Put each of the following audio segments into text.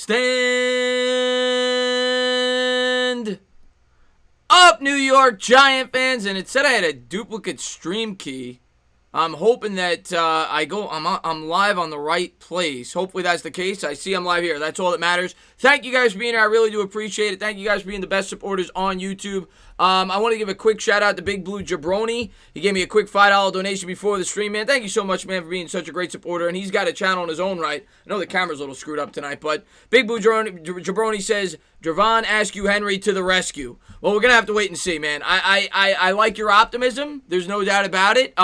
Stand up, New York Giant fans. And it said I had a duplicate stream key. I'm hoping that I'm live on the right place. Hopefully that's the case. I see I'm live here. That's all that matters. Thank you guys for being here. I really do appreciate it. Thank you guys for being the best supporters on YouTube. I want to give a quick shout out to Big Blue Jabroni. He gave me a quick $5 donation before the stream, man. Thank you so much, man, for being such a great supporter. And he's got a channel in his own right. I know the camera's a little screwed up tonight, but Big Blue Jabroni says, Javon, ask you Henry to the rescue. Well, we're going to have to wait and see, man. I like your optimism. There's no doubt about it.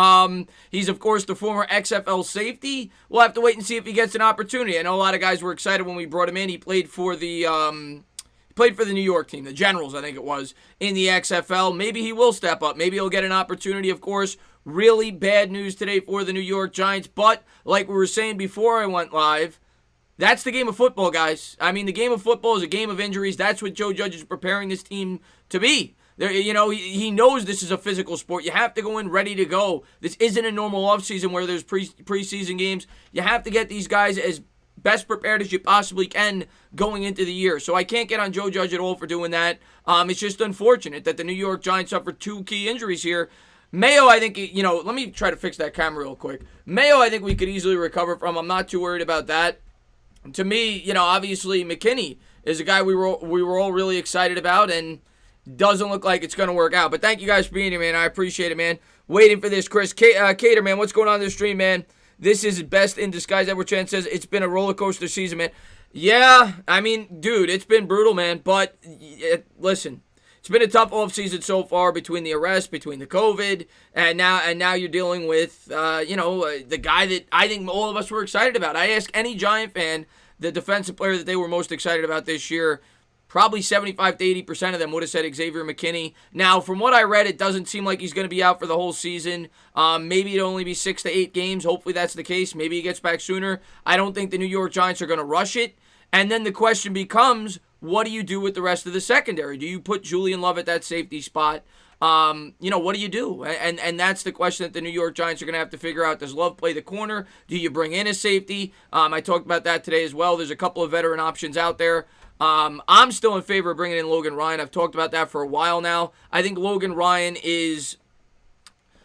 He's, of course, the former XFL safety. We'll have to wait and see if he gets an opportunity. I know a lot of guys were excited when we brought him in. He played for the New York team, the Generals, I think it was, in the XFL. Maybe he will step up. Maybe he'll get an opportunity, of course. Really bad news today for the New York Giants. But, like we were saying before I went live, that's the game of football, guys. I mean, the game of football is a game of injuries. That's what Joe Judge is preparing this team to be. He knows this is a physical sport. You have to go in ready to go. This isn't a normal offseason where there's preseason games. You have to get these guys as best prepared as you possibly can going into the year. So I can't get on Joe Judge at all for doing that. It's just unfortunate that the New York Giants suffered two key injuries here. Mayo, I think, let me try to fix that camera real quick. Mayo, I think we could easily recover from. I'm not too worried about that. To me, obviously McKinney is a guy we were all really excited about, and doesn't look like it's going to work out. But thank you guys for being here, man. I appreciate it, man. Waiting for this, Chris. Cater, man, what's going on in this stream, man? This is best in disguise ever. Chan says it's been a roller coaster season, man. Yeah, I mean, dude, it's been brutal, man. But listen, it's been a tough offseason so far between the arrest, between the COVID, and now you're dealing with the guy that I think all of us were excited about. I ask any Giant fan the defensive player that they were most excited about this year. Probably 75 to 80% of them would have said Xavier McKinney. Now, from what I read, it doesn't seem like he's going to be out for the whole season. Maybe it'll only be 6 to 8 games. Hopefully that's the case. Maybe he gets back sooner. I don't think the New York Giants are going to rush it. And then the question becomes, what do you do with the rest of the secondary? Do you put Julian Love at that safety spot? What do you do? And that's the question that the New York Giants are going to have to figure out. Does Love play the corner? Do you bring in a safety? I talked about that today as well. There's a couple of veteran options out there. I'm still in favor of bringing in Logan Ryan. I've talked about that for a while now. I think Logan Ryan is,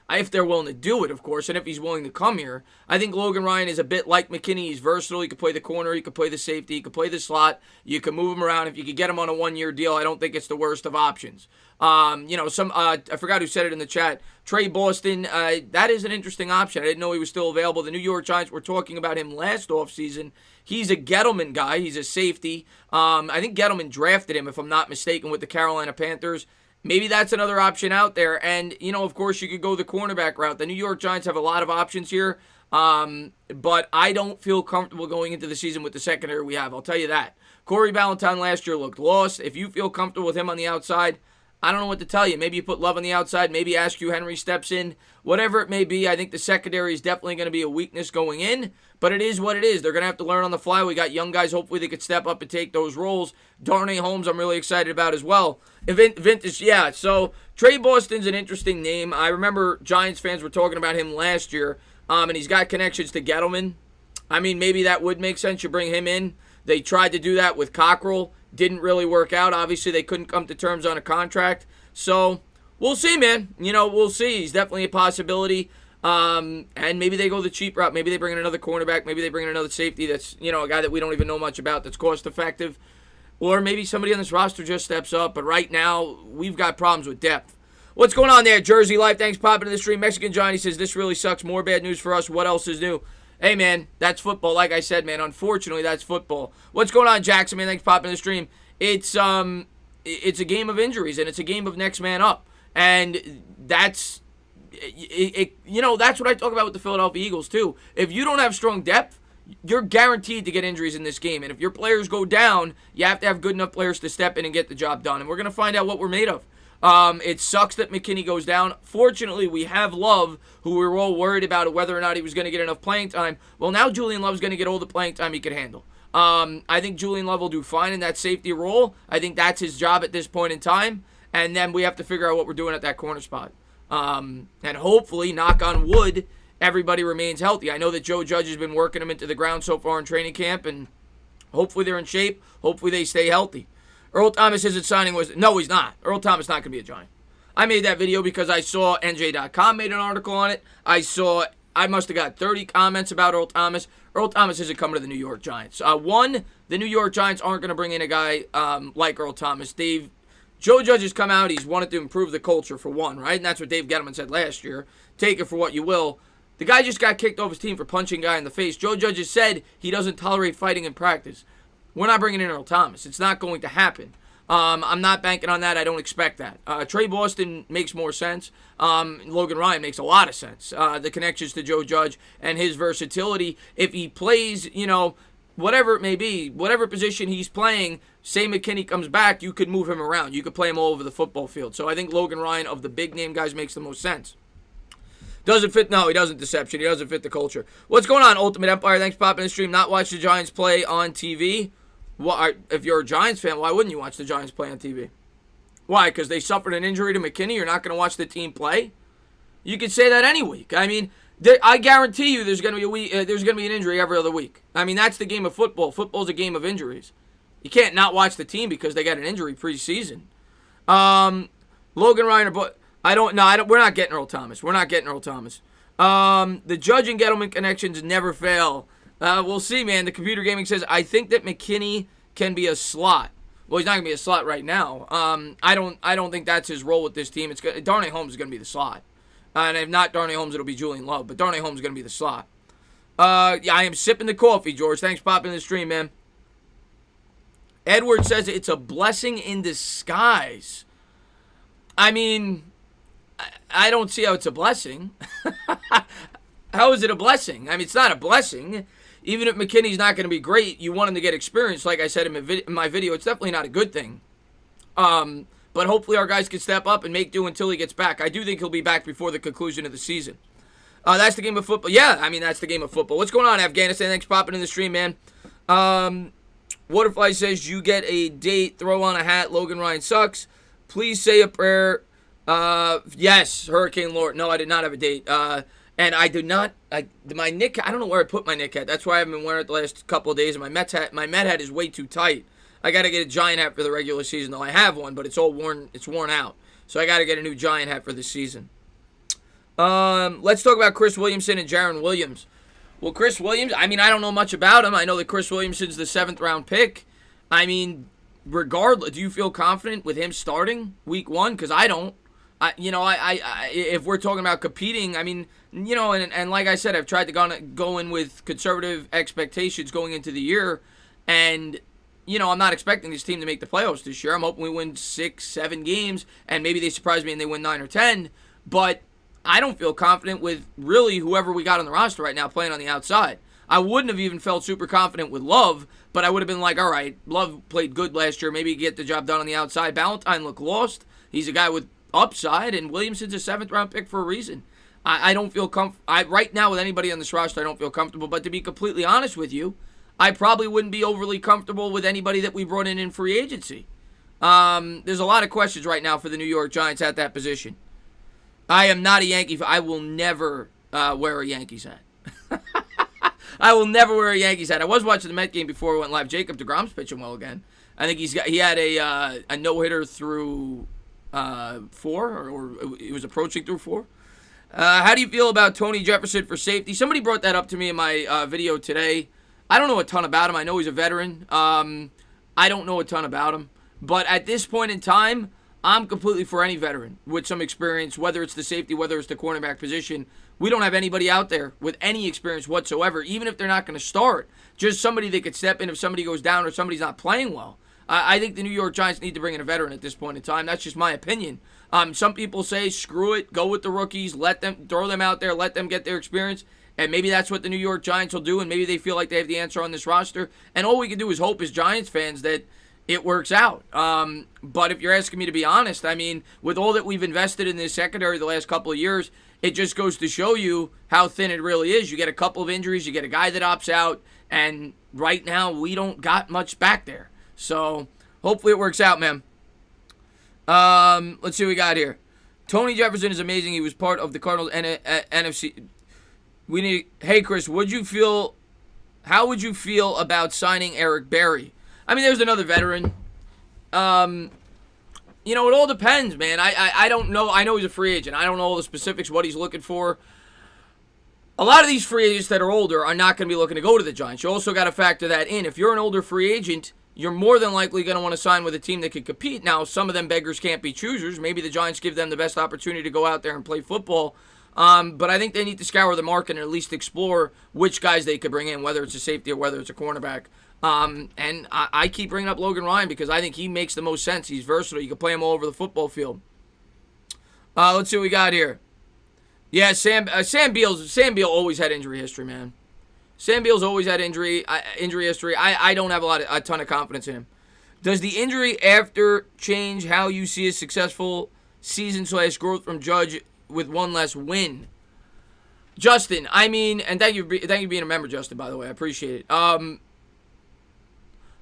if they're willing to do it, of course, and if he's willing to come here, I think Logan Ryan is a bit like McKinney. He's versatile. He could play the corner. He could play the safety. He could play the slot. You can move him around. If you could get him on a one-year deal, I don't think it's the worst of options. I forgot who said it in the chat. Trey Boston, that is an interesting option. I didn't know he was still available. The New York Giants were talking about him last offseason. He's a Gettleman guy. He's a safety. I think Gettleman drafted him, if I'm not mistaken, with the Carolina Panthers. Maybe that's another option out there. And, of course, you could go the cornerback route. The New York Giants have a lot of options here. But I don't feel comfortable going into the season with the secondary we have. I'll tell you that. Corey Ballantyne last year looked lost. If you feel comfortable with him on the outside, I don't know what to tell you. Maybe you put Love on the outside. Maybe Askew Henry steps in. Whatever it may be, I think the secondary is definitely going to be a weakness going in. But it is what it is. They're going to have to learn on the fly. We got young guys. Hopefully they could step up and take those roles. Darnay Holmes, I'm really excited about as well. Vintage, yeah. So Trey Boston's an interesting name. I remember Giants fans were talking about him last year. And he's got connections to Gettleman. I mean, maybe that would make sense. You bring him in. They tried to do that with Cockrell. Didn't really work out. Obviously, they couldn't come to terms on a contract. So, we'll see, man. We'll see. He's definitely a possibility. And maybe they go the cheap route. Maybe they bring in another cornerback. Maybe they bring in another safety that's, a guy that we don't even know much about that's cost-effective. Or maybe somebody on this roster just steps up. But right now, we've got problems with depth. What's going on there, Jersey Life? Thanks for popping in the stream. Mexican Johnny says, this really sucks. More bad news for us. What else is new? Hey, man, that's football. Like I said, man, unfortunately, that's football. What's going on, Jackson, man? Thanks for popping in the stream. It's a game of injuries, and it's a game of next man up. And that's, that's what I talk about with the Philadelphia Eagles, too. If you don't have strong depth, you're guaranteed to get injuries in this game. And if your players go down, you have to have good enough players to step in and get the job done. And we're going to find out what we're made of. It sucks that McKinney goes down. Fortunately, we have Love, who we were all worried about whether or not he was going to get enough playing time. Well, now Julian Love's going to get all the playing time he can handle. I think Julian Love will do fine in that safety role. I think that's his job at this point in time. And then we have to figure out what we're doing at that corner spot. And hopefully, knock on wood, everybody remains healthy. I know that Joe Judge has been working him into the ground so far in training camp, and Hopefully they're in shape. Hopefully they stay healthy. Earl Thomas isn't signing with... No, he's not. Earl Thomas not going to be a Giant. I made that video because I saw NJ.com made an article on it. I must have got 30 comments about Earl Thomas. Earl Thomas isn't coming to the New York Giants. One, the New York Giants aren't going to bring in a guy like Earl Thomas. Joe Judge has come out. He's wanted to improve the culture, for one, right? And that's what Dave Gettleman said last year. Take it for what you will. The guy just got kicked off his team for punching a guy in the face. Joe Judge has said he doesn't tolerate fighting in practice. We're not bringing in Earl Thomas. It's not going to happen. I'm not banking on that. I don't expect that. Trey Boston makes more sense. Logan Ryan makes a lot of sense. The connections to Joe Judge and his versatility. If he plays, whatever it may be, whatever position he's playing, say Mckinney comes back, you could move him around. You could play him all over the football field. So I think Logan Ryan, of the big name guys, makes the most sense. Doesn't fit? No, he doesn't. Deception. He doesn't fit the culture. What's going on, Ultimate Empire? Thanks for popping in the stream. Not watch the Giants play on TV? If you're a Giants fan, why wouldn't you watch the Giants play on TV? Why? Because they suffered an injury to McKinney? You're not going to watch the team play? You could say that any week. I mean, I guarantee you there's going to be an injury every other week. I mean, that's the game of football. Football's a game of injuries. You can't not watch the team because they got an injury preseason. Logan Ryan, but we're not getting Earl Thomas. We're not getting Earl Thomas. The Judge and Gettleman connections never fail. We'll see, man. The Computer Gaming says, I think that McKinney can be a slot. Well, he's not going to be a slot right now. I don't think that's his role with this team. Darnay Holmes is going to be the slot. And if not Darnay Holmes, it'll be Julian Love. But Darnay Holmes is going to be the slot. I am sipping the coffee, George. Thanks for popping in the stream, man. Edward says it's a blessing in disguise. I mean, I don't see how it's a blessing. How is it a blessing? I mean, it's not a blessing. Even if McKinney's not going to be great, you want him to get experience. Like I said in my video, it's definitely not a good thing. But hopefully our guys can step up and make do until he gets back. I do think he'll be back before the conclusion of the season. That's the game of football. Yeah, I mean, that's the game of football. What's going on, Afghanistan? Thanks for popping in the stream, man. Waterfly says, you get a date, throw on a hat, Logan Ryan sucks. Please say a prayer. Yes, Hurricane Lord. No, I did not have a date. And I did not, my Nick, I don't know where I put my Nick hat. That's why I haven't been wearing it the last couple of days. And my Met hat is way too tight. I got to get a Giant hat for the regular season, though. I have one, but it's all worn. It's worn out. So I got to get a new Giant hat for the season. Let's talk about Chris Williamson and Jaron Williams. Well, Chris Williams, I mean, I don't know much about him. I know that Chris Williamson's the 7th-round pick. I mean, regardless, do you feel confident with him starting week 1? Because I don't. If we're talking about competing, I mean, and like I said, I've tried to go in with conservative expectations going into the year, and I'm not expecting this team to make the playoffs this year. I'm hoping we win 6, 7 games, and maybe they surprise me and they win 9 or 10. But I don't feel confident with really whoever we got on the roster right now playing on the outside. I wouldn't have even felt super confident with Love, but I would have been like, all right, Love played good last year. Maybe get the job done on the outside. Ballantyne looked lost. He's a guy with upside, and Williamson's a 7th-round pick for a reason. I don't feel right now with anybody on this roster, I don't feel comfortable. But to be completely honest with you, I probably wouldn't be overly comfortable with anybody that we brought in free agency. There's a lot of questions right now for the New York Giants at that position. I am not a Yankee fan. I will never wear a Yankees hat. I will never wear a Yankees hat. I was watching the Met game before we went live. Jacob deGrom's pitching well again. I think he had a no-hitter through 4, or he was approaching through 4. How do you feel about Tony Jefferson for safety? Somebody brought that up to me in my video today. I don't know a ton about him. I know he's a veteran. I don't know a ton about him. But at this point in time, I'm completely for any veteran with some experience, whether it's the safety, whether it's the cornerback position. We don't have anybody out there with any experience whatsoever, even if they're not going to start. Just somebody that could step in if somebody goes down or somebody's not playing well. I think the New York Giants need to bring in a veteran at this point in time. That's just my opinion. Some people say, screw it, go with the rookies, throw them out there, let them get their experience. And maybe that's what the New York Giants will do, and maybe they feel like they have the answer on this roster. And all we can do is hope as Giants fans that it works out. But if you're asking me to be honest, I mean, with all that we've invested in this secondary the last couple of years, it just goes to show you how thin it really is. You get a couple of injuries, you get a guy that opts out, and right now we don't got much back there. So hopefully it works out, man. Let's see what we got here. Tony Jefferson is amazing. He was part of the Cardinals NFC. Hey, Chris, would you feel how would you feel about signing Eric Berry? I mean, there's another veteran. It all depends, man. I don't know. I know he's a free agent. I don't know all the specifics, what he's looking for. A lot of these free agents that are older are not going to be looking to go to the Giants. You also got to factor that in. If you're an older free agent, you're more than likely going to want to sign with a team that can compete. Now, some of them beggars can't be choosers. Maybe the Giants give them the best opportunity to go out there and play football. But I think they need to scour the market and at least explore which guys they could bring in, whether it's a safety or whether it's a cornerback. And I keep bringing up Logan Ryan because I think he makes the most sense. He's versatile. You can play him all over the football field. Let's see what we got here. Yeah, Sam Beal always had injury history, man. Sam Beal's always had injury history. I don't have a ton of confidence in him. Does the injury after change how you see a successful season / growth from Judge with one less win? Justin, I mean, and thank you for being a member, Justin, by the way. I appreciate it.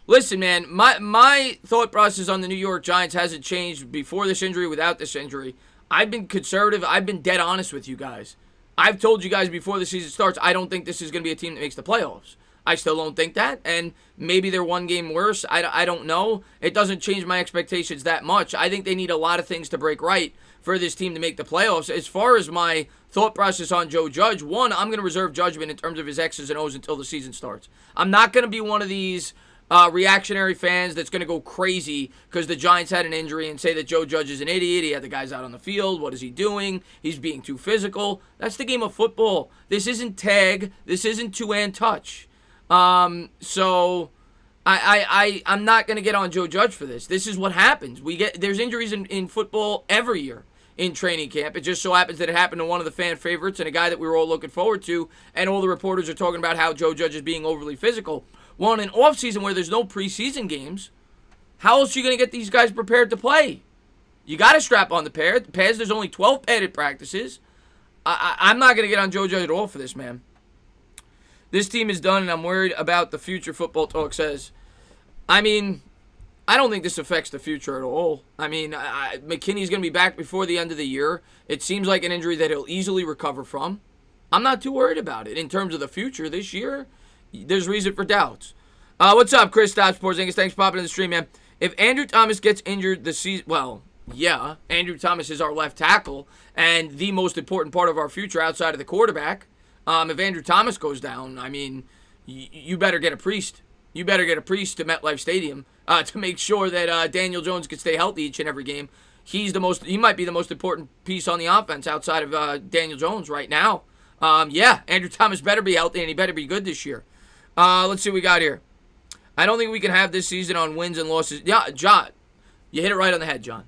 Listen, man, my thought process on the New York Giants hasn't changed before this injury, without this injury. I've been conservative. I've been dead honest with you guys. I've told you guys before the season starts, I don't think this is going to be a team that makes the playoffs. I still don't think that, and maybe they're one game worse. I don't know. It doesn't change my expectations that much. I think they need a lot of things to break right for this team to make the playoffs. As far as my thought process on Joe Judge, one, I'm going to reserve judgment in terms of his X's and O's until the season starts. I'm not going to be one of these reactionary fans that's going to go crazy because the Giants had an injury and say that Joe Judge is an idiot. He had the guys out on the field. What is he doing? He's being too physical. That's the game of football. This isn't tag. This isn't two-hand touch. I'm not going to get on Joe Judge for this. This is what happens. There's injuries in football every year in training camp. It just so happens that it happened to one of the fan favorites and a guy that we were all looking forward to, and all the reporters are talking about how Joe Judge is being overly physical. Well, in an offseason where there's no preseason games, how else are you going to get these guys prepared to play? You got to strap on the pads. There's only 12 padded practices. I'm not going to get on Joe Judge at all for this, man. This team is done, and I'm worried about the future, Football Talk says. I mean, I don't think this affects the future at all. I mean, McKinney's going to be back before the end of the year. It seems like an injury that he'll easily recover from. I'm not too worried about it. In terms of the future this year, there's reason for doubts. What's up, Chris Stotts, Porzingis? Thanks for popping in the stream, man. If Andrew Thomas gets injured this season, well, yeah, Andrew Thomas is our left tackle and the most important part of our future outside of the quarterback. If Andrew Thomas goes down, I mean, you better get a priest. You better get a priest to MetLife Stadium to make sure that Daniel Jones can stay healthy each and every game. He might be the most important piece on the offense outside of Daniel Jones right now. Yeah, Andrew Thomas better be healthy and he better be good this year. Let's see what we got here. I don't think we can have this season on wins and losses. Yeah, John, you hit it right on the head, John.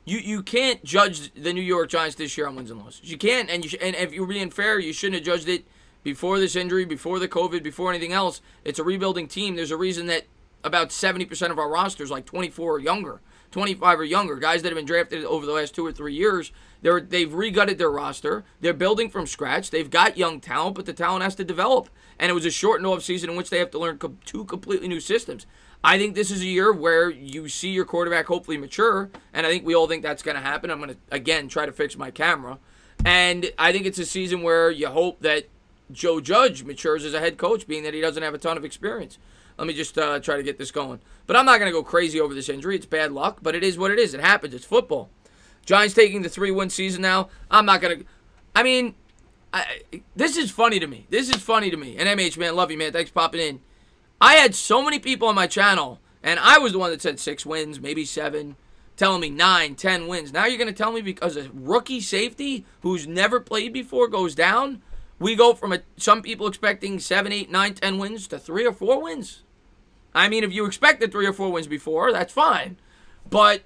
You can't judge the New York Giants this year on wins and losses. You can't, and if you're being fair, you shouldn't have judged it before this injury, before the COVID, before anything else. It's a rebuilding team. There's a reason that about 70% of our roster is like 24 or younger, 25 or younger. Guys that have been drafted over the last 2 or 3 years, they've re-gutted their roster. They're building from scratch. They've got young talent, but the talent has to develop. And it was a shortened offseason in which they have to learn 2 completely new systems. I think this is a year where you see your quarterback hopefully mature, and I think we all think that's going to happen. I'm going to, again, try to fix my camera. And I think it's a season where you hope that Joe Judge matures as a head coach, being that he doesn't have a ton of experience. Let me just try to get this going. But I'm not going to go crazy over this injury. It's bad luck, but it is what it is. It happens. It's football. Giants taking the 3-win season now. I'm not going to... I mean, this is funny to me. And MH, man, love you, man. Thanks for popping in. I had so many people on my channel, and I was the one that said 6 wins, maybe 7, telling me 9, 10 wins. Now you're going to tell me because a rookie safety who's never played before goes down, we go from some people expecting 7, 8, 9, 10 wins to 3 or 4 wins. I mean, if you expected 3 or 4 wins before, that's fine. But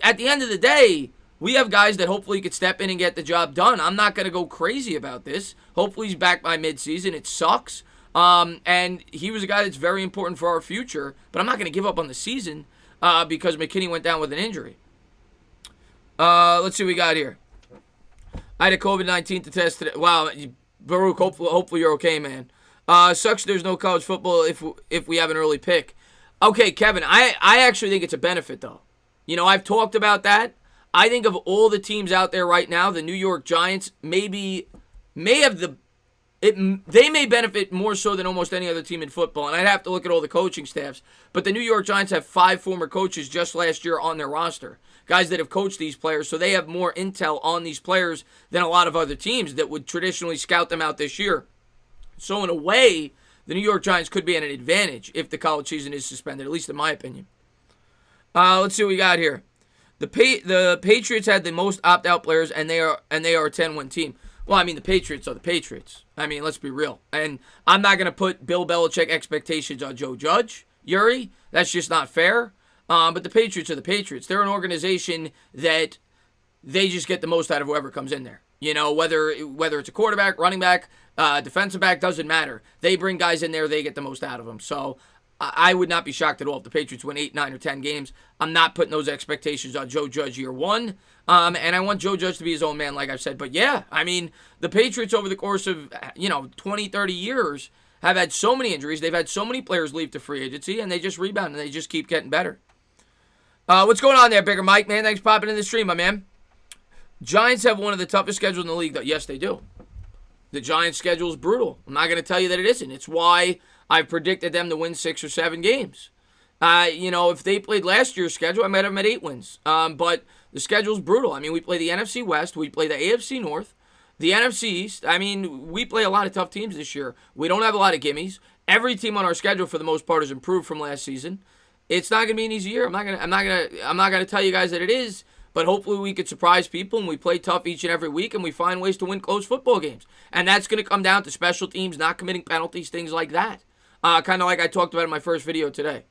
at the end of the day, we have guys that hopefully could step in and get the job done. I'm not going to go crazy about this. Hopefully he's back by midseason. It sucks. And he was a guy that's very important for our future. But I'm not going to give up on the season because McKinney went down with an injury. Let's see what we got here. I had a COVID-19 to test today. Wow, Baruch, hopefully you're okay, man. Sucks there's no college football if we have an early pick. Okay, Kevin, I actually think it's a benefit, though. You know, I've talked about that. I think of all the teams out there right now, the New York Giants may have the They may benefit more so than almost any other team in football, and I'd have to look at all the coaching staffs. But the New York Giants have 5 former coaches just last year on their roster, guys that have coached these players, so they have more intel on these players than a lot of other teams that would traditionally scout them out this year. So in a way, the New York Giants could be at an advantage if the college season is suspended, at least in my opinion. Let's see what we got here. The Patriots had the most opt-out players, and they are a 10-win team. Well, I mean, the Patriots are the Patriots. I mean, let's be real. And I'm not going to put Bill Belichick expectations on Joe Judge, Yuri. That's just not fair. But the Patriots are the Patriots. They're an organization that they just get the most out of whoever comes in there. You know, whether it's a quarterback, running back, defensive back, doesn't matter. They bring guys in there, they get the most out of them. So I would not be shocked at all if the Patriots win 8, 9, or 10 games. I'm not putting those expectations on Joe Judge year one. And I want Joe Judge to be his own man, like I've said. But yeah, I mean, the Patriots over the course of, 20, 30 years have had so many injuries. They've had so many players leave to free agency, and they just rebound, and they just keep getting better. What's going on there, Bigger Mike, man? Thanks for popping in the stream, my man. Giants have one of the toughest schedules in the league, though. Yes, they do. The Giants' schedule is brutal. I'm not going to tell you that it isn't. It's why I've predicted them to win 6 or 7 games. If they played last year's schedule, I might have them at 8 wins. But the schedule's brutal. I mean, we play the NFC West. We play the AFC North. The NFC East. I mean, we play a lot of tough teams this year. We don't have a lot of gimmies. Every team on our schedule, for the most part, has improved from last season. It's not going to be an easy year. I'm not going to tell you guys that it is. But hopefully we could surprise people, and we play tough each and every week, and we find ways to win close football games. And that's going to come down to special teams, not committing penalties, things like that. Kind of like I talked about in my first video today.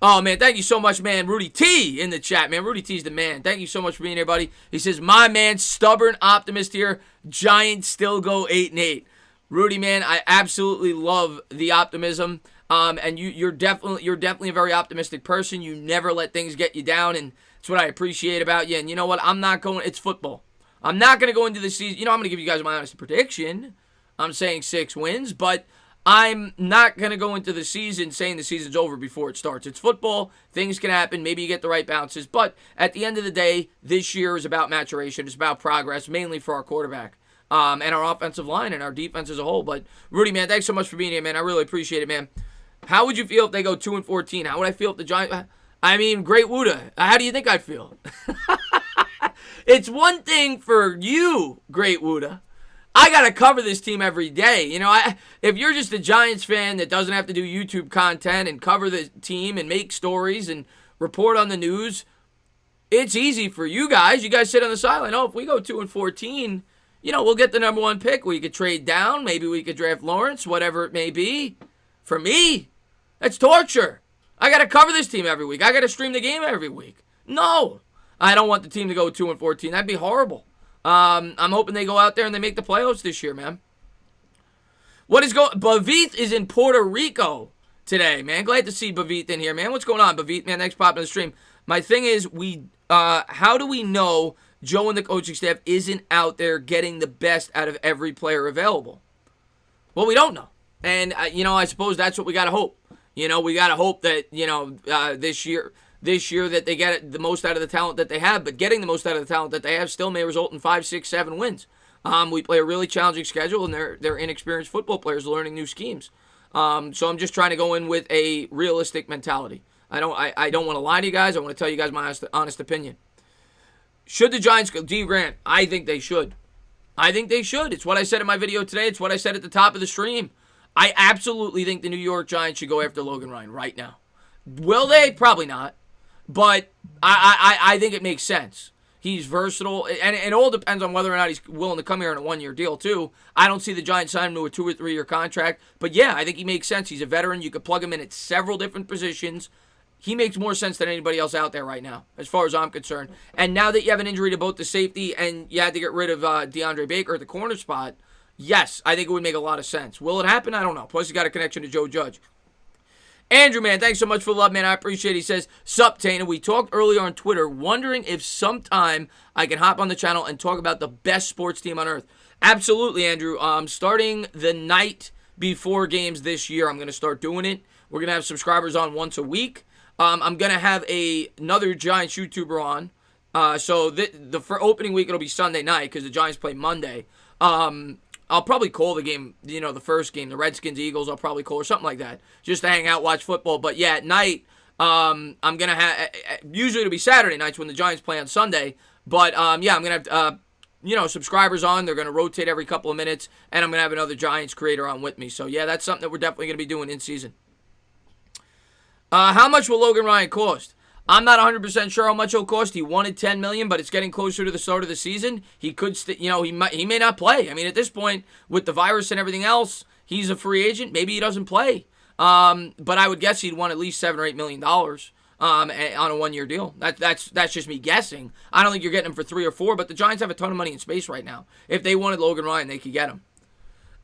Oh, man, thank you so much, man. Rudy T in the chat, man. Rudy T's the man. Thank you so much for being here, buddy. He says, my man, stubborn optimist here. Giants still go 8-8. Rudy, man, I absolutely love the optimism. And you're definitely a very optimistic person. You never let things get you down, and it's what I appreciate about you. And you know what? It's football. I'm not going to go into the season. I'm going to give you guys my honest prediction. I'm saying 6 wins, but I'm not going to go into the season saying the season's over before it starts. It's football. Things can happen. Maybe you get the right bounces. But at the end of the day, this year is about maturation. It's about progress, mainly for our quarterback and our offensive line and our defense as a whole. But, Rudy, man, thanks so much for being here, man. I really appreciate it, man. How would you feel if they go 2-14? How would I feel if the Giants... I mean, Great Wuda, how do you think I'd feel? It's one thing for you, Great Wuda. I got to cover this team every day. If you're just a Giants fan that doesn't have to do YouTube content and cover the team and make stories and report on the news, it's easy for you guys. You guys sit on the sideline. Oh, if we go 2-14, we'll get the number 1 pick. We could trade down. Maybe we could draft Lawrence, whatever it may be. For me, that's torture. I got to cover this team every week. I got to stream the game every week. No, I don't want the team to go 2-14. That'd be horrible. I'm hoping they go out there and they make the playoffs this year, man. Bavith is in Puerto Rico today, man. Glad to see Bavith in here, man. What's going on, Bavith, man? Thanks for popping in the stream. My thing is, how do we know Joe and the coaching staff isn't out there getting the best out of every player available? Well, we don't know. And, I suppose that's what we got to hope. We got to hope that, this year that they get the most out of the talent that they have. But getting the most out of the talent that they have still may result in 5, 6, 7 wins. We play a really challenging schedule, and they're inexperienced football players learning new schemes. So I'm just trying to go in with a realistic mentality. I don't want to lie to you guys. I want to tell you guys my honest opinion. Should the Giants go? D. Grant, I think they should. It's what I said in my video today. It's what I said at the top of the stream. I absolutely think the New York Giants should go after Logan Ryan right now. Will they? Probably not. But I think it makes sense. He's versatile. And it all depends on whether or not he's willing to come here on a 1-year deal, too. I don't see the Giants sign him to a 2 or 3 year contract. But, yeah, I think he makes sense. He's a veteran. You could plug him in at several different positions. He makes more sense than anybody else out there right now, as far as I'm concerned. And now that you have an injury to both the safety and you had to get rid of DeAndre Baker at the corner spot, yes, I think it would make a lot of sense. Will it happen? I don't know. Plus, he got a connection to Joe Judge. Andrew, man, thanks so much for the love, man. I appreciate it. He says, sup, Tana. We talked earlier on Twitter, wondering if sometime I can hop on the channel and talk about the best sports team on earth. Absolutely, Andrew. Starting the night before games this year, I'm going to start doing it. We're going to have subscribers on once a week. I'm going to have another Giants YouTuber on. So for opening week, it'll be Sunday night because the Giants play Monday. I'll probably call the game, the first game, the Redskins-Eagles, I'll probably call or something like that, just to hang out, watch football. But yeah, at night, I'm going to have, usually it'll be Saturday nights when the Giants play on Sunday. But yeah, I'm going to have, subscribers on. They're going to rotate every couple of minutes, and I'm going to have another Giants creator on with me. So yeah, that's something that we're definitely going to be doing in season. How much will Logan Ryan cost? I'm not 100% sure how much he'll cost. He wanted $10 million, but it's getting closer to the start of the season. He could, he may not play. I mean, at this point, with the virus and everything else, he's a free agent. Maybe he doesn't play. But I would guess he'd want at least $7 or $8 million on a one-year deal. That's just me guessing. I don't think you're getting him for 3 or 4, but the Giants have a ton of money in space right now. If they wanted Logan Ryan, they could get him.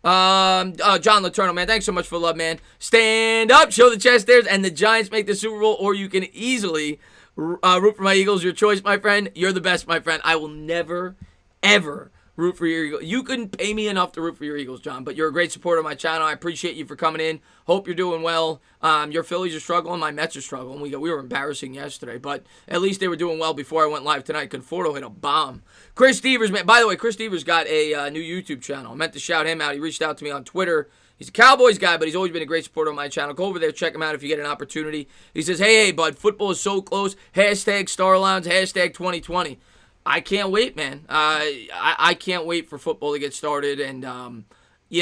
John Letourneau, man, thanks so much for the love, man. Stand up, show the chest there, and the Giants make the Super Bowl, or you can easily root for my Eagles. Your choice, my friend. You're the best, my friend. I will never, ever root for your Eagles. You couldn't pay me enough to root for your Eagles, John, but you're a great supporter of my channel. I appreciate you for coming in. Hope you're doing well. Your Phillies are struggling. My Mets are struggling. We were embarrassing yesterday, but at least they were doing well before I went live tonight. Conforto hit a bomb. Chris Stevers, man. By the way, Chris Stevers got a new YouTube channel. I meant to shout him out. He reached out to me on Twitter. He's a Cowboys guy, but he's always been a great supporter of my channel. Go over there, check him out if you get an opportunity. He says, hey, bud, football is so close. Hashtag Star Lounge, hashtag 2020. I can't wait, man. I can't wait for football to get started, and we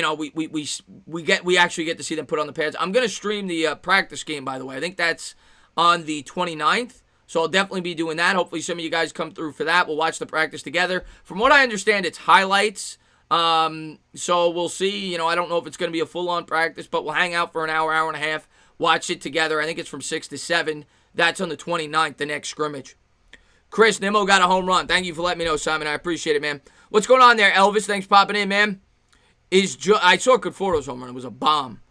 actually get to see them put on the pads. I'm gonna stream the practice game, by the way. I think that's on the 29th, so I'll definitely be doing that. Hopefully, some of you guys come through for that. We'll watch the practice together. From what I understand, it's highlights. So we'll see. I don't know if it's gonna be a full-on practice, but we'll hang out for an hour, hour and a half, watch it together. I think it's from 6 to 7. That's on the 29th, the next scrimmage. Chris, Nimmo got a home run. Thank you for letting me know, Simon. I appreciate it, man. What's going on there, Elvis? Thanks for popping in, man. I saw Conforto's home run. It was a bomb.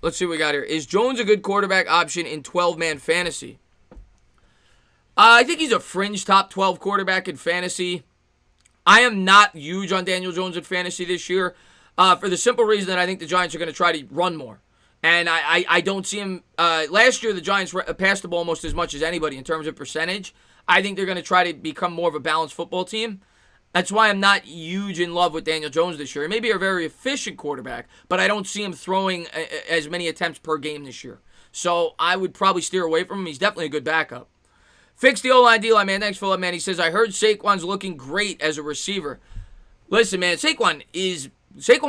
Let's see what we got here. Is Jones a good quarterback option in 12-man fantasy? I think he's a fringe top 12 quarterback in fantasy. I am not huge on Daniel Jones in fantasy this year for the simple reason that I think the Giants are going to try to run more. And I don't see him. Last year, the Giants passed the ball almost as much as anybody in terms of percentage. I think they're going to try to become more of a balanced football team. That's why I'm not huge in love with Daniel Jones this year. He may be a very efficient quarterback, but I don't see him throwing as many attempts per game this year. So I would probably steer away from him. He's definitely a good backup. Fix the O-line, D-line, man. Thanks, Philip, man. He says, I heard Saquon's looking great as a receiver. Listen, man, Saquon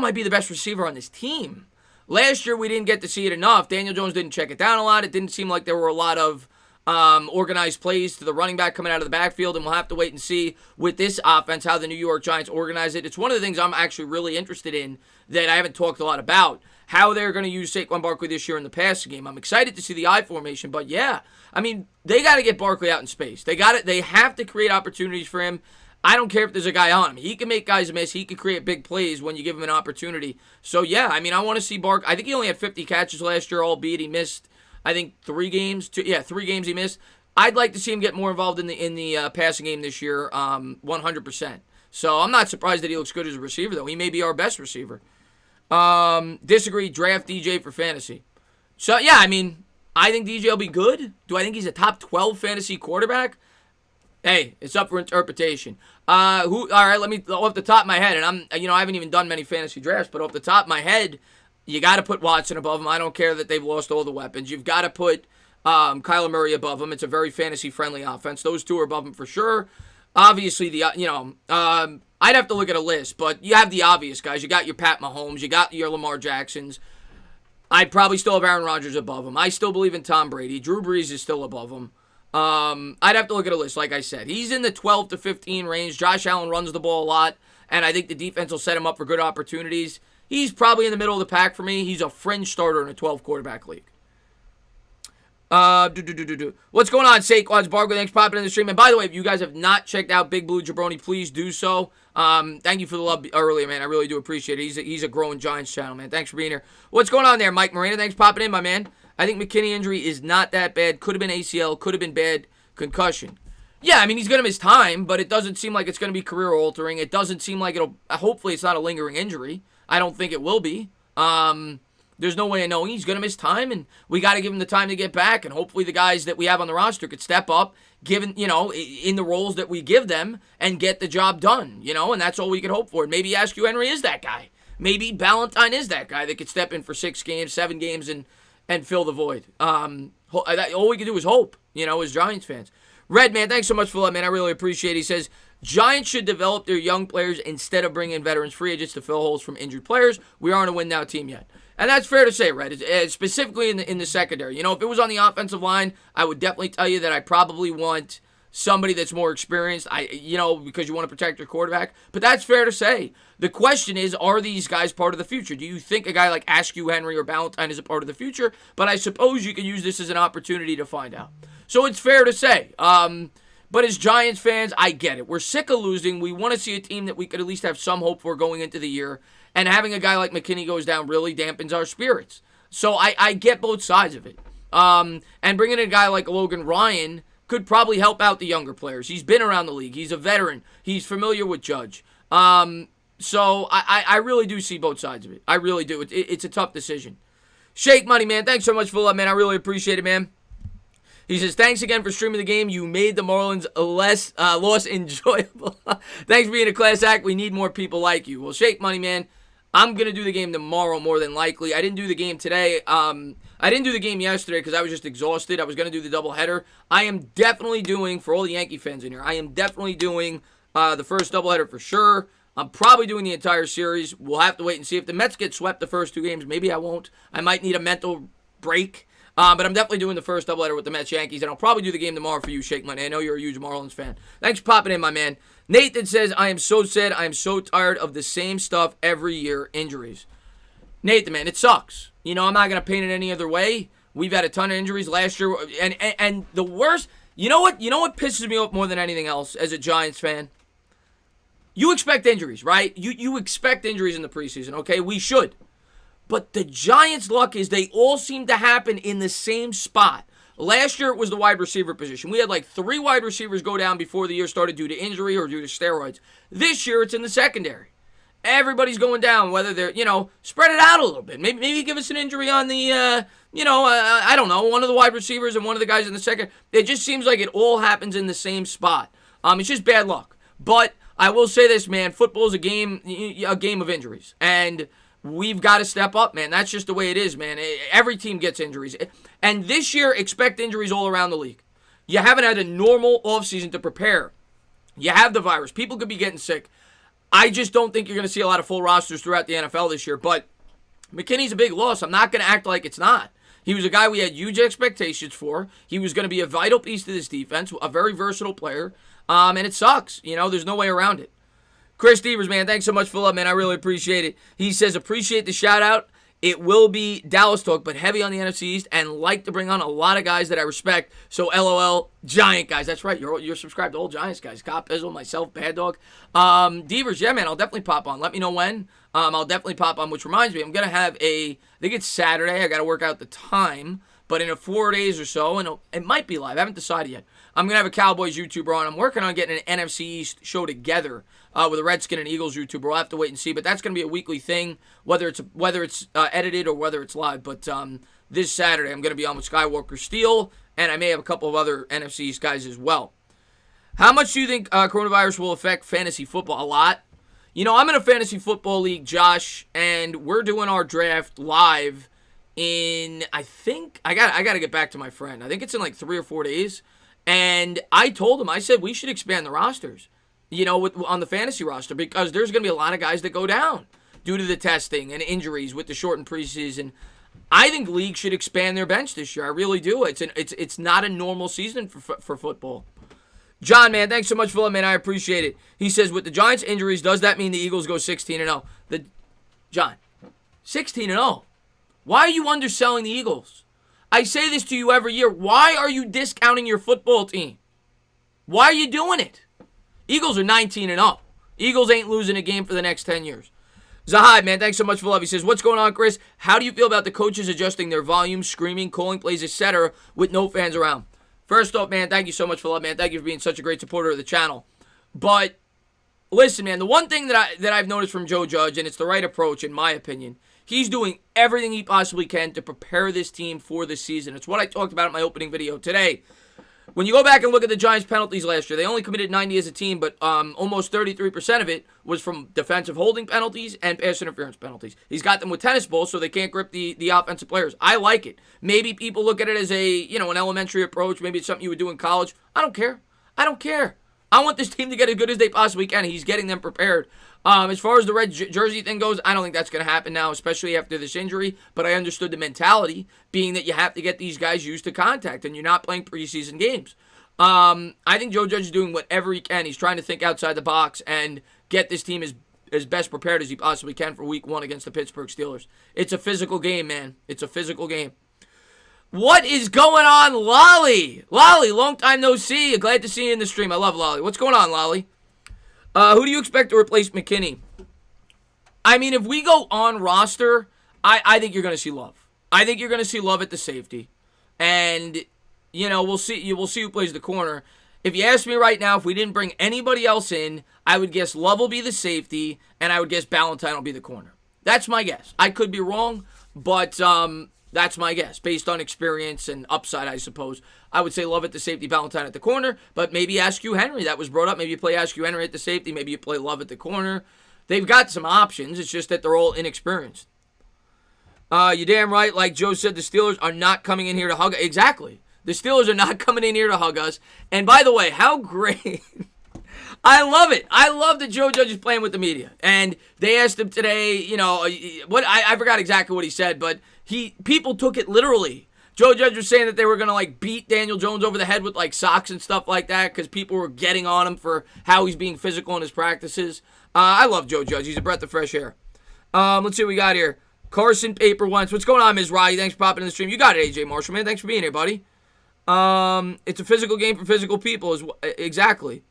might be the best receiver on this team. Last year, we didn't get to see it enough. Daniel Jones didn't check it down a lot. It didn't seem like there were a lot of organized plays to the running back coming out of the backfield, and we'll have to wait and see with this offense how the New York Giants organize it. It's one of the things I'm actually really interested in that I haven't talked a lot about, how they're going to use Saquon Barkley this year in the passing game. I'm excited to see the I formation, but yeah, I mean, they got to get Barkley out in space. They have to create opportunities for him. I don't care if there's a guy on him. He can make guys miss. He can create big plays when you give him an opportunity. So, yeah, I mean, I want to see I think he only had 50 catches last year, albeit he missed, I think, 3 games. 3 games he missed. I'd like to see him get more involved in the passing game this year, 100%. So, I'm not surprised that he looks good as a receiver, though. He may be our best receiver. Disagree, draft DJ for fantasy. So, yeah, I mean, I think DJ will be good. Do I think he's a top 12 fantasy quarterback? Hey, it's up for interpretation. All right, let me, off the top of my head, and I haven't even done many fantasy drafts, but off the top of my head, you got to put Watson above him. I don't care that they've lost all the weapons. You've got to put Kyler Murray above him. It's a very fantasy-friendly offense. Those two are above him for sure. Obviously, I'd have to look at a list, but you have the obvious guys. You got your Pat Mahomes. You got your Lamar Jacksons. I'd probably still have Aaron Rodgers above him. I still believe in Tom Brady. Drew Brees is still above him. I'd have to look at a list, like I said. He's in the 12 to 15 range. Josh Allen runs the ball a lot, and I think the defense will set him up for good opportunities. He's probably in the middle of the pack for me. He's a fringe starter in a 12-quarterback league. What's going on, Saquon's Barkley? Thanks for popping in the stream. And by the way, if you guys have not checked out Big Blue Jabroni, please do so. Thank you for the love earlier, man. I really do appreciate it. He's a growing Giants channel, man. Thanks for being here. What's going on there, Mike Moreno? Thanks for popping in, my man. I think Mckinney injury is not that bad. Could have been ACL. Could have been bad concussion. Yeah, I mean, he's going to miss time, but it doesn't seem like it's going to be career-altering. It doesn't seem like hopefully it's not a lingering injury. I don't think it will be. There's no way of knowing. He's going to miss time, and we got to give him the time to get back. And hopefully the guys that we have on the roster could step up, given, in the roles that we give them and get the job done, and that's all we can hope for. And maybe Askew Henry is that guy. Maybe Ballantyne is that guy that could step in for 6 games, 7 games, and fill the void. All we can do is hope, as Giants fans. Red, man, thanks so much for that, man. I really appreciate it. He says, Giants should develop their young players instead of bringing in veterans free agents to fill holes from injured players. We aren't a win-now team yet. And that's fair to say, Red, specifically in the secondary. If it was on the offensive line, I would definitely tell you that I probably want somebody that's more experienced, because you want to protect your quarterback. But that's fair to say. The question is, are these guys part of the future? Do you think a guy like Askew Henry or Ballantyne is a part of the future? But I suppose you can use this as an opportunity to find out. So it's fair to say. But as Giants fans, I get it. We're sick of losing. We want to see a team that we could at least have some hope for going into the year. And having a guy like Mckinney goes down really dampens our spirits. So I get both sides of it. And bringing in a guy like Logan Ryan could probably help out the younger players. He's been around the league. He's a veteran. He's familiar with Judge. So I really do see both sides of it. I really do. It's a tough decision. Shake Money, man. Thanks so much for that, man. I really appreciate it, man. He says, thanks again for streaming the game. You made the Marlins loss enjoyable. Thanks for being a class act. We need more people like you. Well, Shake Money, man, I'm going to do the game tomorrow more than likely. I didn't do the game today. I didn't do the game yesterday because I was just exhausted. I was going to do the doubleheader. I am definitely doing, for all the Yankee fans in here, I am definitely doing the first doubleheader for sure. I'm probably doing the entire series. We'll have to wait and see. If the Mets get swept the first 2 games, maybe I won't. I might need a mental break. But I'm definitely doing the first doubleheader with the Mets Yankees, and I'll probably do the game tomorrow for you, Shake Money. I know you're a huge Marlins fan. Thanks for popping in, my man. Nathan says, I am so sad. I am so tired of the same stuff every year, injuries. Nathan, man, it sucks. I'm not going to paint it any other way. We've had a ton of injuries last year, and the worst, you know what pisses me off more than anything else as a Giants fan? You expect injuries, right? You expect injuries in the preseason, okay? We should. But the Giants' luck is they all seem to happen in the same spot. Last year, it was the wide receiver position. We had like 3 wide receivers go down before the year started due to injury or due to steroids. This year, it's in the secondary. Everybody's going down, whether they're, spread it out a little bit. Maybe give us an injury on the, I don't know, one of the wide receivers and one of the guys in the second. It just seems like it all happens in the same spot. It's just bad luck. But I will say this, man, football is a game of injuries. And we've got to step up, man. That's just the way it is, man. Every team gets injuries. And this year, expect injuries all around the league. You haven't had a normal offseason to prepare. You have the virus. People could be getting sick. I just don't think you're going to see a lot of full rosters throughout the NFL this year. But McKinney's a big loss. I'm not going to act like it's not. He was a guy we had huge expectations for. He was going to be a vital piece to this defense, a very versatile player. And it sucks. There's no way around it. Chris Devers, man, thanks so much for love, man. I really appreciate it. He says, appreciate the shout-out. It will be Dallas talk, but heavy on the NFC East, and like to bring on a lot of guys that I respect. So, LOL, Giant guys. That's right. You're subscribed to all Giants guys. Cop, Bizzle, myself, Bad Dog. Devers, yeah, man, I'll definitely pop on. Let me know when. I'll definitely pop on, which reminds me, I'm going to have I think it's Saturday. I got to work out the time, but in 4 days or so, and it might be live. I haven't decided yet. I'm going to have a Cowboys YouTuber on. I'm working on getting an NFC East show together with a Redskin and Eagles YouTuber. We'll have to wait and see, but that's going to be a weekly thing, whether it's edited or whether it's live. But this Saturday, I'm going to be on with Skywalker Steel, and I may have a couple of other NFC East guys as well. How much do you think coronavirus will affect fantasy football? A lot. I'm in a fantasy football league, Josh, and we're doing our draft live in, I think, I got to get back to my friend. I think it's in like 3 or 4 days. And I told him, I said, we should expand the rosters, on the fantasy roster, because there's going to be a lot of guys that go down due to the testing and injuries with the shortened preseason. I think leagues should expand their bench this year. I really do. It's not a normal season for football. John, man, thanks so much for that, man. I appreciate it. He says, with the Giants' injuries, does that mean the Eagles go 16-0? John, 16-0? Why are you underselling the Eagles? I say this to you every year. Why are you discounting your football team? Why are you doing it? Eagles are 19-0. Eagles ain't losing a game for the next 10 years. Zahid, man, thanks so much for love. He says, what's going on, Chris? How do you feel about the coaches adjusting their volume, screaming, calling plays, etc., with no fans around? First off, man, thank you so much for love, man. Thank you for being such a great supporter of the channel. But listen, man, the one thing that I've noticed from Joe Judge, and it's the right approach in my opinion, He's doing everything he possibly can to prepare this team for the season. It's what I talked about in my opening video today. When you go back and look at the Giants' penalties last year, they only committed 90 as a team, but almost 33% of it was from defensive holding penalties and pass interference penalties. He's got them with tennis balls, so they can't grip the offensive players. I like it. Maybe people look at it as an elementary approach. Maybe it's something you would do in college. I don't care. I want this team to get as good as they possibly can. He's getting them prepared. As far as the red jersey thing goes, I don't think that's going to happen now, especially after this injury. But I understood the mentality, being that you have to get these guys used to contact, and you're not playing preseason games. I think Joe Judge is doing whatever he can. He's trying to think outside the box and get this team as best prepared as he possibly can for Week 1 against the Pittsburgh Steelers. It's a physical game, man. It's a physical game. What is going on, Lolly? Lolly, long time no see. Glad to see you in the stream. I love Lolly. What's going on, Lolly? Who do you expect to replace McKinney? I mean, if we go on roster, I think you're going to see Love. I think you're going to see Love at the safety. And, we'll see who plays the corner. If you ask me right now, if we didn't bring anybody else in, I would guess Love will be the safety, and I would guess Ballantyne will be the corner. That's my guess. I could be wrong, but that's my guess, based on experience and upside, I suppose. I would say Love at the safety, Ballantyne at the corner, but maybe Askew Henry, that was brought up. Maybe you play Askew Henry at the safety, maybe you play Love at the corner. They've got some options, it's just that they're all inexperienced. You're damn right, like Joe said, the Steelers are not coming in here to hug us. Exactly. The Steelers are not coming in here to hug us. And by the way, how great... I love it. I love that Joe Judge is playing with the media. And they asked him today, what I forgot exactly what he said, but people took it literally. Joe Judge was saying that they were going to beat Daniel Jones over the head with socks and stuff like that because people were getting on him for how he's being physical in his practices. I love Joe Judge. He's a breath of fresh air. Let's see what we got here. Carson Paper Wentz. What's going on, Ms. Roddy? Thanks for popping in the stream. You got it, AJ Marshall, man. Thanks for being here, buddy. It's a physical game for physical people. Exactly.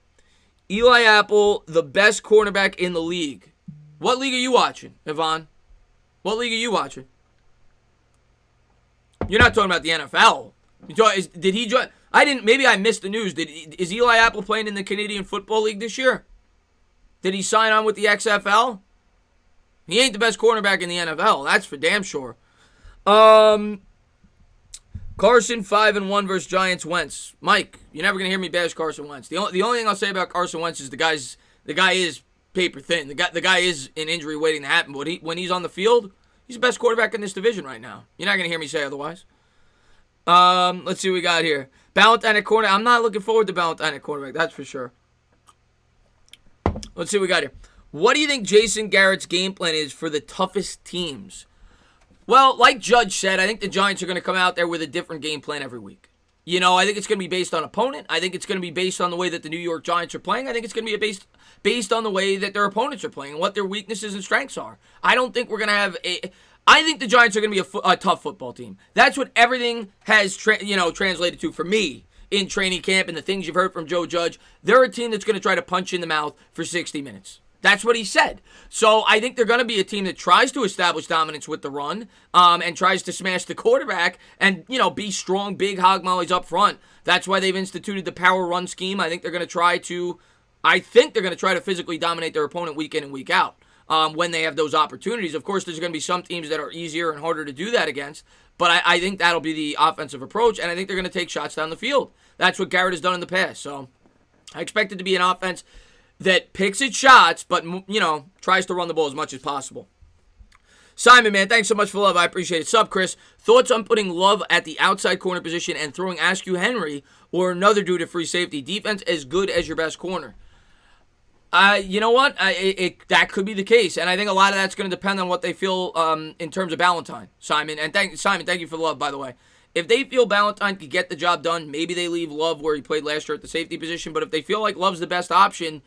Eli Apple, the best cornerback in the league. What league are you watching, Yvonne? What league are you watching? You're not talking about the NFL. Did he join? Maybe I missed the news. Is Eli Apple playing in the Canadian Football League this year? Did he sign on with the XFL? He ain't the best cornerback in the NFL. That's for damn sure. Carson 5-1 versus Giants Wentz. Mike, you're never gonna hear me bash Carson Wentz. The only thing I'll say about Carson Wentz is the guy is paper thin. The guy is an injury waiting to happen. But when he's on the field, he's the best quarterback in this division right now. You're not gonna hear me say otherwise. Let's see what we got here. Ballantyne at corner. I'm not looking forward to Ballantyne at quarterback. That's for sure. Let's see what we got here. What do you think Jason Garrett's game plan is for the toughest teams? Well, like Judge said, I think the Giants are going to come out there with a different game plan every week. I think it's going to be based on opponent. I think it's going to be based on the way that the New York Giants are playing. I think it's going to be based on the way that their opponents are playing and what their weaknesses and strengths are. I don't think we're going to have I think the Giants are going to be a tough football team. That's what everything has translated to for me in training camp and the things you've heard from Joe Judge. They're a team that's going to try to punch you in the mouth for 60 minutes. That's what he said. So I think they're going to be a team that tries to establish dominance with the run and tries to smash the quarterback and, be strong, big hog mollies up front. That's why they've instituted the power run scheme. I think they're going to try to physically dominate their opponent week in and week out when they have those opportunities. Of course, there's going to be some teams that are easier and harder to do that against, but I think that'll be the offensive approach, and I think they're going to take shots down the field. That's what Garrett has done in the past. So I expect it to be an offense that picks its shots, but, tries to run the ball as much as possible. Simon, man, thanks so much for love. I appreciate it. Sup, Chris? Thoughts on putting Love at the outside corner position and throwing Askew Henry or another dude at free safety? Defense as good as your best corner. You know what? That could be the case, and I think a lot of that's going to depend on what they feel in terms of Ballantyne, Simon. And Simon, thank you for the love, by the way. If they feel Ballantyne could get the job done, maybe they leave Love where he played last year at the safety position. But if they feel like Love's the best option,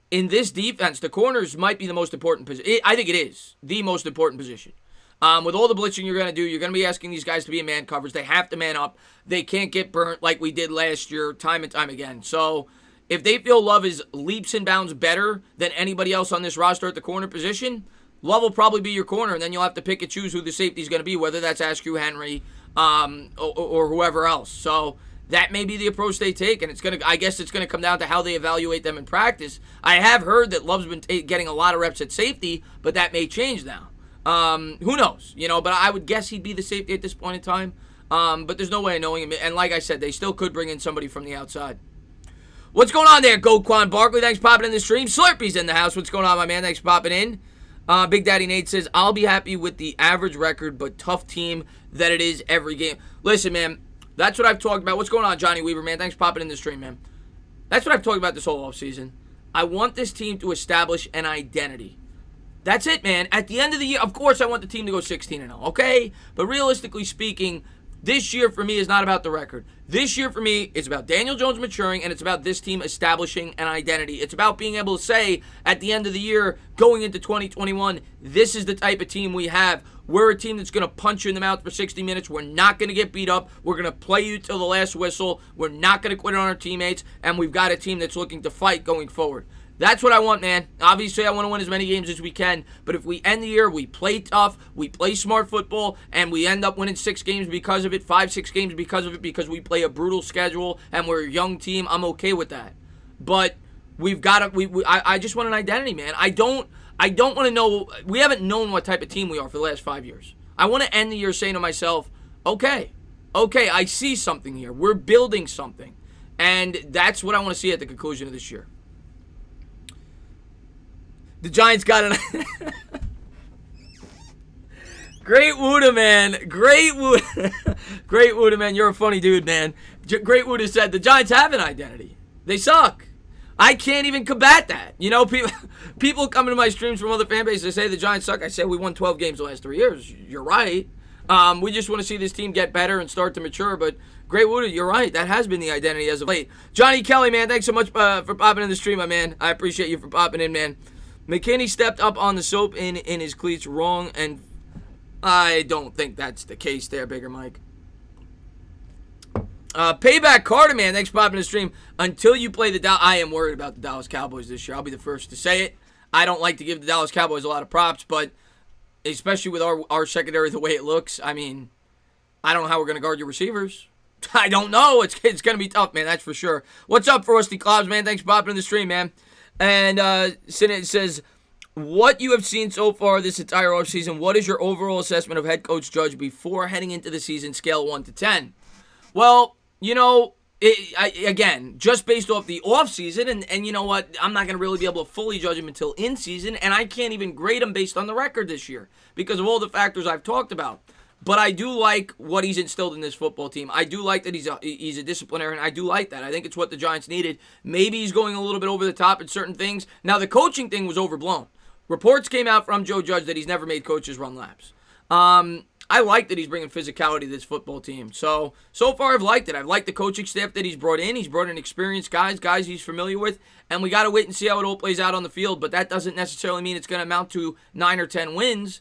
in this defense, the corners might be the most important position. I think it is the most important position. With all the blitzing you're going to do, you're going to be asking these guys to be in man coverage. They have to man up. They can't get burnt like we did last year time and time again. So if they feel Love is leaps and bounds better than anybody else on this roster at the corner position, Love will probably be your corner, and then you'll have to pick and choose who the safety is going to be, whether that's Askew Henry or whoever else. So that may be the approach they take, and I guess it's going to come down to how they evaluate them in practice. I have heard that Love's been getting a lot of reps at safety, but that may change now. Who knows? But I would guess he'd be the safety at this point in time. But there's no way of knowing him. And like I said, they still could bring in somebody from the outside. What's going on there, Goquan Barkley? Thanks for popping in the stream. Slurpy's in the house. What's going on, my man? Thanks for popping in. Big Daddy Nate says, I'll be happy with the average record, but tough team that it is every game. Listen, man, that's what I've talked about. What's going on, Johnny Weaver, man? Thanks for popping in the stream, man. That's what I've talked about this whole offseason. I want this team to establish an identity. That's it, man. At the end of the year, of course, I want the team to go 16-0, okay? But realistically speaking, this year for me is not about the record. This year for me is about Daniel Jones maturing, and it's about this team establishing an identity. It's about being able to say at the end of the year, going into 2021, this is the type of team we have. We're a team that's going to punch you in the mouth for 60 minutes. We're not going to get beat up. We're going to play you till the last whistle. We're not going to quit on our teammates, and we've got a team that's looking to fight going forward. That's what I want, man. Obviously, I want to win as many games as we can, but if we end the year, we play tough, we play smart football, and we end up winning 6 games because of it, 5-6 games because of it, because we play a brutal schedule and we're a young team, I'm okay with that. But we've got to. I just want an identity, man. I don't want to know. We haven't known what type of team we are for the last 5 years. I want to end the year saying to myself, okay, I see something here. We're building something, and that's what I want to see at the conclusion of this year. The Giants got an... Great Wooda, man. Great Wooda, man. You're a funny dude, man. Great Wooda said, the Giants have an identity. They suck. I can't even combat that. People come into my streams from other fan bases, they say the Giants suck. I say we won 12 games the last 3 years. You're right. We just want to see this team get better and start to mature, but Great Wooda, you're right. That has been the identity as of late. Johnny Kelly, man, thanks so much for popping in the stream, my man. I appreciate you for popping in, man. Mckinney stepped up on the soap in his cleats wrong, and I don't think that's the case there, Bigger Mike. Payback Carter, man, thanks for popping in the stream. Until you play the Dallas, I am worried about the Dallas Cowboys this year. I'll be the first to say it. I don't like to give the Dallas Cowboys a lot of props, but especially with our secondary the way it looks, I mean, I don't know how we're going to guard your receivers. I don't know. It's going to be tough, man, that's for sure. What's up, Frosty Clouds, man? Thanks for popping in the stream, man. And Sinet says, what you have seen so far this entire offseason, what is your overall assessment of head coach Judge before heading into the season, scale 1 to 10? Well, again, just based off the offseason, and you know what, I'm not going to really be able to fully judge him until in season, and I can't even grade him based on the record this year because of all the factors I've talked about. But I do like what he's instilled in this football team. I do like that he's a disciplinarian. I do like that. I think it's what the Giants needed. Maybe he's going a little bit over the top in certain things. Now, the coaching thing was overblown. Reports came out from Joe Judge that he's never made coaches run laps. I like that he's bringing physicality to this football team. So far I've liked it. I've liked the coaching staff that he's brought in. He's brought in experienced guys he's familiar with, and we got to wait and see how it all plays out on the field, but that doesn't necessarily mean it's going to amount to 9 or 10 wins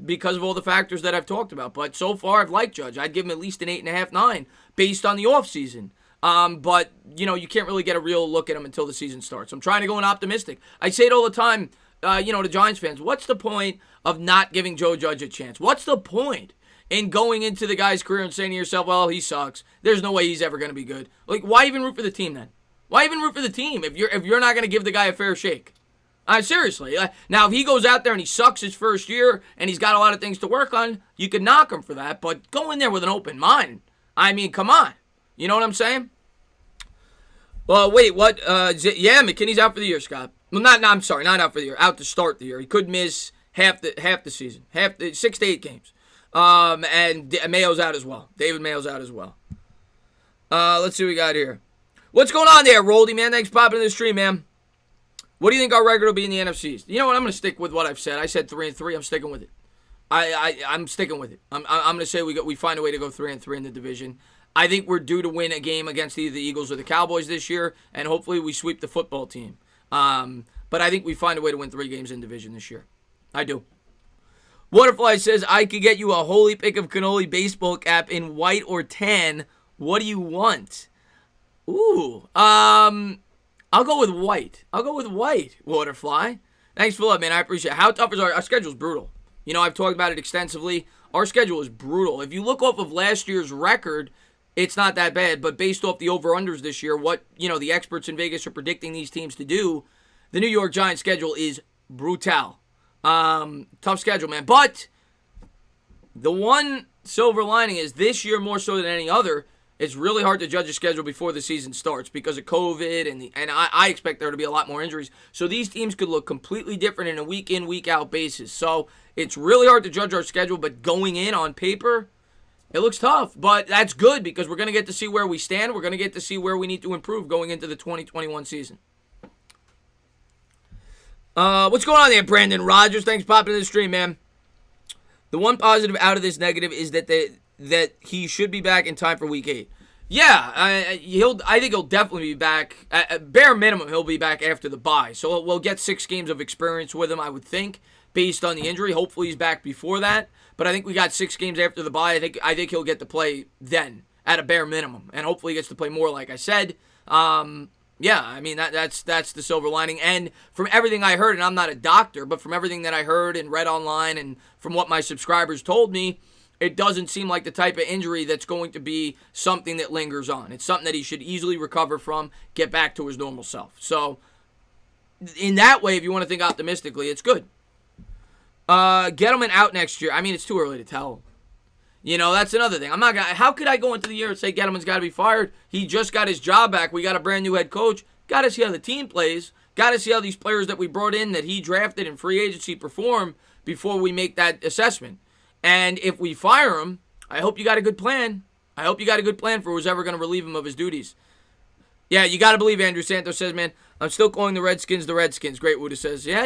because of all the factors that I've talked about. But so far I've liked Judge. I'd give him at least an 8.5, 9 based on the offseason. But, you can't really get a real look at him until the season starts. I'm trying to go in optimistic. I say it all the time, to Giants fans. What's the point of not giving Joe Judge a chance? What's the point in going into the guy's career and saying to yourself, well, he sucks. There's no way he's ever going to be good. Like, why even root for the team then? Why even root for the team if you're not going to give the guy a fair shake? Seriously. Now, if he goes out there and he sucks his first year and he's got a lot of things to work on, you could knock him for that, but go in there with an open mind. I mean, come on. You know what I'm saying? Well, wait, what? Yeah, McKinney's out for the year, Scott. Well, not out for the year. Out to start the year. He could miss half the season, 6 to 8 games. And Mayo's out as well. David Mayo's out as well. Let's see what we got here. What's going on there, Roldy, man? Thanks for popping in the stream, man. What do you think our record will be in the NFC East? You know what? I'm going to stick with what I've said. I said 3-3. I'm sticking with it. I'm sticking with it. I'm going to say we find a way to go 3-3 in the division. I think we're due to win a game against either the Eagles or the Cowboys this year, and hopefully we sweep the football team. But I think we find a way to win 3 games in division this year. I do. Waterfly says, I could get you a holy pick of cannoli baseball cap in white or tan. What do you want? Ooh. I'll go with white. Waterfly. Thanks for the love, man. I appreciate it. How tough is our schedule's brutal. I've talked about it extensively. Our schedule is brutal. If you look off of last year's record, it's not that bad. But based off the over-unders this year, what, the experts in Vegas are predicting these teams to do, the New York Giants schedule is brutal. Tough schedule, man. But the one silver lining is this year more so than any other, it's really hard to judge a schedule before the season starts because of COVID, and I expect there to be a lot more injuries. So these teams could look completely different in a week-in, week-out basis. So it's really hard to judge our schedule, but going in on paper, it looks tough. But that's good because we're going to get to see where we stand. We're going to get to see where we need to improve going into the 2021 season. What's going on there, Brandon Rogers? Thanks for popping in the stream, man. The one positive out of this negative is that he should be back in time for Week 8. Yeah, I think he'll definitely be back. At bare minimum, he'll be back after the bye. So we'll get 6 games of experience with him, I would think, based on the injury. Hopefully he's back before that. But I think we got 6 games after the bye. I think he'll get to play then at a bare minimum, and hopefully he gets to play more, like I said. Yeah, I mean, that's the silver lining. And from everything I heard, and I'm not a doctor, but from everything that I heard and read online and from what my subscribers told me, it doesn't seem like the type of injury that's going to be something that lingers on. It's something that he should easily recover from, get back to his normal self. So, in that way, if you want to think optimistically, it's good. Gettleman out next year. I mean, it's too early to tell. You know, that's another thing. How could I go into the year and say Gettleman's got to be fired? He just got his job back. We got a brand new head coach. Got to see how the team plays. Got to see how these players that we brought in that he drafted in free agency perform before we make that assessment. And if we fire him, I hope you got a good plan. I hope you got a good plan for who's ever going to relieve him of his duties. Yeah, you got to believe, Andrew Santos says, man, I'm still calling the Redskins the Redskins. Great Wuda says, yeah,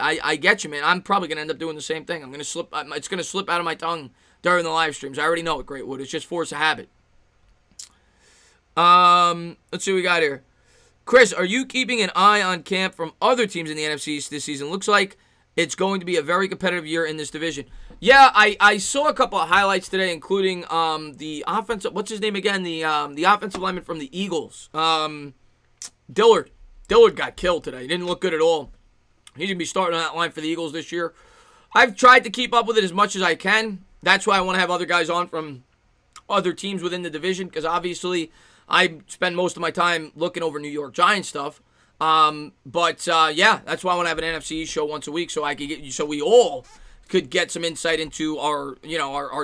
I get you, man. I'm probably going to end up doing the same thing. It's going to slip out of my tongue during the live streams. I already know it, Great Wood. It's just force of habit. Let's see what we got here. Chris, are you keeping an eye on camp from other teams in the NFC East this season? Looks like it's going to be a very competitive year in this division. Yeah, I saw a couple of highlights today, including the offensive. What's his name again? The offensive lineman from the Eagles. Dillard. Dillard got killed today. He didn't look good at all. He's gonna be starting on that line for the Eagles this year. I've tried to keep up with it as much as I can. That's why I want to have other guys on from other teams within the division, because obviously I spend most of my time looking over New York Giants stuff. Yeah, that's why I want to have an NFC East show once a week, so we all could get some insight into our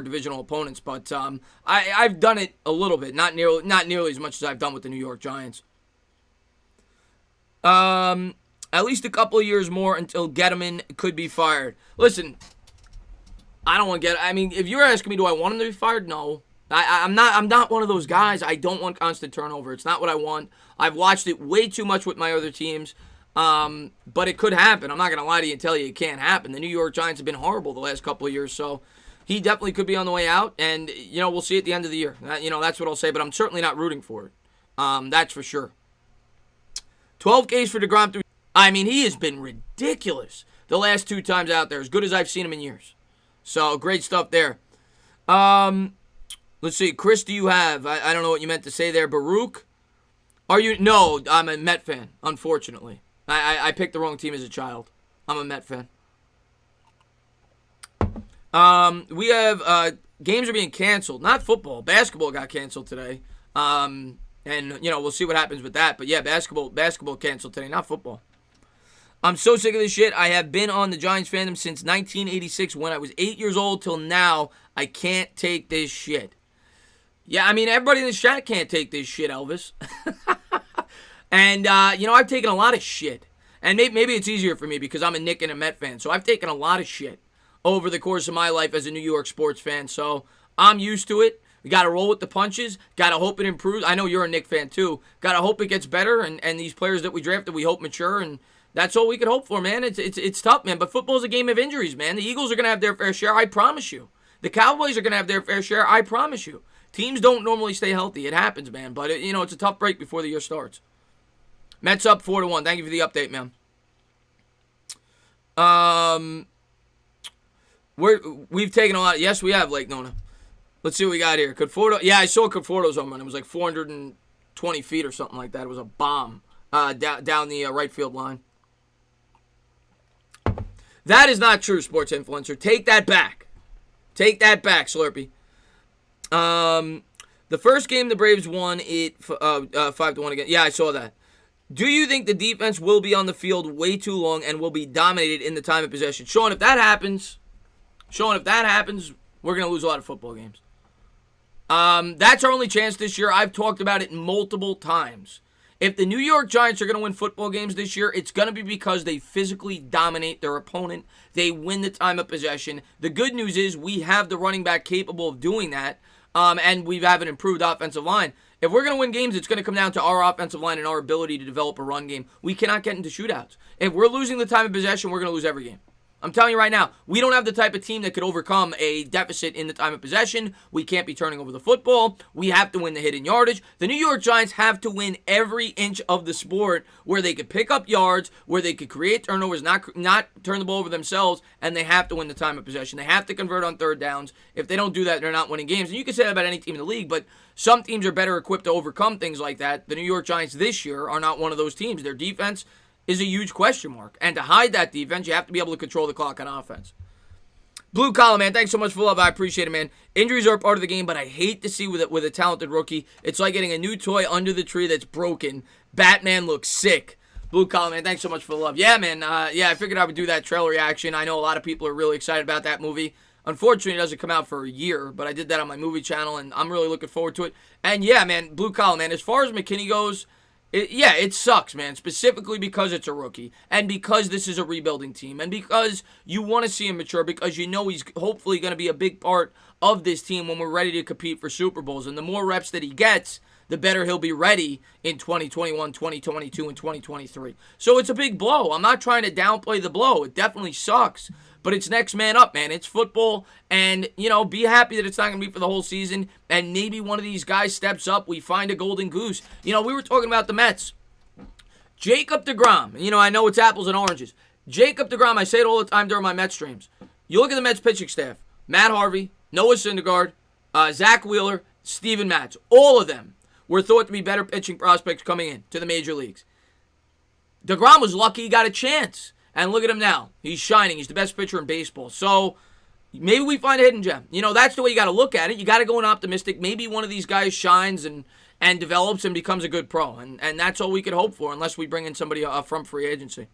divisional opponents. But I've done it a little bit, not nearly as much as I've done with the New York Giants. At least a couple of years more until Gettleman could be fired. Listen, I don't want to I mean, if you're asking me, do I want him to be fired? No. I'm not one of those guys. I don't want constant turnover. It's not what I want. I've watched it way too much with my other teams. But it could happen. I'm not going to lie to you and tell you it can't happen. The New York Giants have been horrible the last couple of years, so he definitely could be on the way out, and, we'll see at the end of the year. That's what I'll say, but I'm certainly not rooting for it. That's for sure. 12 Ks for DeGrom. I mean, he has been ridiculous the last 2 times out there, as good as I've seen him in years. So, great stuff there. Let's see. Chris, do you have, I don't know what you meant to say there, Baruch? Are you? No, I'm a Met fan, unfortunately. I picked the wrong team as a child. I'm a Met fan. We have games are being canceled. Not football. Basketball got canceled today. And we'll see what happens with that. But yeah, basketball canceled today, not football. I'm so sick of this shit. I have been on the Giants fandom since 1986 when I was 8 years old till now. I can't take this shit. Yeah, I mean, everybody in this chat can't take this shit, Elvis. And, I've taken a lot of shit. And maybe it's easier for me because I'm a Knick and a Met fan. So I've taken a lot of shit over the course of my life as a New York sports fan. So I'm used to it. We got to roll with the punches. Got to hope it improves. I know you're a Knick fan too. Got to hope it gets better. And these players that we drafted, we hope mature. And that's all we could hope for, man. It's tough, man. But football's a game of injuries, man. The Eagles are going to have their fair share. I promise you. The Cowboys are going to have their fair share. I promise you. Teams don't normally stay healthy. It happens, man. But, it's a tough break before the year starts. Mets up 4-1. Thank you for the update, man. We've taken a lot. Yes, we have, Lake Nona. Let's see what we got here. Conforto. Yeah, I saw Conforto's home run. It was like 420 feet or something like that. It was a bomb down the right field line. That is not true, sports influencer. Take that back. Take that back, Slurpee. The first game the Braves won it 5-1 again. Yeah, I saw that. Do you think the defense will be on the field way too long and will be dominated in the time of possession? Sean, if that happens, we're going to lose a lot of football games. That's our only chance this year. I've talked about it multiple times. If the New York Giants are going to win football games this year, it's going to be because they physically dominate their opponent. They win the time of possession. The good news is we have the running back capable of doing that, and we have an improved offensive line. If we're going to win games, it's going to come down to our offensive line and our ability to develop a run game. We cannot get into shootouts. If we're losing the time of possession, we're going to lose every game. I'm telling you right now, we don't have the type of team that could overcome a deficit in the time of possession. We can't be turning over the football. We have to win the hidden yardage. The New York Giants have to win every inch of the sport where they could pick up yards, where they could create turnovers, not turn the ball over themselves, and they have to win the time of possession. They have to convert on third downs. If they don't do that, they're not winning games. And you can say that about any team in the league, but some teams are better equipped to overcome things like that. The New York Giants this year are not one of those teams. Their defense is a huge question mark. And to hide that defense, you have to be able to control the clock on offense. Blue Collar, man, thanks so much for love. I appreciate it, man. Injuries are a part of the game, but I hate to see with a talented rookie. It's like getting a new toy under the tree that's broken. Batman looks sick. Blue Collar, man, thanks so much for the love. Yeah, man, I figured I would do that trailer reaction. I know a lot of people are really excited about that movie. Unfortunately, it doesn't come out for a year, but I did that on my movie channel, and I'm really looking forward to it. And yeah, man, Blue Collar, man, as far as Mckinney goes, it sucks, man, specifically because it's a rookie and because this is a rebuilding team and because you want to see him mature because you know he's hopefully going to be a big part of this team when we're ready to compete for Super Bowls. And the more reps that he gets, the better he'll be ready in 2021, 2022, and 2023. So it's a big blow. I'm not trying to downplay the blow. It definitely sucks. But it's next man up, man. It's football. And, be happy that it's not going to be for the whole season. And maybe one of these guys steps up. We find a golden goose. We were talking about the Mets. Jacob deGrom. I know it's apples and oranges. Jacob deGrom, I say it all the time during my Mets streams. You look at the Mets pitching staff. Matt Harvey, Noah Syndergaard, Zach Wheeler, Steven Matz. All of them were thought to be better pitching prospects coming in to the major leagues. deGrom was lucky he got a chance. And look at him now. He's shining. He's the best pitcher in baseball. So maybe we find a hidden gem. That's the way you got to look at it. You got to go in optimistic. Maybe one of these guys shines and develops and becomes a good pro. And that's all we could hope for unless we bring in somebody from free agency.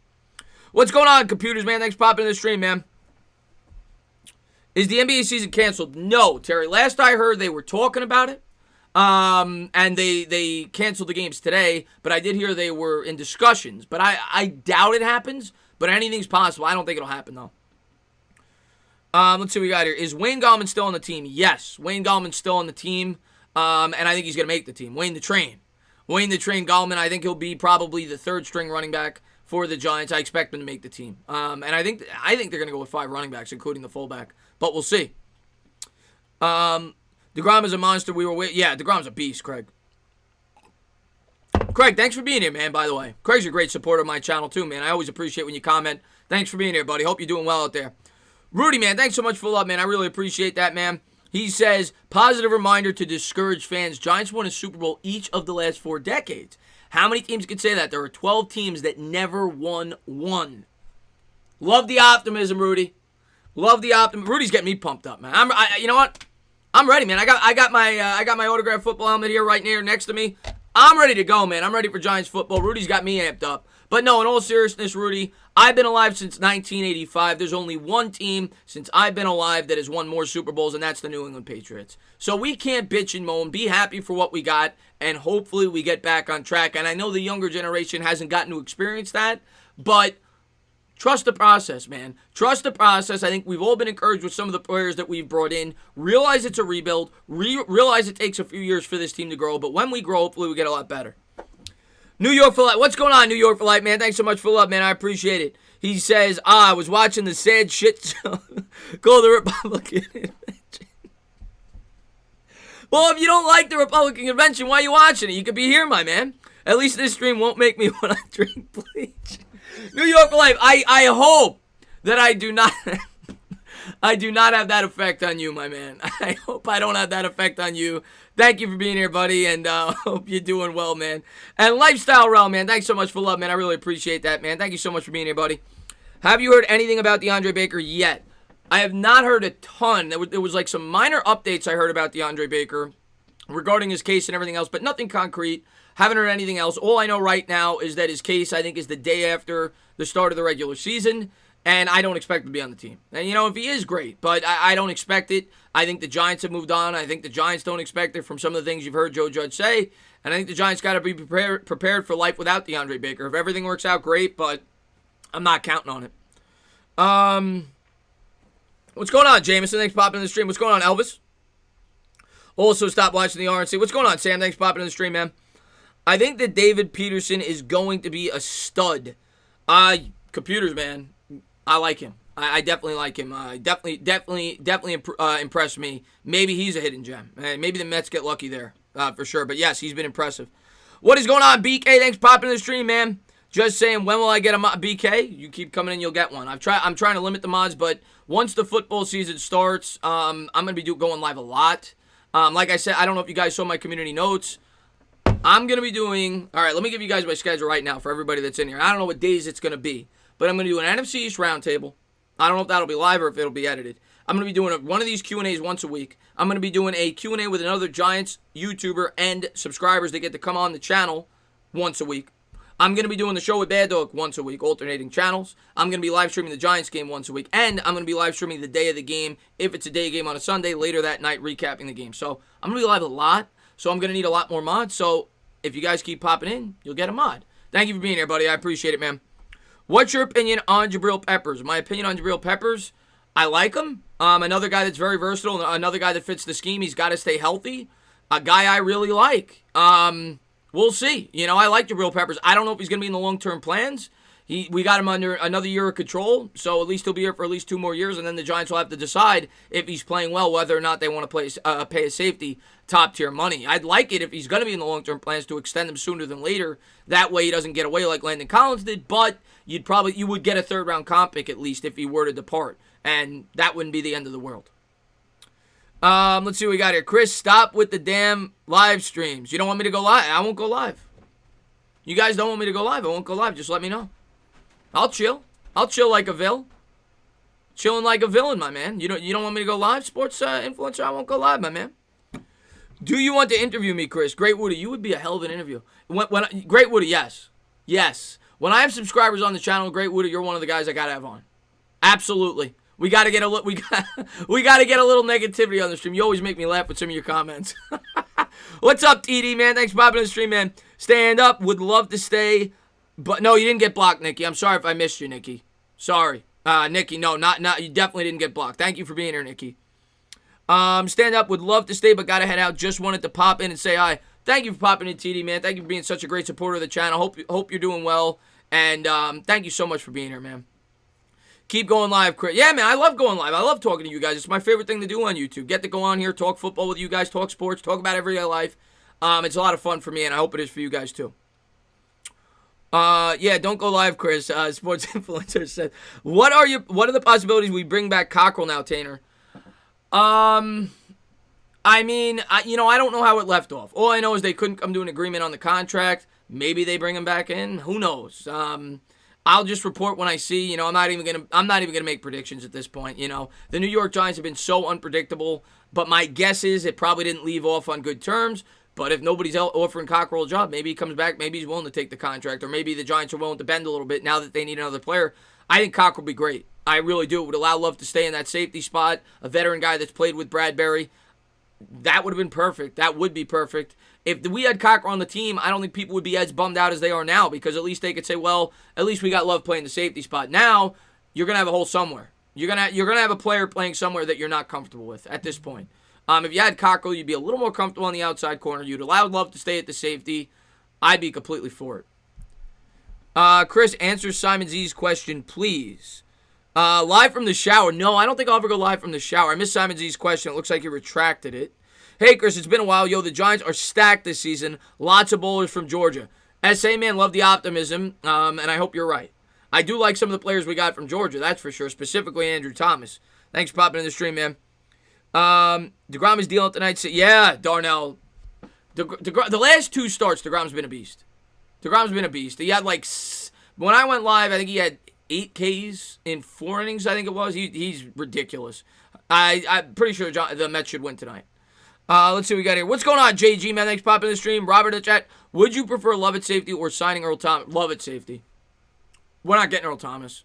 What's going on, computers, man? Thanks for popping in the stream, man. Is the NBA season canceled? No, Terry. Last I heard, they were talking about it. And they canceled the games today. But I did hear they were in discussions. But I doubt it happens. But anything's possible. I don't think it'll happen, though. Let's see what we got here. Is Wayne Gallman still on the team? Yes. Wayne Gallman's still on the team. And I think he's going to make the team. Wayne the Train Gallman, I think he'll be probably the third-string running back for the Giants. I expect him to make the team. And I think they're going to go with 5 running backs, including the fullback. But we'll see. deGrom is a monster. Yeah, deGrom's a beast, Craig. Craig, thanks for being here, man, by the way. Craig's a great supporter of my channel, too, man. I always appreciate when you comment. Thanks for being here, buddy. Hope you're doing well out there. Rudy, man, thanks so much for the love, man. I really appreciate that, man. He says, positive reminder to discouraged fans. Giants won a Super Bowl each of the last 4 decades. How many teams could say that? There are 12 teams that never won one. Love the optimism, Rudy. Love the optimism. Rudy's getting me pumped up, man. You know what? I'm ready, man. I got my autographed football helmet here right next to me. I'm ready to go, man. I'm ready for Giants football. Rudy's got me amped up. But no, in all seriousness, Rudy, I've been alive since 1985. There's only one team since I've been alive that has won more Super Bowls, and that's the New England Patriots. So we can't bitch and moan. Be happy for what we got, and hopefully we get back on track. And I know the younger generation hasn't gotten to experience that, but trust the process, man. Trust the process. I think we've all been encouraged with some of the players that we've brought in. Realize it's a rebuild. Realize it takes a few years for this team to grow. But when we grow, hopefully we get a lot better. New York for Life. What's going on, New York for Life, man? Thanks so much for love, man. I appreciate it. He says, I was watching the sad shit show called the Republican Convention. Well, if you don't like the Republican Convention, why are you watching it? You could be here, my man. At least this stream won't make me want to drink bleach. New York for Life. I hope that I do not have that effect on you, my man. I hope I don't have that effect on you. Thank you for being here, buddy, and hope you're doing well, man. And Lifestyle Realm, man, thanks so much for love, man. I really appreciate that, man. Thank you so much for being here, buddy. Have you heard anything about DeAndre Baker yet? I have not heard a ton. There was like some minor updates I heard about DeAndre Baker regarding his case and everything else, but nothing concrete. Haven't heard anything else. All I know right now is that his case, I think, is the day after the start of the regular season, and I don't expect him to be on the team. And, if he is, great, but I don't expect it. I think the Giants have moved on. I think the Giants don't expect it from some of the things you've heard Joe Judge say, and I think the Giants got to be prepared for life without DeAndre Baker. If everything works out, great, but I'm not counting on it. What's going on, Jameson? Thanks for popping in the stream. What's going on, Elvis? Also, stop watching the RNC. What's going on, Sam? Thanks for popping in the stream, man. I think that David Peterson is going to be a stud. Computers, man. I like him. I definitely like him. Definitely impressed me. Maybe he's a hidden gem. Maybe the Mets get lucky there, for sure. But yes, he's been impressive. What is going on, BK? Thanks for popping in the stream, man. Just saying, when will I get a mod? BK, you keep coming in, you'll get one. I'm trying to limit the mods, but once the football season starts, I'm gonna be going live a lot. Like I said, I don't know if you guys saw my community notes. I'm going to be doing... All right, let me give you guys my schedule right now for everybody that's in here. I don't know what days it's going to be, but I'm going to do an NFC East roundtable. I don't know if that'll be live or if it'll be edited. I'm going to be doing one of these Q&As once a week. I'm going to be doing a Q&A with another Giants YouTuber and subscribers that get to come on the channel once a week. I'm going to be doing the show with Bad Dog once a week, alternating channels. I'm going to be live streaming the Giants game once a week, and I'm going to be live streaming the day of the game, if it's a day game on a Sunday, later that night, recapping the game. So I'm going to be live a lot, so I'm going to need a lot more mods. So if you guys keep popping in, you'll get a mod. Thank you for being here, buddy. I appreciate it, man. What's your opinion on Jabril Peppers? My opinion on Jabril Peppers, I like him. Another guy that's very versatile, another guy that fits the scheme. He's got to stay healthy. A guy I really like. We'll see. I like Jabril Peppers. I don't know if he's going to be in the long-term plans. We got him under another year of control, so at least he'll be here for at least 2 more years, and then the Giants will have to decide if he's playing well, whether or not they want to pay a safety top-tier money. I'd like it if he's going to be in the long-term plans to extend him sooner than later. That way he doesn't get away like Landon Collins did, but you would get a third-round comp pick at least if he were to depart, and that wouldn't be the end of the world. Let's see what we got here. Chris, stop with the damn live streams. You don't want me to go live? I won't go live. You guys don't want me to go live? I won't go live. Just let me know. I'll chill. I'll chill like a villain. Chilling like a villain, my man. You don't want me to go live, sports influencer? I won't go live, my man. Do you want to interview me, Chris? Great Woody, you would be a hell of an interview. Great Woody, yes. Yes. When I have subscribers on the channel, Great Woody, you're one of the guys I gotta have on. Absolutely. We gotta get a little negativity on the stream. You always make me laugh with some of your comments. What's up, TD, man? Thanks for popping in the stream, man. Stand up. Would love to stay. But no, you didn't get blocked, Nikki. I'm sorry if I missed you, Nikki. Sorry. Nikki, no, not you definitely didn't get blocked. Thank you for being here, Nikki. Stand up. Would love to stay, but gotta head out. Just wanted to pop in and say hi. Thank you for popping in, TD, man. Thank you for being such a great supporter of the channel. Hope you're doing well. And thank you so much for being here, man. Keep going live, Chris. Yeah, man, I love going live. I love talking to you guys. It's my favorite thing to do on YouTube. Get to go on here, talk football with you guys, talk sports, talk about everyday life. It's a lot of fun for me, and I hope it is for you guys, too. Yeah, don't go live, Chris. Sports influencer said, what are the possibilities we bring back Cockrell now, Tanner? I mean, I don't know how it left off. All I know is they couldn't come to an agreement on the contract. Maybe they bring him back in. Who knows? I'll just report when I see. I'm not even gonna make predictions at this point. The New York Giants have been so unpredictable. But my guess is it probably didn't leave off on good terms. But if nobody's offering Cockrell a job, maybe he comes back, maybe he's willing to take the contract, or maybe the Giants are willing to bend a little bit now that they need another player. I think Cockrell would be great. I really do. It would allow Love to stay in that safety spot, a veteran guy that's played with Bradbury. That would have been perfect. That would be perfect. If we had Cockrell on the team, I don't think people would be as bummed out as they are now, because at least they could say, well, at least we got Love playing the safety spot. Now, you're going to have a hole somewhere. You're gonna have a player playing somewhere that you're not comfortable with at this point. If you had Cockrell, you'd be a little more comfortable on the outside corner. You'd allow Love to stay at the safety. I'd be completely for it. Chris, answer Simon Z's question, please. Live from the shower. No, I don't think I'll ever go live from the shower. I missed Simon Z's question. It looks like he retracted it. Hey, Chris, it's been a while. Yo, the Giants are stacked this season. Lots of bowlers from Georgia. SA, man, love the optimism, and I hope you're right. I do like some of the players we got from Georgia, that's for sure, specifically Andrew Thomas. Thanks for popping in the stream, man. DeGrom is dealing tonight. Yeah, Darnell. The last 2 starts, DeGrom's been a beast. DeGrom's been a beast. He had when I went live, I think he had 8 Ks in 4 innings, I think it was. He's ridiculous. I'm pretty sure the Mets should win tonight. Let's see what we got here. What's going on, JG, man? Thanks for popping in the stream. Robert in the chat. Would you prefer Love at safety or signing Earl Thomas? Love at safety. We're not getting Earl Thomas.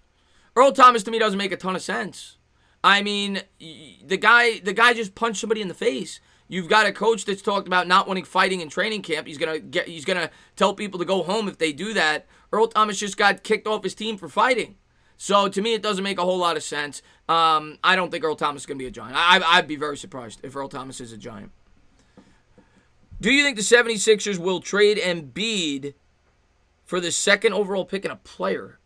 Earl Thomas, to me, doesn't make a ton of sense. I mean, the guy just punched somebody in the face. You've got a coach that's talked about not wanting fighting in training camp. He's gonna tell people to go home if they do that. Earl Thomas just got kicked off his team for fighting. So to me, it doesn't make a whole lot of sense. I don't think Earl Thomas is gonna be a Giant. I'd be very surprised if Earl Thomas is a Giant. Do you think the 76ers will trade Embiid for the second overall pick and a player?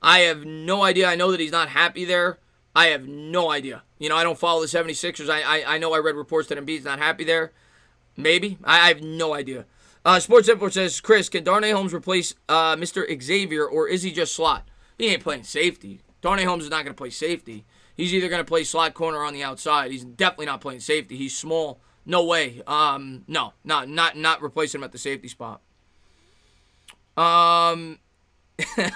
I have no idea. I know that he's not happy there. I have no idea. I don't follow the 76ers. I know I read reports that Embiid's not happy there. Maybe. I have no idea. Sports Info says, Chris, can Darnay Holmes replace Mr. Xavier, or is he just slot? He ain't playing safety. Darnay Holmes is not going to play safety. He's either going to play slot corner or on the outside. He's definitely not playing safety. He's small. No way. No, not replacing him at the safety spot.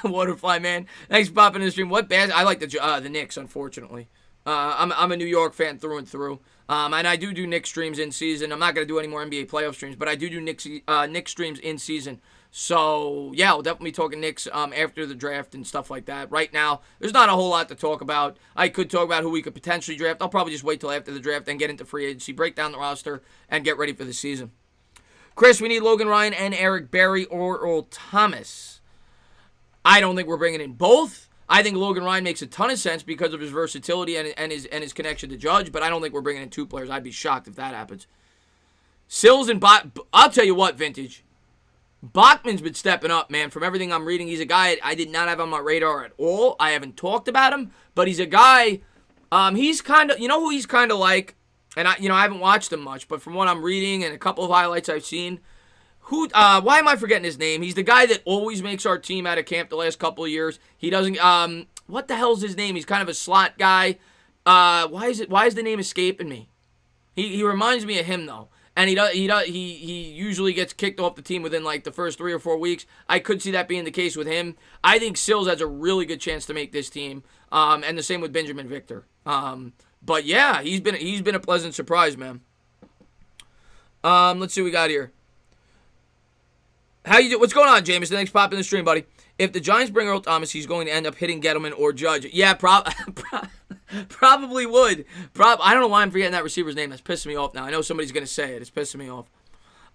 Waterfly man, thanks for popping in the stream. What band? I like the Knicks, unfortunately. I'm a New York fan through and through. And I do Knicks streams in season. I'm not gonna do any more NBA playoff streams, but I do Knicks streams in season. So yeah, we'll definitely be talking Knicks after the draft and stuff like that. Right now, there's not a whole lot to talk about. I could talk about who we could potentially draft. I'll probably just wait till after the draft and get into free agency, break down the roster, and get ready for the season. Chris, we need Logan Ryan and Eric Berry or Earl Thomas. I don't think we're bringing in both. I think Logan Ryan makes a ton of sense because of his versatility and his connection to Judge, but I don't think we're bringing in two players. I'd be shocked if that happens. Sills and I'll tell you what, Vintage. Bachman's been stepping up, man. From everything I'm reading, he's a guy I did not have on my radar at all. I haven't talked about him, but he's a guy. He's kind of, who he's kind of like, and I haven't watched him much, but from what I'm reading and a couple of highlights I've seen. Why am I forgetting his name? He's the guy that always makes our team out of camp the last couple of years. He doesn't, what the hell's his name? He's kind of a slot guy. Why is the name escaping me? He reminds me of him, though. And he usually gets kicked off the team within like the first 3 or 4 weeks. I could see that being the case with him. I think Sills has a really good chance to make this team. And the same with Benjamin Victor. But yeah, he's been a pleasant surprise, man. Let's see what we got here. How you do? What's going on, Jameson? Thanks for popping in the stream, buddy. If the Giants bring Earl Thomas, he's going to end up hitting Gettleman or Judge. Yeah, probably would. I don't know why I'm forgetting that receiver's name. That's pissing me off now. I know somebody's going to say it. It's pissing me off.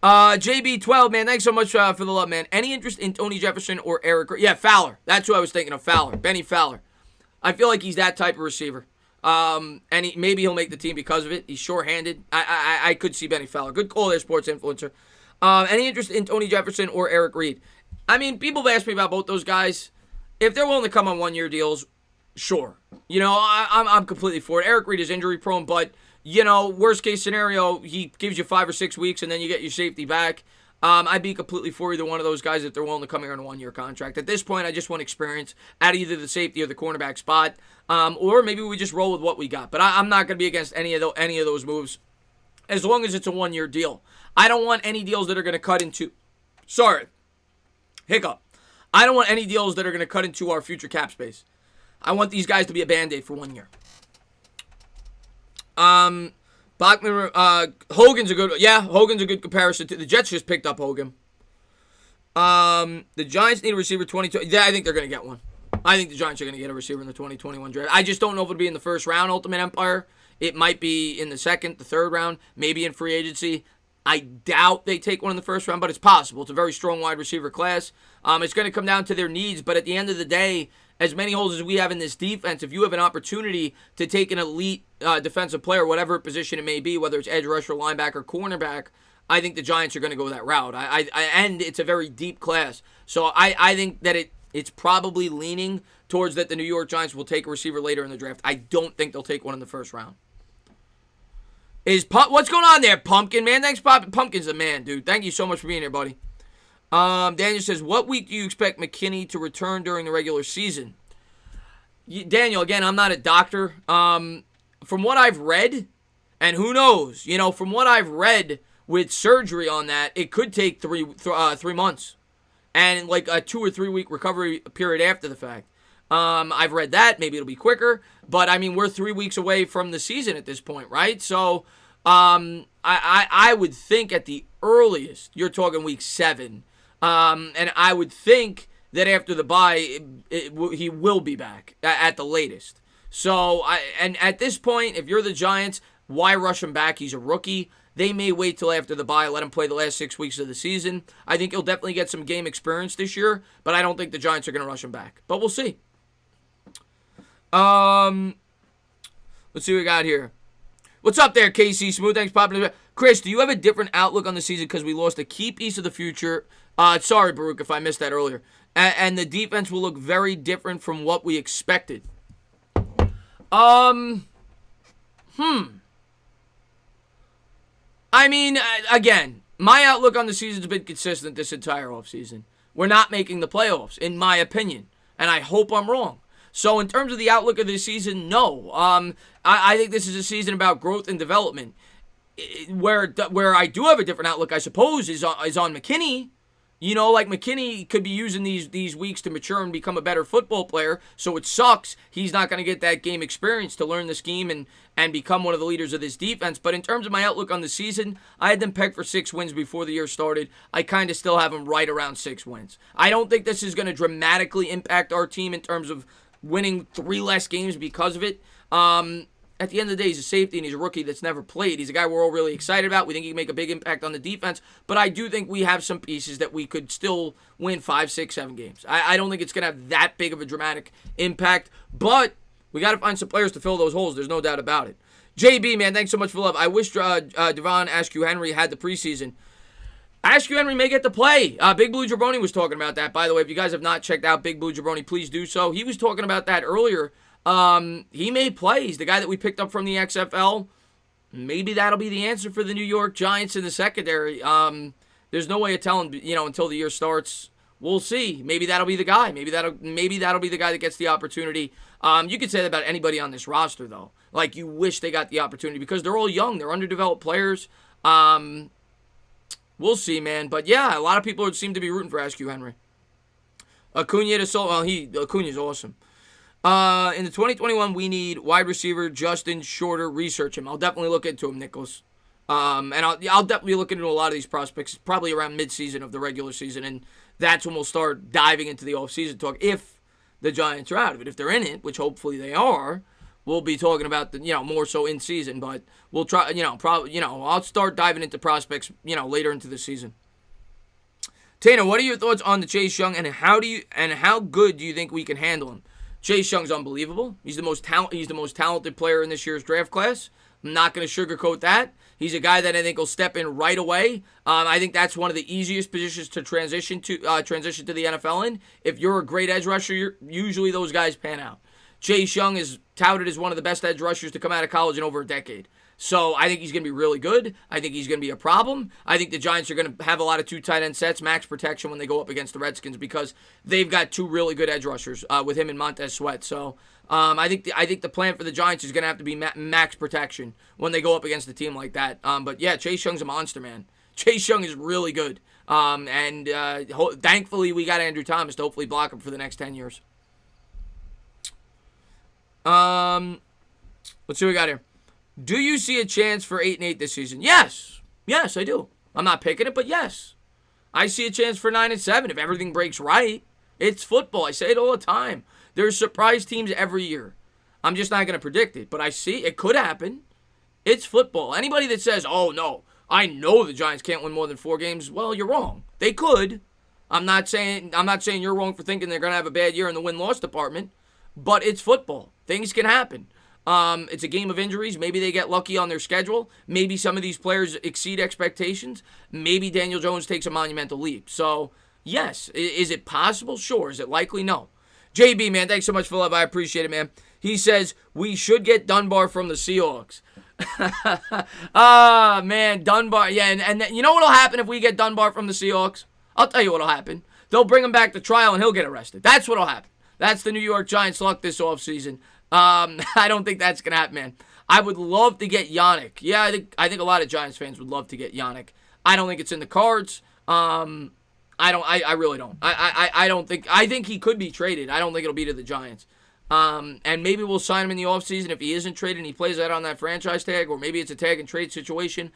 JB12, man, thanks so much for the love, man. Any interest in Tony Jefferson or Eric? Yeah, Fowler. That's who I was thinking of, Fowler. Benny Fowler. I feel like he's that type of receiver. And maybe he'll make the team because of it. He's short-handed. I could see Benny Fowler. Good call there, sports influencer. Any interest in Tony Jefferson or Eric Reed? I mean, people have asked me about both those guys. If they're willing to come on one-year deals, sure. I'm completely for it. Eric Reed is injury-prone, but, worst-case scenario, he gives you 5 or 6 weeks, and then you get your safety back. I'd be completely for either one of those guys if they're willing to come here on a one-year contract. At this point, I just want experience at either the safety or the cornerback spot, or maybe we just roll with what we got. But I'm not going to be against any of those moves as long as it's a one-year deal. I don't want any deals that are going to cut into... Hiccup. I don't want any deals that are going to cut into our future cap space. I want these guys to be a Band-Aid for 1 year. Bachman, Hogan's a good comparison. The Jets just picked up Hogan. The Giants need a receiver 22. Yeah, I think they're going to get one. I think the Giants are going to get a receiver in the 2021 draft. I just don't know if it'll be in the first round, Ultimate Empire. It might be in the second, the third round, maybe in free agency. I doubt they take one in the first round, but it's possible. It's a very strong wide receiver class. It's going to come down to their needs, but at the end of the day, as many holes as we have in this defense, if you have an opportunity to take an elite defensive player, whatever position it may be, whether it's edge rusher, linebacker, cornerback, I think the Giants are going to go that route. And it's a very deep class. So I think that it's probably leaning towards that the New York Giants will take a receiver later in the draft. I don't think they'll take one in the first round. What's going on there, Pumpkin, man? Thanks, Pop. Pumpkin's the man, dude. Thank you so much for being here, buddy. Daniel says, what week do you expect McKinney to return during the regular season? Daniel, again, I'm not a doctor. From what I've read, and who knows, from what I've read with surgery on that, it could take 3 months. And like a 2 or 3 week recovery period after the fact. I've read that. Maybe it'll be quicker. But, I mean, we're 3 weeks away from the season at this point, right? So, I would think at the earliest, you're talking week 7. And I would think that after the bye, he will be back at the latest. So, and at this point, if you're the Giants, why rush him back? He's a rookie. They may wait till after the bye, let him play the last 6 weeks of the season. I think he'll definitely get some game experience this year, but I don't think the Giants are going to rush him back. But we'll see. Let's see what we got here. What's up there, KC Smooth? Thanks, popping. Chris, do you have a different outlook on the season because we lost a key piece of the future? Sorry, Baruch, if I missed that earlier. And the defense will look very different from what we expected. I mean, again, my outlook on the season's been consistent this entire offseason. We're not making the playoffs, in my opinion, and I hope I'm wrong. So in terms of the outlook of this season, no. I think this is a season about growth and development. Where I do have a different outlook, I suppose, is on Mckinney. You know, like Mckinney could be using these weeks to mature and become a better football player, so it sucks he's not going to get that game experience to learn the scheme and become one of the leaders of this defense. But in terms of my outlook on the season, I had them pegged for 6 wins before the year started. I kind of still have them right around 6 wins. I don't think this is going to dramatically impact our team in terms of winning 3 less games because of it. At the end of the day, he's a safety and he's a rookie that's never played. He's a guy we're all really excited about. We think he can make a big impact on the defense. But I do think we have some pieces that we could still win 5, 6, 7 games. I don't think it's going to have that big of a dramatic impact. But we got to find some players to fill those holes. There's no doubt about it. JB, man, thanks so much for love. I wish Devon Askew Henry had the preseason. Askew Henry may get to play. Big Blue Jabroni was talking about that. By the way, if you guys have not checked out Big Blue Jabroni, please do so. He was talking about that earlier. He may play. He's the guy that we picked up from the XFL. Maybe that'll be the answer for the New York Giants in the secondary. There's no way of telling, until the year starts. We'll see. Maybe that'll be the guy. Maybe that'll be the guy that gets the opportunity. You could say that about anybody on this roster, though. Like, you wish they got the opportunity because they're all young. They're underdeveloped players. We'll see, man. But yeah, a lot of people seem to be rooting for Askew Henry. Acuña's awesome. In the 2021, we need wide receiver Justin Shorter. Research him. I'll definitely look into him, Nicholas. And I'll definitely look into a lot of these prospects, probably around mid-season of the regular season, and that's when we'll start diving into the offseason talk. If the Giants are out of it, if they're in it, which hopefully they are, we'll be talking about the more so in season. But we'll try, I'll start diving into prospects, later into the season. Tana, what are your thoughts on the Chase Young, and how good do you think we can handle him? Chase Young's unbelievable. He's the most talented player in this year's draft class. I'm not going to sugarcoat that. He's a guy that I think will step in right away. I think that's one of the easiest positions to transition to the NFL in. If you're a great edge rusher, usually those guys pan out. Chase Young is touted as one of the best edge rushers to come out of college in over a decade. So I think he's going to be really good. I think he's going to be a problem. I think the Giants are going to have a lot of 2 tight end sets, max protection when they go up against the Redskins because they've got 2 really good edge rushers with him and Montez Sweat. So I think the plan for the Giants is going to have to be max protection when they go up against a team like that. But yeah, Chase Young's a monster, man. Chase Young is really good. Thankfully we got Andrew Thomas to hopefully block him for the next 10 years. Let's see what we got here. Do you see a chance for 8-8 this season? Yes. Yes, I do. I'm not picking it, but yes. I see a chance for 9-7 if everything breaks right. It's football. I say it all the time. There's surprise teams every year. I'm just not going to predict it, but I see it could happen. It's football. Anybody that says, oh, no, I know the Giants can't win more than 4 games, well, you're wrong. They could. I'm not saying you're wrong for thinking they're going to have a bad year in the win-loss department, but it's football. Things can happen. It's a game of injuries. Maybe they get lucky on their schedule. Maybe some of these players exceed expectations. Maybe Daniel Jones takes a monumental leap. So, yes. Is it possible? Sure. Is it likely? No. JB, man, thanks so much for love. I appreciate it, man. He says, we should get Dunbar from the Seahawks. Man, Dunbar. Yeah, and you know what will happen if we get Dunbar from the Seahawks? I'll tell you what will happen. They'll bring him back to trial and he'll get arrested. That's what will happen. That's the New York Giants' luck this offseason. I don't think that's going to happen, man. I would love to get Yannick. Yeah, I think a lot of Giants fans would love to get Yannick. I don't think it's in the cards. I really don't. I think he could be traded. I don't think it'll be to the Giants. And maybe we'll sign him in the offseason if he isn't traded and he plays out on that franchise tag, or maybe it's a tag and trade situation.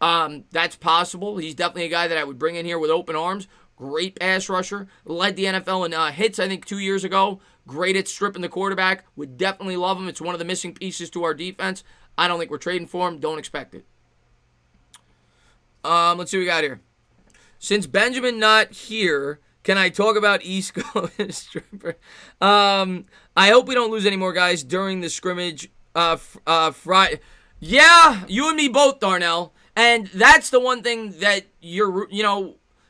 That's possible. He's definitely a guy that I would bring in here with open arms. Great pass rusher. Led the NFL in hits, I think, 2 years ago. Great at stripping the quarterback. Would definitely love him. It's one of the missing pieces to our defense. I don't think we're trading for him. Don't expect it. Let's see what we got here. Since Benjamin not here, can I talk about East Coast stripper? I hope we don't lose any more guys during the scrimmage Friday. Yeah, you and me both, Darnell. And that's the one thing that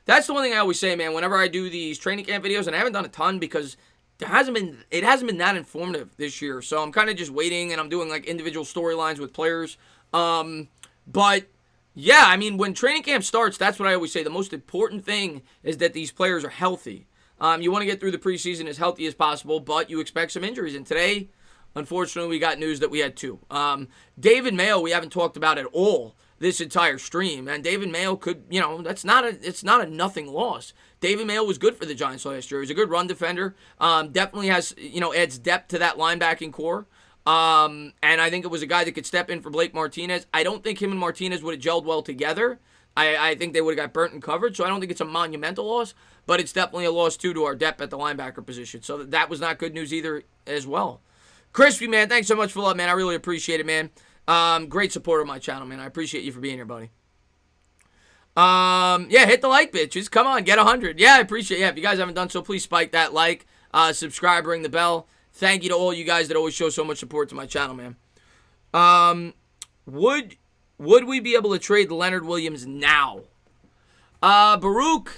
that's the one thing I always say, man, whenever I do these training camp videos, and I haven't done a ton because it hasn't been that informative this year. So I'm kind of just waiting, and I'm doing like individual storylines with players. But yeah, I mean, when training camp starts, that's what I always say. The most important thing is that these players are healthy. You want to get through the preseason as healthy as possible, but you expect some injuries. And today, unfortunately, we got news that we had two. David Mayo, we haven't talked about at all this entire stream, and David Mayo could, it's not a nothing loss. David Mayo was good for the Giants last year. He's a good run defender. Definitely has, adds depth to that linebacking core. And I think it was a guy that could step in for Blake Martinez. I don't think him and Martinez would have gelled well together. I think they would have got burnt in coverage, so I don't think it's a monumental loss, but it's definitely a loss, too, to our depth at the linebacker position. So that was not good news either as well. Crispy, man, thanks so much for love, man. I really appreciate it, man. Great supporter of my channel, man. I appreciate you for being here, buddy. Yeah, hit the like, bitches. Come on, get 100. Yeah, I appreciate it. Yeah, if you guys haven't done so, please spike that like, subscribe, ring the bell. Thank you to all you guys that always show so much support to my channel, man. Would we be able to trade Leonard Williams now? Baruch,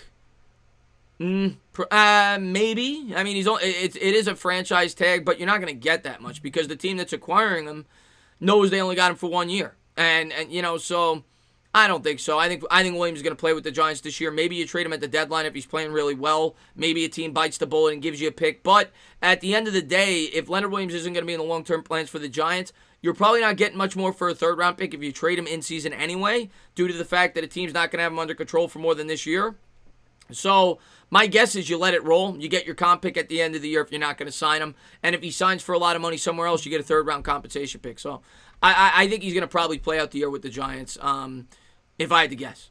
maybe. I mean, it is a franchise tag, but you're not going to get that much because the team that's acquiring him knows they only got him for 1 year. And so I don't think so. I think Williams is going to play with the Giants this year. Maybe you trade him at the deadline if he's playing really well. Maybe a team bites the bullet and gives you a pick. But at the end of the day, if Leonard Williams isn't going to be in the long-term plans for the Giants, you're probably not getting much more for a third-round pick if you trade him in season anyway, due to the fact that a team's not going to have him under control for more than this year. So my guess is you let it roll. You get your comp pick at the end of the year if you're not going to sign him. And if he signs for a lot of money somewhere else, you get a third-round compensation pick. So I think he's going to probably play out the year with the Giants, if I had to guess.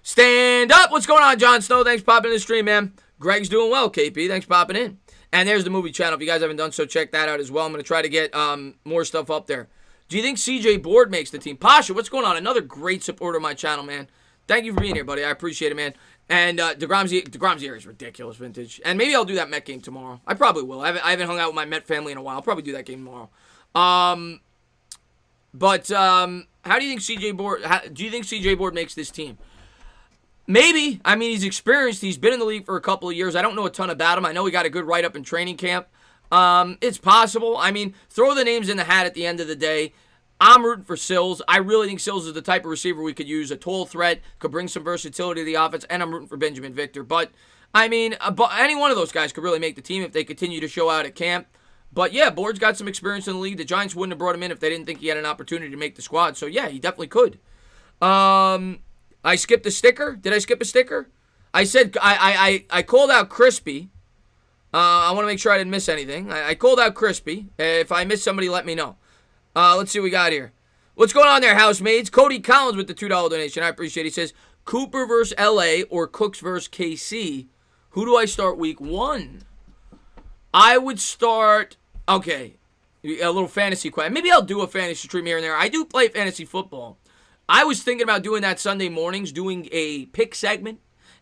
Stand up. What's going on, Jon Snow? Thanks for popping in the stream, man. Greg's doing well, KP. Thanks for popping in. And there's the movie channel. If you guys haven't done so, check that out as well. I'm going to try to get more stuff up there. Do you think CJ Board makes the team? Pasha, what's going on? Another great supporter of my channel, man. Thank you for being here, buddy. I appreciate it, man. And DeGrom's year is ridiculous vintage. And maybe I'll do that Met game tomorrow. I probably will. I haven't hung out with my Met family in a while. I'll probably do that game tomorrow. But how do you think CJ Board? Do you think CJ Board makes this team? Maybe. I mean, he's experienced. He's been in the league for a couple of years. I don't know a ton about him. I know he got a good write-up in training camp. It's possible. I mean, throw the names in the hat at the end of the day. I'm rooting for Sills. I really think Sills is the type of receiver we could use. A tall threat, could bring some versatility to the offense, and I'm rooting for Benjamin Victor. But, I mean, any one of those guys could really make the team if they continue to show out at camp. But, yeah, Board's got some experience in the league. The Giants wouldn't have brought him in if they didn't think he had an opportunity to make the squad. So, yeah, he definitely could. I skipped a sticker. Did I skip a sticker? I said I called out Crispy. I want to make sure I didn't miss anything. I called out Crispy. If I missed somebody, let me know. Let's see what we got here. What's going on there, housemates? Cody Collins with the $2 donation. I appreciate it. He says, Cooper versus LA or Cooks versus KC. Who do I start week 1? I would start, okay, a little fantasy question. Maybe I'll do a fantasy stream here and there. I do play fantasy football. I was thinking about doing that Sunday mornings, doing a pick segment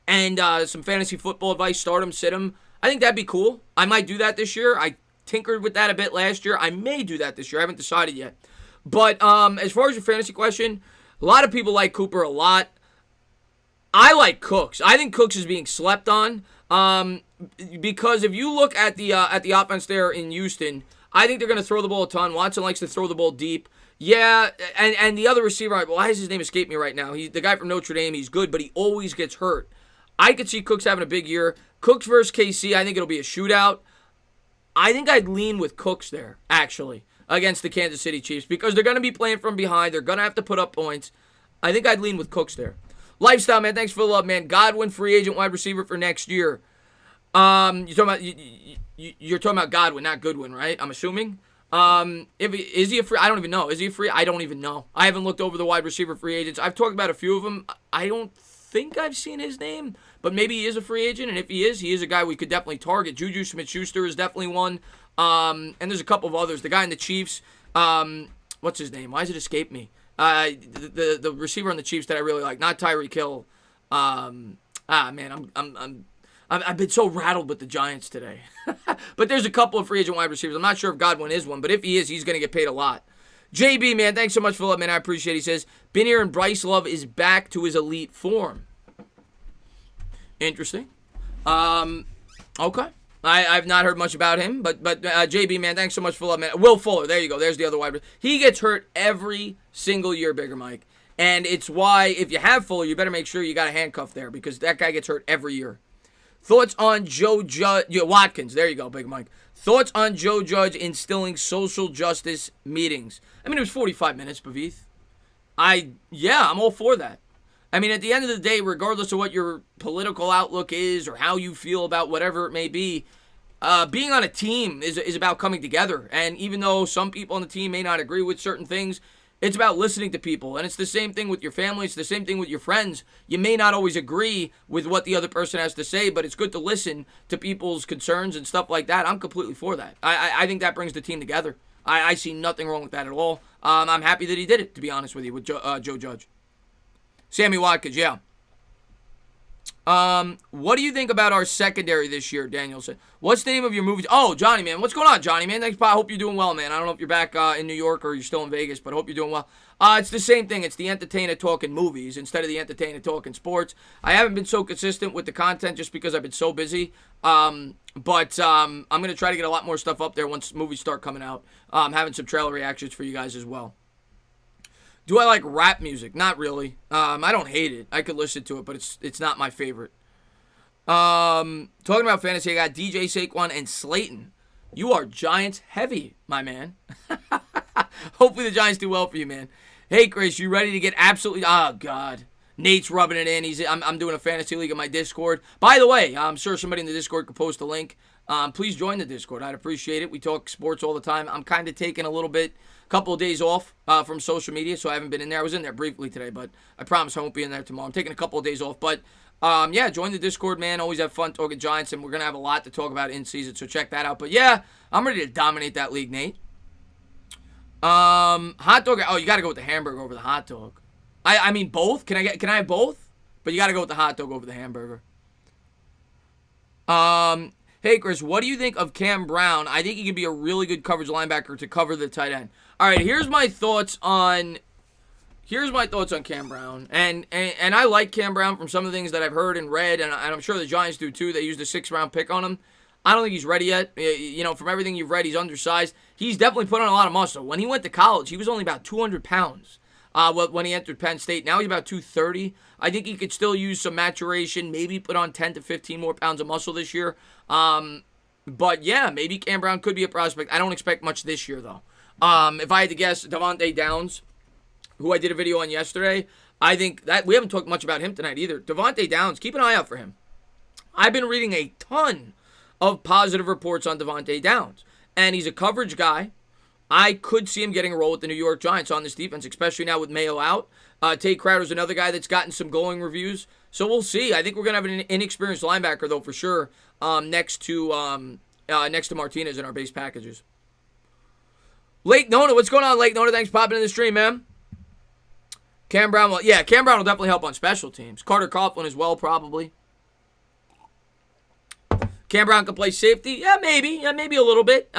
and some fantasy football advice, start 'em, sit 'em. I think that'd be cool. I might do that this year. I tinkered with that a bit last year. I may do that this year. I haven't decided yet. But as far as your fantasy question, a lot of people like Cooper a lot. I like Cooks. I think Cooks is being slept on because if you look at the offense there in Houston, I think they're going to throw the ball a ton. Watson likes to throw the ball deep. Yeah, and the other receiver, why does his name escape me right now? He's the guy from Notre Dame. He's good, but he always gets hurt. I could see Cooks having a big year. Cooks versus KC, I think it'll be a shootout. I think I'd lean with Cooks there, actually, against the Kansas City Chiefs because they're going to be playing from behind. They're going to have to put up points. I think I'd lean with Cooks there. Lifestyle, man, thanks for the love, man. Godwin, free agent wide receiver for next year. You talking about You're talking about Godwin, not Goodwin, right? I'm assuming. Is he a free? I don't even know. Is he a free? I don't even know. I haven't looked over the wide receiver free agents. I've talked about a few of them. I don't think I've seen his name, but maybe he is a free agent. And if he is a guy we could definitely target. Juju Smith-Schuster is definitely one. And there's a couple of others. The guy in the Chiefs. What's his name? Why does it escape me? The receiver on the Chiefs that I really like, not Tyreek Hill. Man, I've been so rattled with the Giants today. But there's a couple of free agent wide receivers. I'm not sure if Godwin is one, but if he is, he's going to get paid a lot. JB, man, thanks so much for that, man. I appreciate it. He says, been here and Bryce Love is back to his elite form. Interesting. Okay. I've not heard much about him, but JB, man, thanks so much for love, man. Will Fuller, there you go. There's the other wide receiver. He gets hurt every single year, Bigger Mike. And it's why, if you have Fuller, you better make sure you got a handcuff there because that guy gets hurt every year. Thoughts on Joe Judge, Watkins, there you go, Big Mike. Thoughts on Joe Judge instilling social justice meetings. I mean, it was 45 minutes, Pavith. I'm all for that. I mean, at the end of the day, regardless of what your political outlook is or how you feel about whatever it may be, being on a team is about coming together. And even though some people on the team may not agree with certain things, it's about listening to people. And it's the same thing with your family. It's the same thing with your friends. You may not always agree with what the other person has to say, but it's good to listen to people's concerns and stuff like that. I'm completely for that. I think that brings the team together. I see nothing wrong with that at all. I'm happy that he did it, to be honest with you, with Joe Judge. Sammy Watkins, yeah. What do you think about our secondary this year, Daniel said? What's the name of your movie? Oh, Johnny, man. What's going on, Johnny, man? Thanks, I hope you're doing well, man. I don't know if you're back in New York or you're still in Vegas, but I hope you're doing well. It's the same thing. It's the entertainer talking movies instead of the entertainer talking sports. I haven't been so consistent with the content just because I've been so busy. But I'm going to try to get a lot more stuff up there once movies start coming out. Having some trailer reactions for you guys as well. Do I like rap music? Not really. I don't hate it. I could listen to it, but it's not my favorite. Talking about fantasy, I got DJ Saquon and Slayton. You are Giants heavy, my man. Hopefully the Giants do well for you, man. Hey, Chris, you ready to get absolutely... Oh, God. Nate's rubbing it in. I'm doing a fantasy league in my Discord. By the way, I'm sure somebody in the Discord could post a link. Please join the Discord. I'd appreciate it. We talk sports all the time. I'm kind of taking a couple of days off from social media, so I haven't been in there. I was in there briefly today, but I promise I won't be in there tomorrow. I'm taking a couple of days off, but yeah, join the Discord, man. Always have fun talking Giants, and we're going to have a lot to talk about in season, so check that out. But yeah, I'm ready to dominate that league, Nate. Hot dog. Oh, you got to go with the hamburger over the hot dog. I mean both. Can I have both? But you got to go with the hot dog over the hamburger. Hey, Chris, what do you think of Cam Brown? I think he could be a really good coverage linebacker to cover the tight end. All right, here's my thoughts on Cam Brown. And I like Cam Brown from some of the things that I've heard and read, and I'm sure the Giants do too. They used a 6th-round pick on him. I don't think he's ready yet. You know, from everything you've read, he's undersized. He's definitely put on a lot of muscle. When he went to college, he was only about 200 pounds when he entered Penn State. Now he's about 230. I think he could still use some maturation, maybe put on 10 to 15 more pounds of muscle this year. But yeah, maybe Cam Brown could be a prospect. I don't expect much this year, though. If I had to guess, Devontae Downs, who I did a video on yesterday, I think that we haven't talked much about him tonight either. Devontae Downs, keep an eye out for him. I've been reading a ton of positive reports on Devontae Downs, and he's a coverage guy. I could see him getting a role with the New York Giants on this defense, especially now with Mayo out. Tate Crowder's another guy that's gotten some glowing reviews. So we'll see. I think we're going to have an inexperienced linebacker, though, for sure, next to Martinez in our base packages. Lake Nona, what's going on, Lake Nona? Thanks for popping in the stream, man. Cam Brown will definitely help on special teams. Carter Coughlin as well, probably. Cam Brown can play safety? Yeah, maybe a little bit.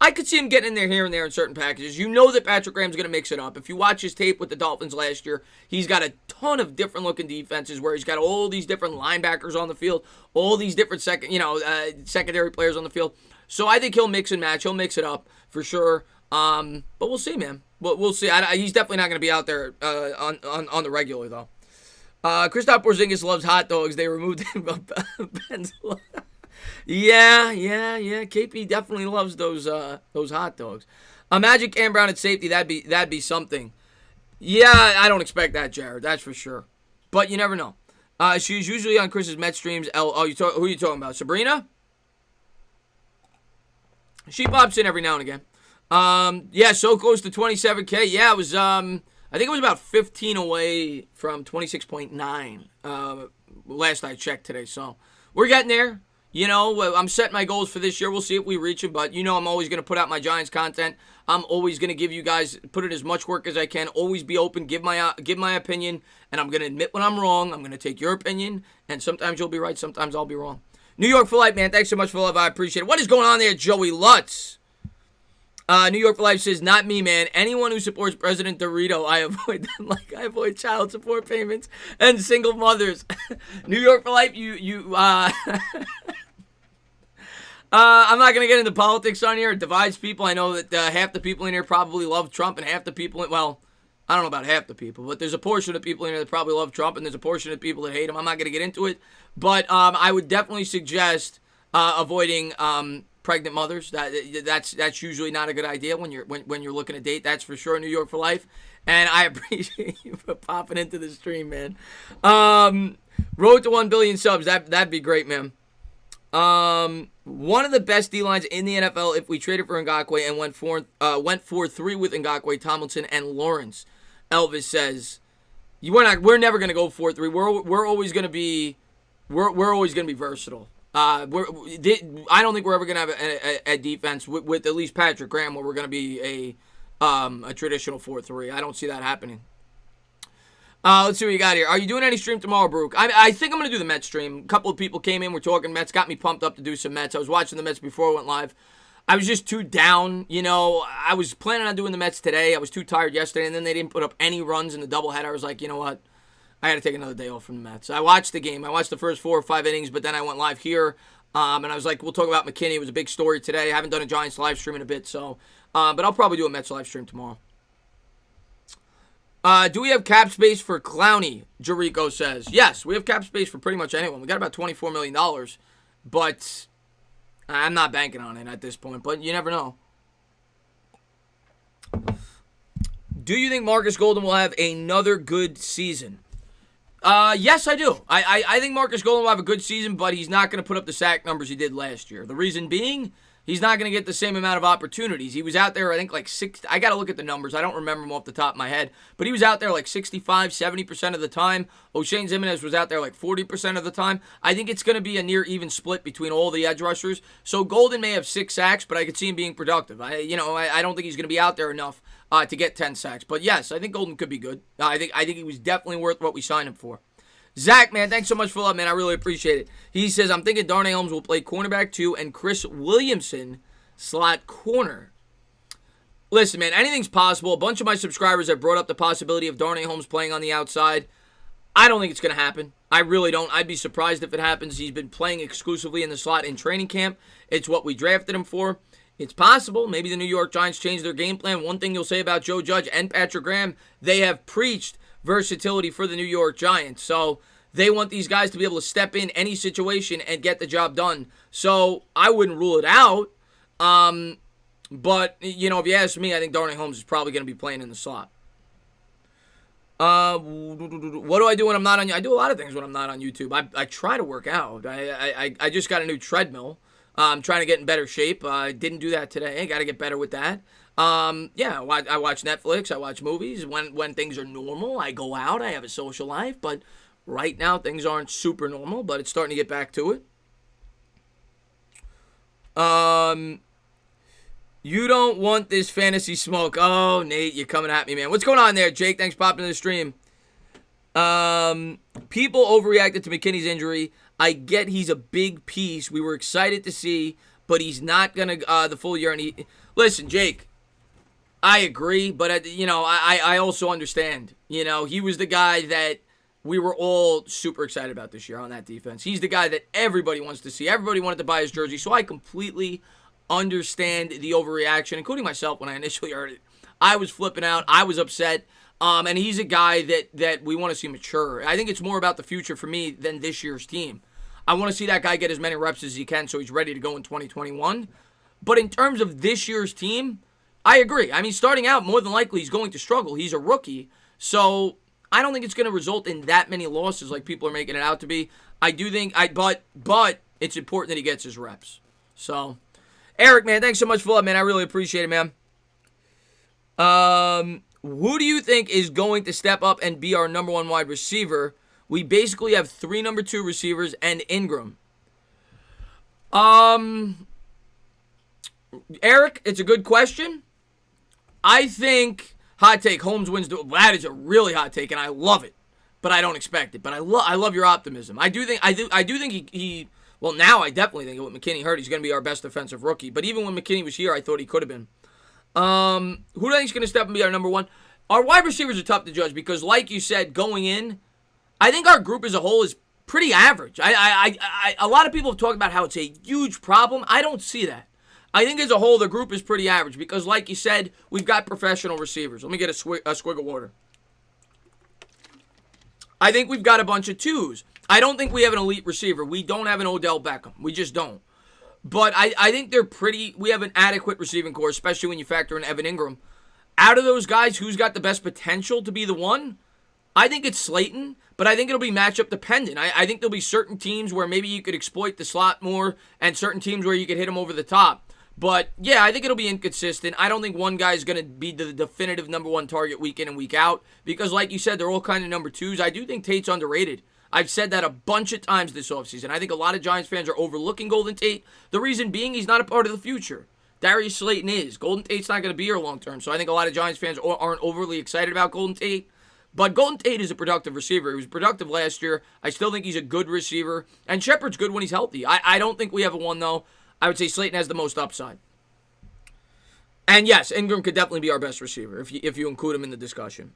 I could see him getting in there here and there in certain packages. You know that Patrick Graham's going to mix it up. If you watch his tape with the Dolphins last year, he's got a ton of different looking defenses where he's got all these different linebackers on the field, all these different secondary players on the field. So I think he'll mix and match. He'll mix it up for sure. But we'll see, man. We'll see. He's definitely not going to be out there on the regular, though. Kristaps Porzingis loves hot dogs. They removed him from Ben's. Yeah. KP definitely loves those hot dogs. Imagine Cam Brown at safety. That'd be something. Yeah, I don't expect that, Jared. That's for sure. But you never know. She's usually on Chris's Met streams. Who are you talking about? Sabrina? She pops in every now and again. Yeah, so close to 27K. Yeah, it was, I think it was about 15 away from 26.9 last I checked today. So we're getting there. You know, I'm setting my goals for this year. We'll see if we reach them. But, you know, I'm always going to put out my Giants content. I'm always going to give you guys, put in as much work as I can. Always be open, give my opinion. And I'm going to admit when I'm wrong. I'm going to take your opinion. And sometimes you'll be right. Sometimes I'll be wrong. New York for Life, man. Thanks so much for love. I appreciate it. What is going on there, Joey Lutz? New York for Life says, not me, man. Anyone who supports President Dorito, I avoid them like I avoid child support payments and single mothers. New York for Life, I'm not going to get into politics on here. It divides people. I know that half the people in here probably love Trump, and half the people, well, I don't know about half the people, but there's a portion of people in here that probably love Trump, and there's a portion of people that hate him. I'm not going to get into it, but I would definitely suggest avoiding pregnant mothers. That's usually not a good idea when you're looking to date. That's for sure. New York for Life, and I appreciate you for popping into the stream, man. Road to 1 billion subs. That'd be great, man. One of the best D-lines in the NFL if we traded for Ngakoue and went 4-3 with Ngakoue, Tomlinson, and Lawrence. Elvis says, we're never going to go 4-3. We're always going to be versatile. I don't think we're ever going to have a defense with at least Patrick Graham where we're going to be a traditional 4-3. I don't see that happening. Let's see what you got here. Are you doing any stream tomorrow, Baruch? I think I'm going to do the Mets stream. A couple of people came in, we're talking Mets, got me pumped up to do some Mets. I was watching the Mets before I went live. I was just too down, you know. I was planning on doing the Mets today. I was too tired yesterday, and then they didn't put up any runs in the doubleheader. I was like, you know what? I got to take another day off from the Mets. I watched the game. I watched the first 4 or 5 innings, but then I went live here, and I was like, we'll talk about Mckinney. It was a big story today. I haven't done a Giants live stream in a bit, so, but I'll probably do a Mets live stream tomorrow. Do we have cap space for Clowney? Jericho says. Yes, we have cap space for pretty much anyone. We got about $24 million, but I'm not banking on it at this point, but you never know. Do you think Marcus Golden will have another good season? Yes, I do. I think Marcus Golden will have a good season, but he's not going to put up the sack numbers he did last year. The reason being, he's not going to get the same amount of opportunities. He was out there, I think, like 6. I got to look at the numbers. I don't remember them off the top of my head. But he was out there like 65, 70% of the time. O'Shane Ximines was out there like 40% of the time. I think it's going to be a near even split between all the edge rushers. So Golden may have 6 sacks, but I could see him being productive. I don't think he's going to be out there enough to get 10 sacks. But yes, I think Golden could be good. I think he was definitely worth what we signed him for. Zach, man, thanks so much for love, man. I really appreciate it. He says, I'm thinking Darnay Holmes will play cornerback 2 and Chris Williamson slot corner. Listen, man, anything's possible. A bunch of my subscribers have brought up the possibility of Darnay Holmes playing on the outside. I don't think it's going to happen. I really don't. I'd be surprised if it happens. He's been playing exclusively in the slot in training camp. It's what we drafted him for. It's possible. Maybe the New York Giants change their game plan. One thing you'll say about Joe Judge and Patrick Graham, they have preached versatility for the New York Giants. So they want these guys to be able to step in any situation and get the job done. So I wouldn't rule it out. But, you know, if you ask me, I think Darnay Holmes is probably going to be playing in the slot. What do I do when I'm not on? I do a lot of things when I'm not on YouTube. I try to work out. I just got a new treadmill. I'm trying to get in better shape. I didn't do that today. I got to get better with that. Yeah, I watch Netflix. I watch movies. When things are normal, I go out. I have a social life. But right now, things aren't super normal, but it's starting to get back to it. You don't want this fantasy smoke. Oh, Nate, you're coming at me, man. What's going on there, Jake? Thanks for popping in the stream. People overreacted to McKinney's injury. I get he's a big piece. We were excited to see, but he's not going to the full year. And listen, Jake, I agree, but, I also understand. You know, he was the guy that we were all super excited about this year on that defense. He's the guy that everybody wants to see. Everybody wanted to buy his jersey, so I completely understand the overreaction, including myself when I initially heard it. I was flipping out. I was upset. And he's a guy that we want to see mature. I think it's more about the future for me than this year's team. I want to see that guy get as many reps as he can so he's ready to go in 2021. But in terms of this year's team, I agree. I mean, starting out, more than likely, he's going to struggle. He's a rookie. So I don't think it's going to result in that many losses like people are making it out to be. I do think, but it's important that he gets his reps. So, Eric, man, thanks so much for that, man. I really appreciate it, man. Who do you think is going to step up and be our number one wide receiver? We basically have 3 number 2 receivers and Ingram. Eric, it's a good question. I think, hot take, Holmes wins. That is a really hot take, and I love it, but I don't expect it. But I love your optimism. I do think he. Well, now I definitely think with Mckinney hurt, he's going to be our best defensive rookie. But even when McKinney was here, I thought he could have been. Who do I think is going to step and be our number one? Our wide receivers are tough to judge because, like you said, going in, I think our group as a whole is pretty average. A lot of people have talked about how it's a huge problem. I don't see that. I think as a whole, the group is pretty average because, like you said, we've got professional receivers. Let me get a swig of water. I think we've got a bunch of 2s. I don't think we have an elite receiver. We don't have an Odell Beckham. We just don't. But I think we have an adequate receiving core, especially when you factor in Evan Ingram. Out of those guys, who's got the best potential to be the one? I think it's Slayton, but I think it'll be matchup dependent. I think there'll be certain teams where maybe you could exploit the slot more and certain teams where you could hit him over the top. But, yeah, I think it'll be inconsistent. I don't think one guy is going to be the definitive number 1 target week in and week out because, like you said, they're all kind of number 2s. I do think Tate's underrated. I've said that a bunch of times this offseason. I think a lot of Giants fans are overlooking Golden Tate. The reason being he's not a part of the future. Darius Slayton is. Golden Tate's not going to be here long term, so I think a lot of Giants fans aren't overly excited about Golden Tate. But Golden Tate is a productive receiver. He was productive last year. I still think he's a good receiver. And Shepard's good when he's healthy. I don't think we have a 1, though. I would say Slayton has the most upside. And yes, Ingram could definitely be our best receiver if you include him in the discussion.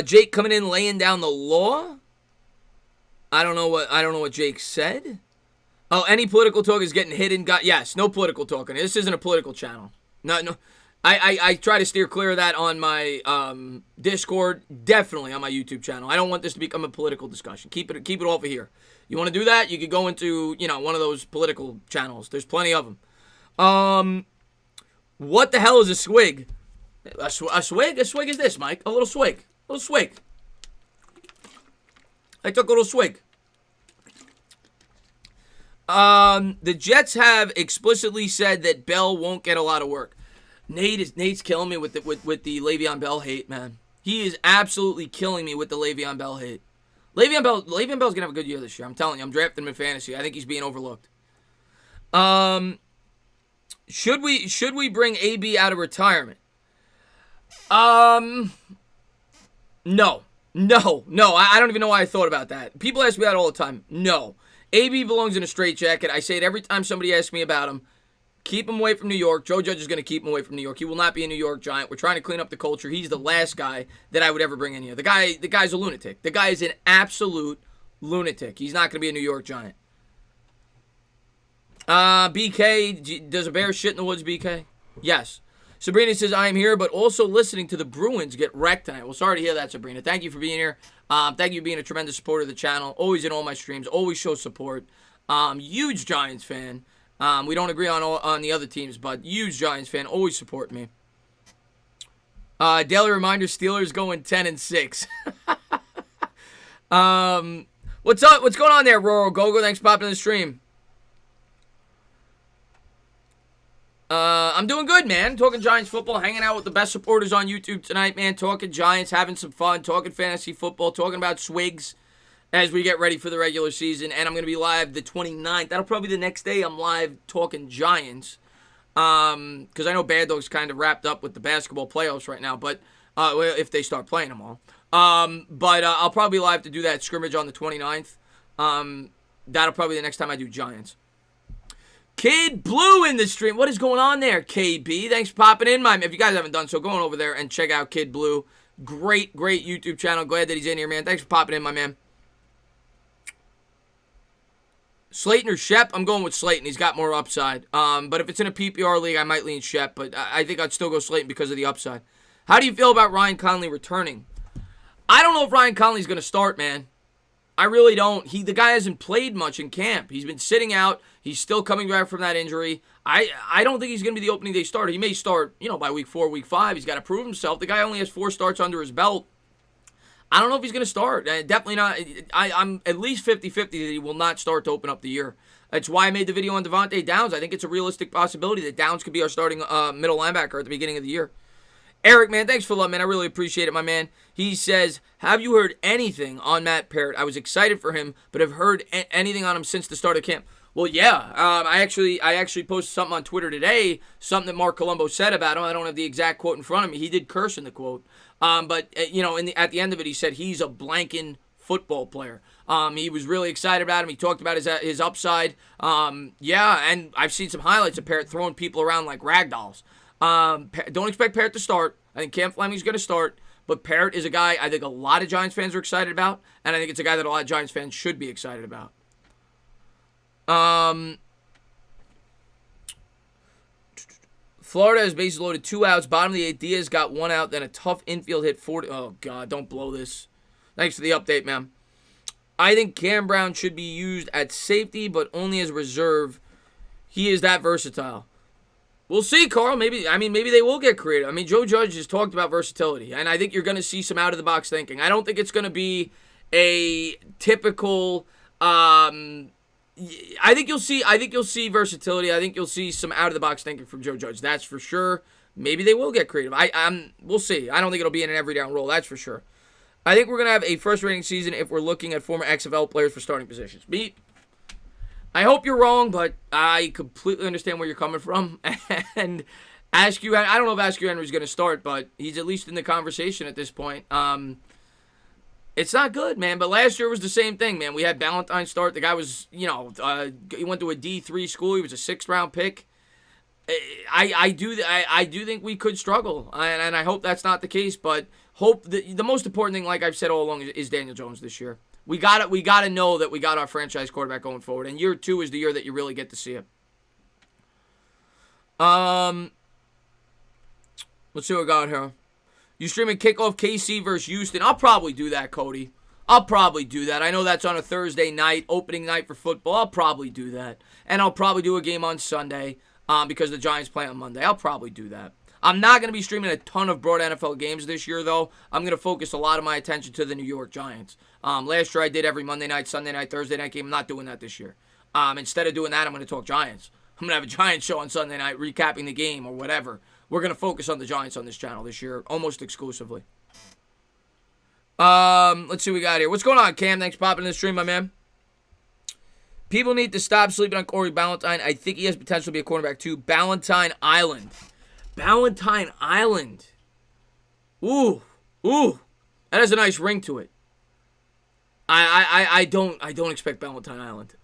Jake coming in laying down the law. I don't know what Jake said. Oh, any political talk is getting hidden. Yes, no political talking. This isn't a political channel. No. I try to steer clear of that on my Discord. Definitely on my YouTube channel. I don't want this to become a political discussion. Keep it over here. You want to do that? You could go into one of those political channels. There's plenty of them. What the hell is a swig? A swig? A swig is this, Mike. A little swig. A little swig. I took a little swig. The Jets have explicitly said that Bell won't get a lot of work. Nate's killing me with the Le'Veon Bell hate, man. He is absolutely killing me with the Le'Veon Bell hate. Le'Veon Bell's gonna have a good year this year. I'm telling you, I'm drafting him in fantasy. I think he's being overlooked. Should we bring AB out of retirement? No. I don't even know why I thought about that. People ask me that all the time. No. AB belongs in a straitjacket. I say it every time somebody asks me about him. Keep him away from New York. Joe Judge is going to keep him away from New York. He will not be a New York Giant. We're trying to clean up the culture. He's the last guy that I would ever bring in here. The guy's a lunatic. The guy is an absolute lunatic. He's not going to be a New York Giant. BK, does a bear shit in the woods, BK? Yes. Sabrina says, I am here, but also listening to the Bruins get wrecked tonight. Well, sorry to hear that, Sabrina. Thank you for being here. Thank you for being a tremendous supporter of the channel. Always in all my streams. Always show support. Huge Giants fan. We don't agree on the other teams, but huge Giants fan. Always support me. Daily reminder, Steelers going 10-6. What's up? What's going on there, Roro Gogo? Thanks for popping in the stream. I'm doing good, man. Talking Giants football, hanging out with the best supporters on YouTube tonight, man. Talking Giants, having some fun, talking fantasy football, talking about swigs as we get ready for the regular season. And I'm going to be live the 29th. That'll probably be the next day I'm live talking Giants. Because I know Bad Dog's kind of wrapped up with the basketball playoffs right now, but if they start playing them all. But I'll probably be live to do that scrimmage on the 29th. That'll probably be the next time I do Giants. Kid Blue in the stream. What is going on there, KB? Thanks for popping in. If you guys haven't done so, go on over there and check out Kid Blue. Great YouTube channel. Glad that he's in here, man. Thanks for popping in, my man. Slayton or Shep? I'm going with Slayton. He's got more upside. But if it's in a PPR league, I might lean Shep. But I think I'd still go Slayton because of the upside. How do you feel about Ryan Conley returning? I don't know if Ryan Conley's going to start, man. I really don't. The guy hasn't played much in camp. He's been sitting out. He's still coming back from that injury. I don't think he's going to be the opening day starter. He may start, by week 4, week 5. He's got to prove himself. The guy only has 4 starts under his belt. I don't know if he's going to start. Definitely not. I'm at least 50-50 that he will not start to open up the year. That's why I made the video on Devontae Downs. I think it's a realistic possibility that Downs could be our starting middle linebacker at the beginning of the year. Eric, man, thanks for the love, man. I really appreciate it, my man. He says, have you heard anything on Matt Parrott? I was excited for him, but have heard anything on him since the start of camp. Well, yeah. I actually posted something on Twitter today, something that Mark Colombo said about him. I don't have the exact quote in front of me. He did curse in the quote. But at the end of it, he said he's a blanking football player. He was really excited about him. He talked about his upside. Yeah, and I've seen some highlights of Parrott throwing people around like ragdolls. Don't expect Parrott to start. I think Cam Fleming's going to start, but Parrott is a guy I think a lot of Giants fans are excited about, and I think it's a guy that a lot of Giants fans should be excited about. Florida has bases loaded, 2 outs, bottom of the 8th. Diaz got 1 out, then a tough infield hit, 40. Oh, God, don't blow this. Thanks for the update, man. I think Cam Brown should be used at safety, but only as reserve. He is that versatile. We'll see, Carl. Maybe they will get creative. I mean, Joe Judge has talked about versatility, and I think you're going to see some out-of-the-box thinking. I don't think it's going to be a typical. I think you'll see versatility. I think you'll see some out-of-the-box thinking from Joe Judge. That's for sure. Maybe they will get creative. We'll see. I don't think it'll be in an every-down role. That's for sure. I think we're going to have a first-rating season if we're looking at former XFL players for starting positions. I hope you're wrong, but I completely understand where you're coming from. And I don't know if Askew Henry's going to start, but he's at least in the conversation at this point. It's not good, man. But last year was the same thing, man. We had Ballantyne start. The guy was, he went to a D3 school. He was a 6th-round pick. I do think we could struggle, and I hope that's not the case. But the most important thing, like I've said all along, is Daniel Jones this year. We gotta know that we got our franchise quarterback going forward, and year 2 is the year that you really get to see it. Let's see what we got here. You streaming kickoff KC versus Houston? I'll probably do that, Cody. I'll probably do that. I know that's on a Thursday night, opening night for football. I'll probably do that, and I'll probably do a game on Sunday because the Giants play on Monday. I'll probably do that. I'm not going to be streaming a ton of broad NFL games this year, though. I'm going to focus a lot of my attention to the New York Giants. Last year I did every Monday night, Sunday night, Thursday night game. I'm not doing that this year. Instead of doing that, I'm going to talk Giants. I'm going to have a Giants show on Sunday night recapping the game or whatever. We're going to focus on the Giants on this channel this year, almost exclusively. Let's see what we got here. What's going on, Cam? Thanks for popping in the stream, my man. People need to stop sleeping on Corey Ballantyne. I think he has potential to be a cornerback, too. Ballantyne Island. Ballantyne Island. Ooh. That has a nice ring to it. I don't expect Ballantyne Island.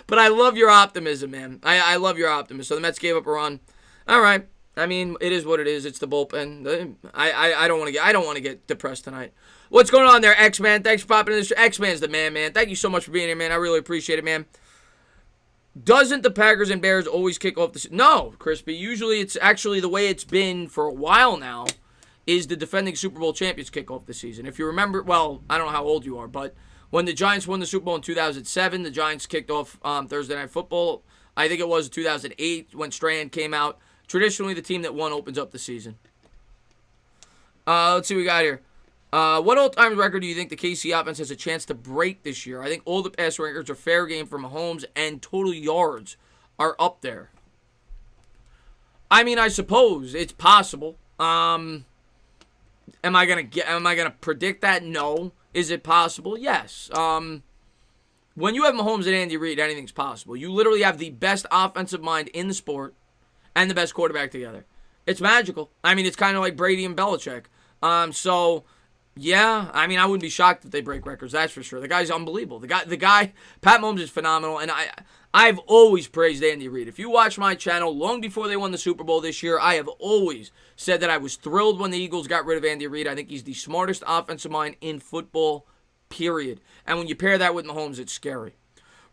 But I love your optimism, man. I love your optimism. So the Mets gave up a run. All right. I mean, it is what it is. It's the bullpen. I don't want to get depressed tonight. What's going on there, X-Man? Thanks for popping in this. X-Man's the man. Thank you so much for being here, man. I really appreciate it, man. Doesn't the Packers and Bears always kick off the... No, Crispy. Usually it's actually the way it's been for a while now is the defending Super Bowl champions kick off the season. If you remember, well, I don't know how old you are, but when the Giants won the Super Bowl in 2007, the Giants kicked off Thursday Night Football. I think it was 2008 when Strahan came out. Traditionally, the team that won opens up the season. Let's see what we got here. What all-time record do you think the KC offense has a chance to break this year? I think all the past records are fair game for Mahomes, and total yards are up there. I mean, I suppose it's possible. Am I gonna predict that? No. Is it possible? Yes. When you have Mahomes and Andy Reid, anything's possible. You literally have the best offensive mind in the sport and the best quarterback together. It's magical. I mean, it's kind of like Brady and Belichick. Yeah, I mean, I wouldn't be shocked if they break records, that's for sure. The guy's unbelievable. The guy, Pat Mahomes is phenomenal, and I've always praised Andy Reid. If you watch my channel, long before they won the Super Bowl this year, I have always said that I was thrilled when the Eagles got rid of Andy Reid. I think he's the smartest offensive mind in football, period. And when you pair that with Mahomes, it's scary.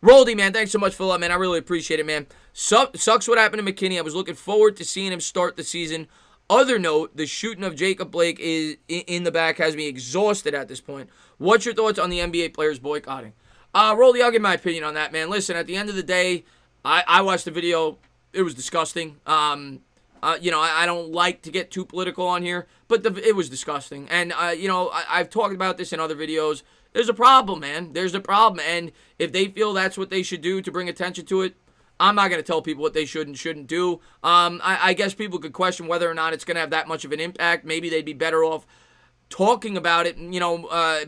Roldy, man, thanks so much for the love, man. I really appreciate it, man. Sucks what happened to Mckinney. I was looking forward to seeing him start the season. Other note, the shooting of Jacob Blake is in the back has me exhausted at this point. What's your thoughts on the NBA players boycotting? Roldy, I'll give my opinion on that, man. Listen, at the end of the day, I watched the video. It was disgusting. I don't like to get too political on here, but it was disgusting. And, I've talked about this in other videos. there's a problem, man. There's a problem. And if they feel that's what they should do to bring attention to it, I'm not going to tell people what they should and shouldn't do. I guess people could question whether or not it's going to have that much of an impact. Maybe they'd be better off talking about it,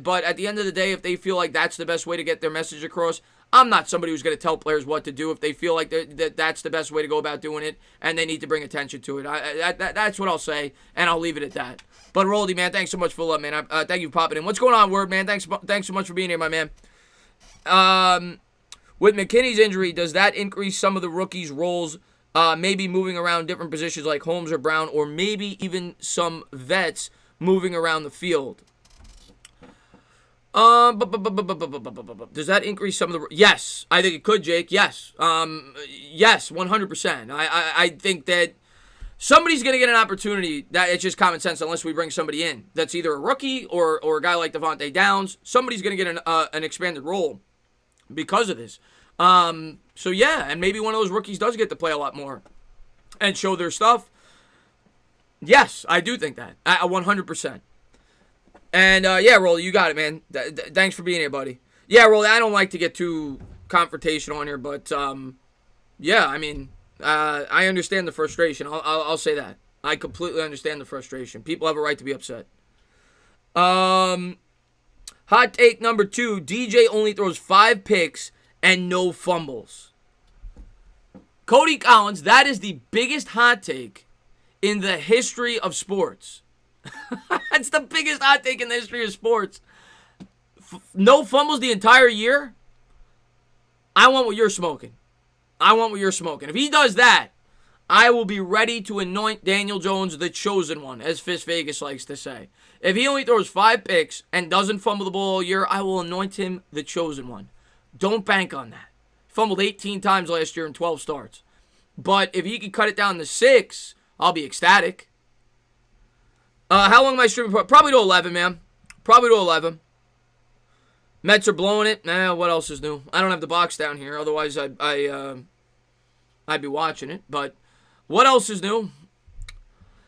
but at the end of the day, if they feel like that's the best way to get their message across, I'm not somebody who's going to tell players what to do if they feel like that's the best way to go about doing it and they need to bring attention to it. That's what I'll say, and I'll leave it at that. But Roldy, man, thanks so much for the love, man. Thank you for popping in. What's going on, Word, man? Thanks so much for being here, my man. With McKinney's injury, does that increase some of the rookies' roles, maybe moving around different positions like Holmes or Brown, or maybe even some vets moving around the field? Does that increase some of the... Yes, I think it could, Jake. Yes. Yes, 100%. I think that somebody's going to get an opportunity. That it's just common sense unless we bring somebody in that's either a rookie or a guy like Devontae Downs. Somebody's going to get an expanded role because of this. So, yeah, and maybe one of those rookies does get to play a lot more and show their stuff. Yes, I do think that. 100%. And, yeah, Rolly, you got it, man. Thanks for being here, buddy. Yeah, Rolly, I don't like to get too confrontational on here, but, yeah, I mean, I understand the frustration. I'll say that. I completely understand the frustration. People have a right to be upset. Hot take number 2, DJ only throws 5 picks and no fumbles. Cody Collins, that is the biggest hot take in the history of sports. That's the biggest hot take in the history of sports. No fumbles the entire year? I want what you're smoking. If he does that, I will be ready to anoint Daniel Jones the chosen one, as Fist Vegas likes to say. If he only throws 5 picks and doesn't fumble the ball all year, I will anoint him the chosen one. Don't bank on that. Fumbled 18 times last year in 12 starts. But if he can cut it down to 6, I'll be ecstatic. How long am I streaming for? Probably to 11, man. Probably to 11. Mets are blowing it. What else is new? I don't have the box down here. Otherwise, I'd be watching it. But what else is new?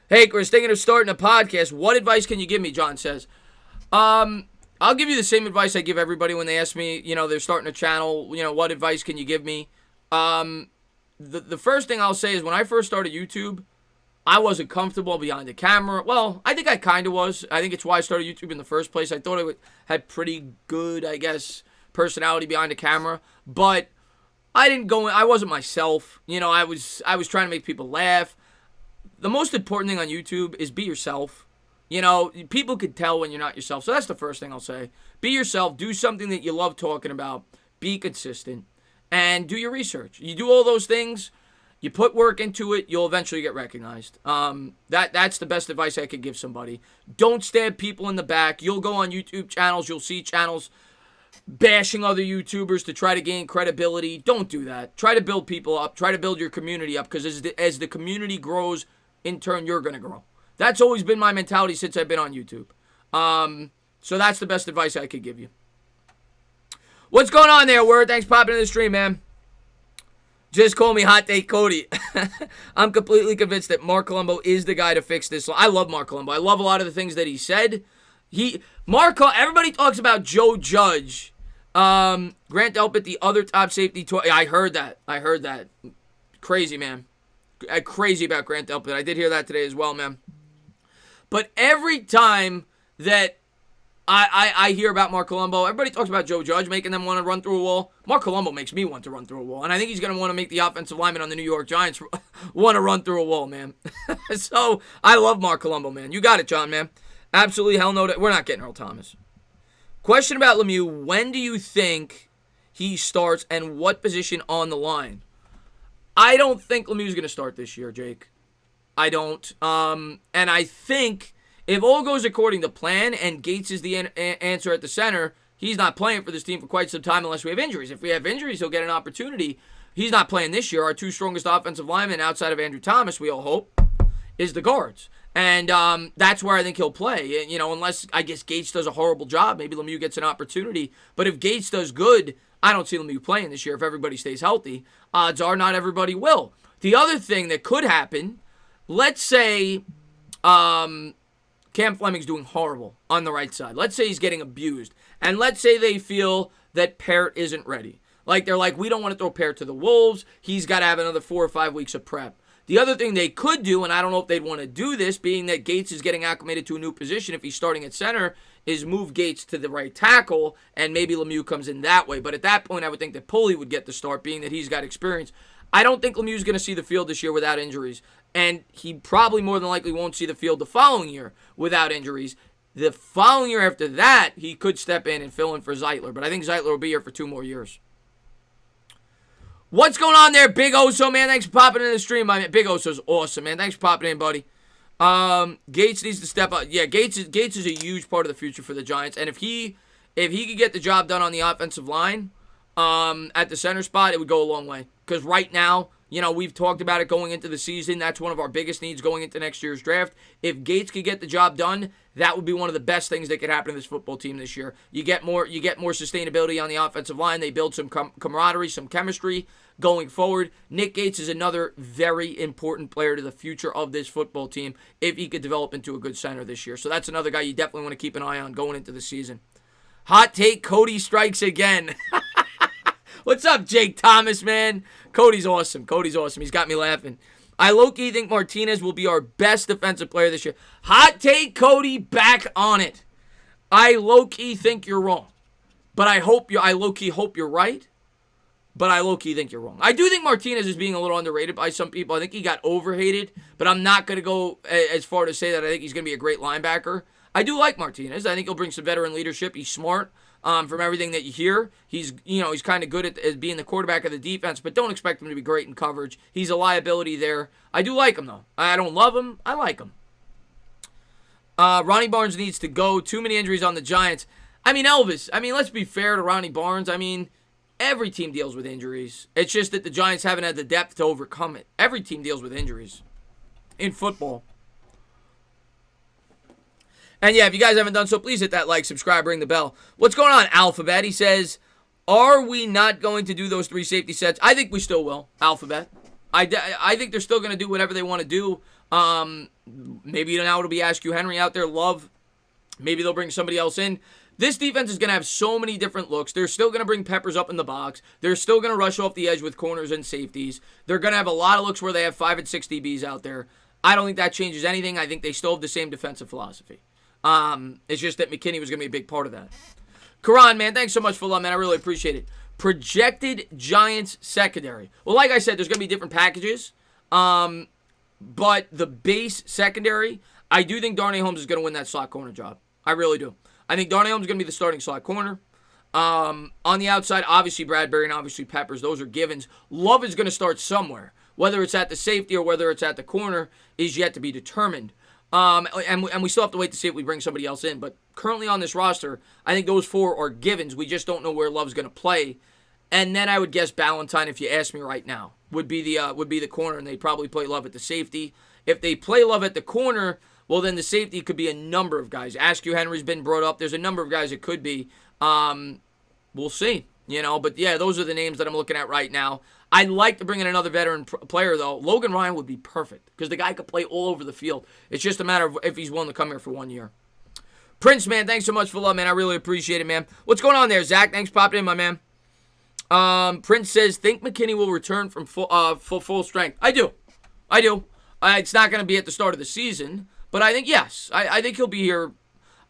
Hey, Chris, thinking of starting a podcast. What advice can you give me, John says. I'll give you the same advice I give everybody when they ask me, they're starting a channel, what advice can you give me? The first thing I'll say is when I first started YouTube, I wasn't comfortable behind the camera. Well, I think I kind of was. I think it's why I started YouTube in the first place. I thought I had pretty good, personality behind the camera. But I wasn't myself. I was trying to make people laugh. The most important thing on YouTube is be yourself. People can tell when you're not yourself. So that's the first thing I'll say. Be yourself. Do something that you love talking about. Be consistent. And do your research. You do all those things. You put work into it, you'll eventually get recognized. That's the best advice I could give somebody. Don't stab people in the back. You'll go on YouTube channels. You'll see channels bashing other YouTubers to try to gain credibility. Don't do that. Try to build people up. Try to build your community up because as the community grows, in turn, you're going to grow. That's always been my mentality since I've been on YouTube. So that's the best advice I could give you. What's going on there, Word? Thanks for popping in the stream, man. Just call me Hot Take Cody. I'm completely convinced that Mark Colombo is the guy to fix this. I love Mark Colombo. I love a lot of the things that he said. Everybody talks about Joe Judge. Grant Delpit, the other top safety. I heard that. Crazy, man. Crazy about Grant Delpit. I did hear that today as well, man. But every time that I hear about Mark Colombo, everybody talks about Joe Judge making them want to run through a wall. Mark Colombo makes me want to run through a wall. And I think he's going to want to make the offensive lineman on the New York Giants want to run through a wall, man. So, I love Mark Colombo, man. You got it, John, man. Absolutely hell no. We're not getting Earl Thomas. Question about Lemieux. When do you think he starts and what position on the line? I don't think Lemieux's going to start this year, Jake. I don't. And I think if all goes according to plan and Gates is the answer at the center, he's not playing for this team for quite some time unless we have injuries. If we have injuries, he'll get an opportunity. He's not playing this year. Our 2 strongest offensive linemen outside of Andrew Thomas, we all hope, is the guards. And that's where I think he'll play. Unless, I guess, Gates does a horrible job. Maybe Lemieux gets an opportunity. But if Gates does good, I don't see Lemieux playing this year if everybody stays healthy. Odds are not everybody will. The other thing that could happen, let's say Cam Fleming's doing horrible on the right side. Let's say he's getting abused. And let's say they feel that Parrott isn't ready. Like, they're like, we don't want to throw Parrott to the Wolves. He's got to have another 4 or 5 weeks of prep. The other thing they could do, and I don't know if they'd want to do this, being that Gates is getting acclimated to a new position if he's starting at center, is move Gates to the right tackle, and maybe Lemieux comes in that way. But at that point, I would think that Pulley would get the start, being that he's got experience. I don't think Lemieux's going to see the field this year without injuries, and he probably more than likely won't see the field the following year without injuries. The following year after that, he could step in and fill in for Zeitler, but I think Zeitler will be here for 2 more years. What's going on there, Big Oso, man? Thanks for popping in the stream. Big Oso's awesome, man. Thanks for popping in, buddy. Gates needs to step up. Yeah, Gates is a huge part of the future for the Giants, and if he could get the job done on the offensive line, at the center spot, it would go a long way. Because right now, we've talked about it going into the season. That's one of our biggest needs going into next year's draft. If Gates could get the job done, that would be one of the best things that could happen to this football team this year. You get more sustainability on the offensive line. They build some camaraderie, some chemistry going forward. Nick Gates is another very important player to the future of this football team if he could develop into a good center this year. So that's another guy you definitely want to keep an eye on going into the season. Hot take, Cody strikes again. What's up, Jake Thomas, man? Cody's awesome. He's got me laughing. I low-key think Martinez will be our best defensive player this year. Hot take, Cody, back on it. I low-key think you're wrong. But I low-key hope you're right. But I low-key think you're wrong. I do think Martinez is being a little underrated by some people. I think he got overhated. But I'm not going to go as far to say that I think he's going to be a great linebacker. I do like Martinez. I think he'll bring some veteran leadership. He's smart. From everything that you hear, he's kind of good at being the quarterback of the defense, but don't expect him to be great in coverage. He's a liability there. I do like him, though. I don't love him. I like him. Ronnie Barnes needs to go. Too many injuries on the Giants. Elvis, let's be fair to Ronnie Barnes. Every team deals with injuries. It's just that the Giants haven't had the depth to overcome it. Every team deals with injuries in football. And yeah, if you guys haven't done so, please hit that like, subscribe, ring the bell. What's going on, Alphabet? He says, are we not going to do those 3 safety sets? I think we still will, Alphabet. I think they're still going to do whatever they want to do. Maybe now it'll be Askew Henry out there, Love. Maybe they'll bring somebody else in. This defense is going to have so many different looks. They're still going to bring Peppers up in the box. They're still going to rush off the edge with corners and safeties. They're going to have a lot of looks where they have 5 and 6 DBs out there. I don't think that changes anything. I think they still have the same defensive philosophy. It's just that Mckinney was going to be a big part of that. Karan, man, thanks so much for love, man. I really appreciate it. Projected Giants secondary. Well, like I said, there's going to be different packages. But the base secondary, I do think Darnay Holmes is going to win that slot corner job. I really do. I think Darnay Holmes is going to be the starting slot corner. On the outside, obviously Bradbury and obviously Peppers. Those are givens. Love is going to start somewhere. Whether it's at the safety or whether it's at the corner is yet to be determined. And we still have to wait to see if we bring somebody else in. But currently on this roster, I think those 4 are givens. We just don't know where Love's going to play. And then I would guess Ballantyne, if you ask me right now, would be the corner, and they probably play Love at the safety. If they play Love at the corner, well, then the safety could be a number of guys. Askew Henry's been brought up. There's a number of guys it could be. We'll see. But yeah, those are the names that I'm looking at right now. I'd like to bring in another veteran player, though. Logan Ryan would be perfect because the guy could play all over the field. It's just a matter of if he's willing to come here for 1 year. Prince, man, thanks so much for love, man. I really appreciate it, man. What's going on there, Zach? Thanks for popping in, my man. Prince says, think McKinney will return from full strength. I do. It's not going to be at the start of the season, but I think, yes. I think he'll be here.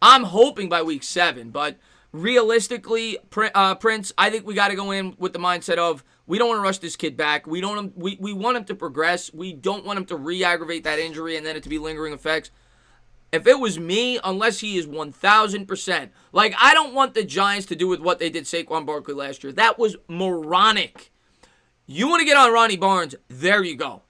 I'm hoping by week 7, but realistically, Prince, I think we got to go in with the mindset of we don't want to rush this kid back. We want him to progress. We don't want him to re-aggravate that injury and then it to be lingering effects. If it was me, unless he is 1,000%, I don't want the Giants to do with what they did Saquon Barkley last year. That was moronic. You want to get on Ronnie Barnes, there you go.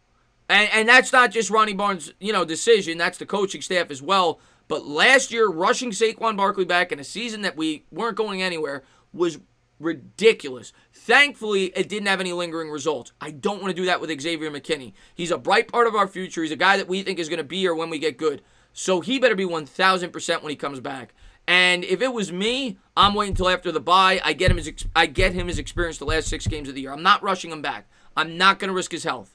And that's not just Ronnie Barnes' decision. That's the coaching staff as well. But last year, rushing Saquon Barkley back in a season that we weren't going anywhere was ridiculous. Thankfully, it didn't have any lingering results. I don't want to do that with Xavier McKinney. He's a bright part of our future. He's a guy that we think is going to be here when we get good. So he better be 1,000% when he comes back. And if it was me, I'm waiting until after the bye. I get him his experience the last 6 games of the year. I'm not rushing him back. I'm not going to risk his health.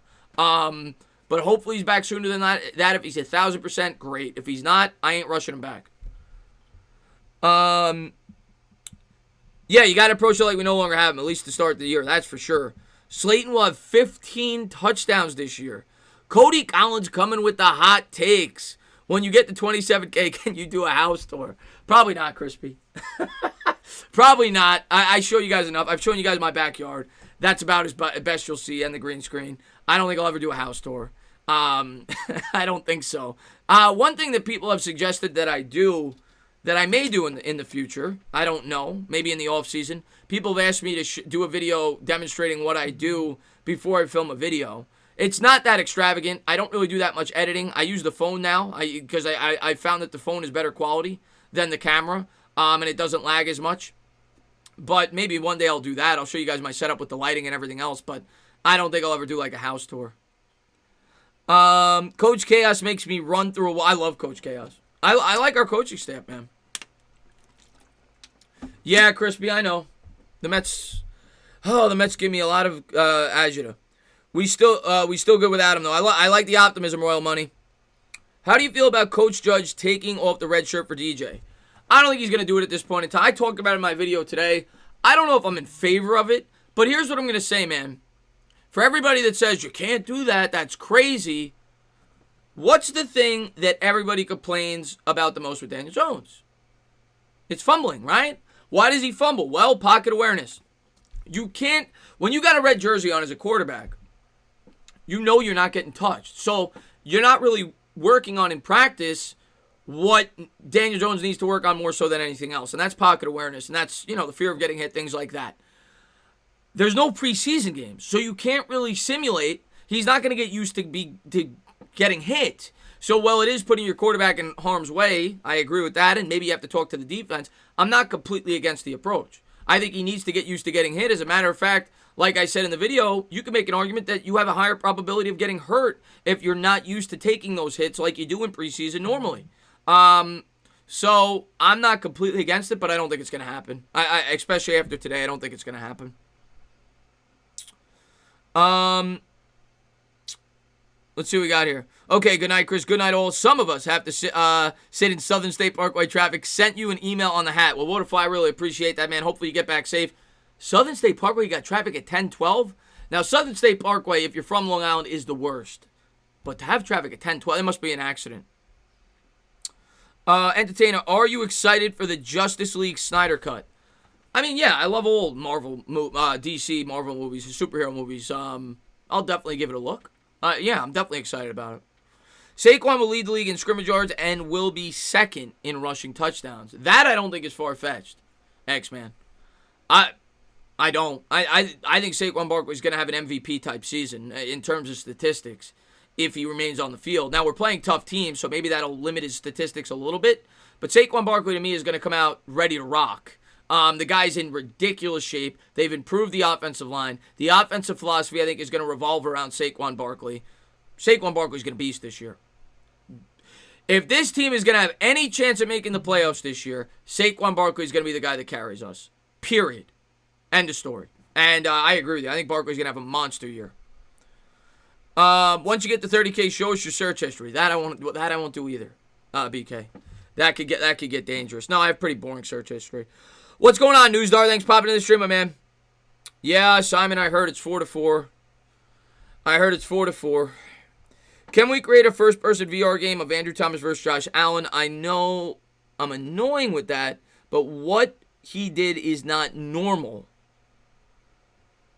But hopefully he's back sooner than that. If he's 1,000%, great. If he's not, I ain't rushing him back. Yeah, you got to approach it like we no longer have him, at least to start the year. That's for sure. Slayton will have 15 touchdowns this year. Cody Collins coming with the hot takes. When you get to 27K, can you do a house tour? Probably not, Crispy. Probably not. I show you guys enough. I've shown you guys my backyard. That's about as best you'll see, and the green screen. I don't think I'll ever do a house tour. I don't think so. One thing that people have suggested that I do, that I may do in the future, I don't know, maybe in the offseason, people have asked me to do a video demonstrating what I do before I film a video. It's not that extravagant. I don't really do that much editing. I use the phone now because I found that the phone is better quality than the camera, and it doesn't lag as much. But maybe one day I'll do that. I'll show you guys my setup with the lighting and everything else, but I don't think I'll ever do like a house tour. Coach Chaos makes me run through a wall. I love Coach Chaos. I like our coaching staff, man. Yeah, Crispy, I know. The Mets give me a lot of agita. We still good without him, though. I like the optimism, Royal Money. How do you feel about Coach Judge taking off the red shirt for DJ? I don't think he's going to do it at this point in time. I talked about it in my video today. I don't know if I'm in favor of it, but here's what I'm going to say, man. For everybody that says you can't do that, that's crazy, what's the thing that everybody complains about the most with Daniel Jones? It's fumbling, right? Why does he fumble? Well, pocket awareness. You can't, when you got a red jersey on as a quarterback, you know you're not getting touched. So you're not really working on in practice what Daniel Jones needs to work on more so than anything else. And that's pocket awareness. And that's, the fear of getting hit, things like that. There's no preseason games. So you can't really simulate. He's not going to get used to getting hit. So while it is putting your quarterback in harm's way, I agree with that. And maybe you have to talk to the defense. I'm not completely against the approach. I think he needs to get used to getting hit. As a matter of fact, like I said in the video, you can make an argument that you have a higher probability of getting hurt if you're not used to taking those hits like you do in preseason normally. So I'm not completely against it, but I don't think it's going to happen. I especially after today, I don't think it's going to happen. Let's see what we got here. Okay, good night, Chris. Good night, all. Some of us have to sit in Southern State Parkway traffic. Sent you an email on the hat. Well, Waterfly, I really appreciate that, man. Hopefully you get back safe. Southern State Parkway, you got traffic at 10:12. Now, Southern State Parkway, if you're from Long Island, is the worst. But to have traffic at 10:12, it must be an accident. Entertainer, are you excited for the Justice League Snyder Cut? I mean, yeah, I love old Marvel, DC Marvel movies, superhero movies. I'll definitely give it a look. Yeah, I'm definitely excited about it. Saquon will lead the league in scrimmage yards and will be second in rushing touchdowns. That I don't think is far-fetched, X-Man. I don't. I think Saquon Barkley is going to have an MVP-type season in terms of statistics if he remains on the field. Now, we're playing tough teams, so maybe that'll limit his statistics a little bit. But Saquon Barkley, to me, is going to come out ready to rock. The guy's in ridiculous shape. They've improved the offensive line. The offensive philosophy, I think, is going to revolve around Saquon Barkley. Saquon Barkley's going to beast this year. If this team is going to have any chance of making the playoffs this year, Saquon Barkley is going to be the guy that carries us. Period. End of story. And I agree with you. I think Barkley's going to have a monster year. Once you get to 30K, show us your search history. That I won't do either. BK. That could get dangerous. No, I have pretty boring search history. What's going on, Newsdar? Thanks for popping in the stream, my man. Yeah, Simon, I heard it's 4-4. I heard it's 4-4. Can we create a first-person VR game of Andrew Thomas versus Josh Allen? I know I'm annoying with that, but what he did is not normal.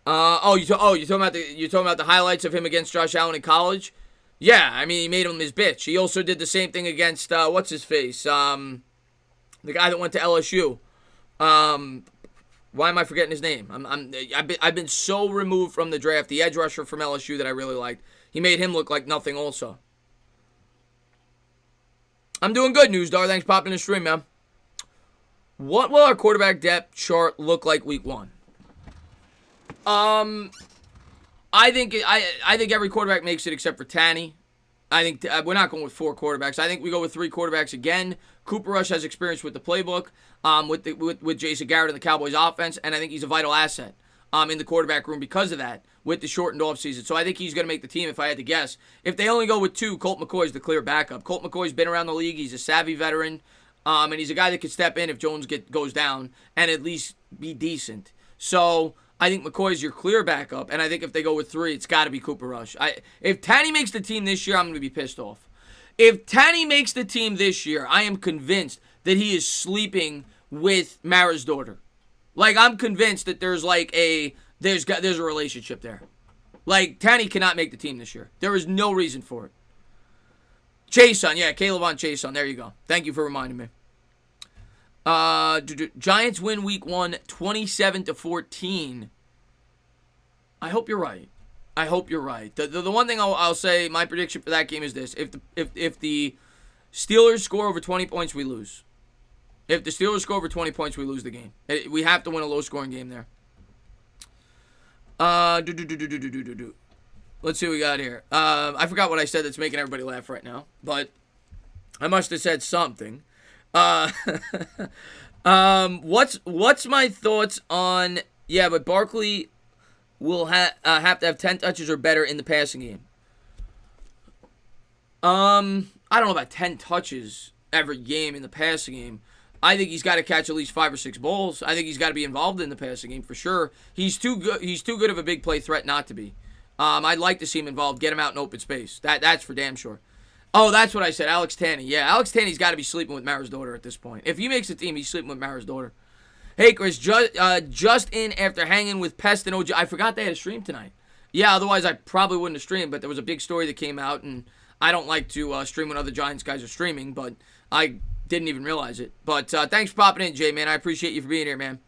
You're talking about the highlights of him against Josh Allen in college? Yeah, I mean, he made him his bitch. He also did the same thing against what's his face? The guy that went to LSU. Why am I forgetting his name? I've been so removed from the draft. The edge rusher from LSU that I really liked. He made him look like nothing also. I'm doing good, Newsdar. Thanks for popping in the stream, man. What will our quarterback depth chart look like week 1? I think every quarterback makes it except for Tanny. I think we're not going with 4 quarterbacks. I think we go with 3 quarterbacks again. Cooper Rush has experience with the playbook, with Jason Garrett and the Cowboys offense, and I think he's a vital asset. in the quarterback room because of that with the shortened offseason. So I think he's going to make the team if I had to guess. If they only go with 2, Colt McCoy's the clear backup. Colt McCoy's been around the league. He's a savvy veteran, and he's a guy that could step in if Jones goes down and at least be decent. So I think McCoy's your clear backup, and I think if they go with 3, it's got to be Cooper Rush. If Tanny makes the team this year, I'm going to be pissed off. If Tanny makes the team this year, I am convinced that he is sleeping with Mara's daughter. Like, I'm convinced that there's a relationship there. Like, Tanny cannot make the team this year. There is no reason for it. Chason, yeah, Caleb on Chason. There you go. Thank you for reminding me. Giants win week 1, 27-14. I hope you're right. I hope you're right. The one thing I'll say, my prediction for that game is this: if the Steelers score over 20 points, we lose. If the Steelers score over 20 points, we lose the game. We have to win a low-scoring game there. Let's see what we got here. I forgot what I said that's making everybody laugh right now, but I must have said something. What's my thoughts on? Yeah, but Barkley will have to have 10 touches or better in the passing game. I don't know about 10 touches every game in the passing game. I think he's got to catch at least 5 or 6 balls. I think he's got to be involved in the passing game for sure. He's too good. He's too good of a big play threat not to be. I'd like to see him involved. Get him out in open space. That's for damn sure. Oh, that's what I said. Alex Tanney. Yeah, Alex Tanney's got to be sleeping with Mara's daughter at this point. If he makes the team, he's sleeping with Mara's daughter. Hey, Chris, just in after hanging with Pest and OG. I forgot they had a stream tonight. Yeah, otherwise I probably wouldn't have streamed, but there was a big story that came out, and I don't like to stream when other Giants guys are streaming, but I didn't even realize it. But thanks for popping in, Jay, man. I appreciate you for being here, man.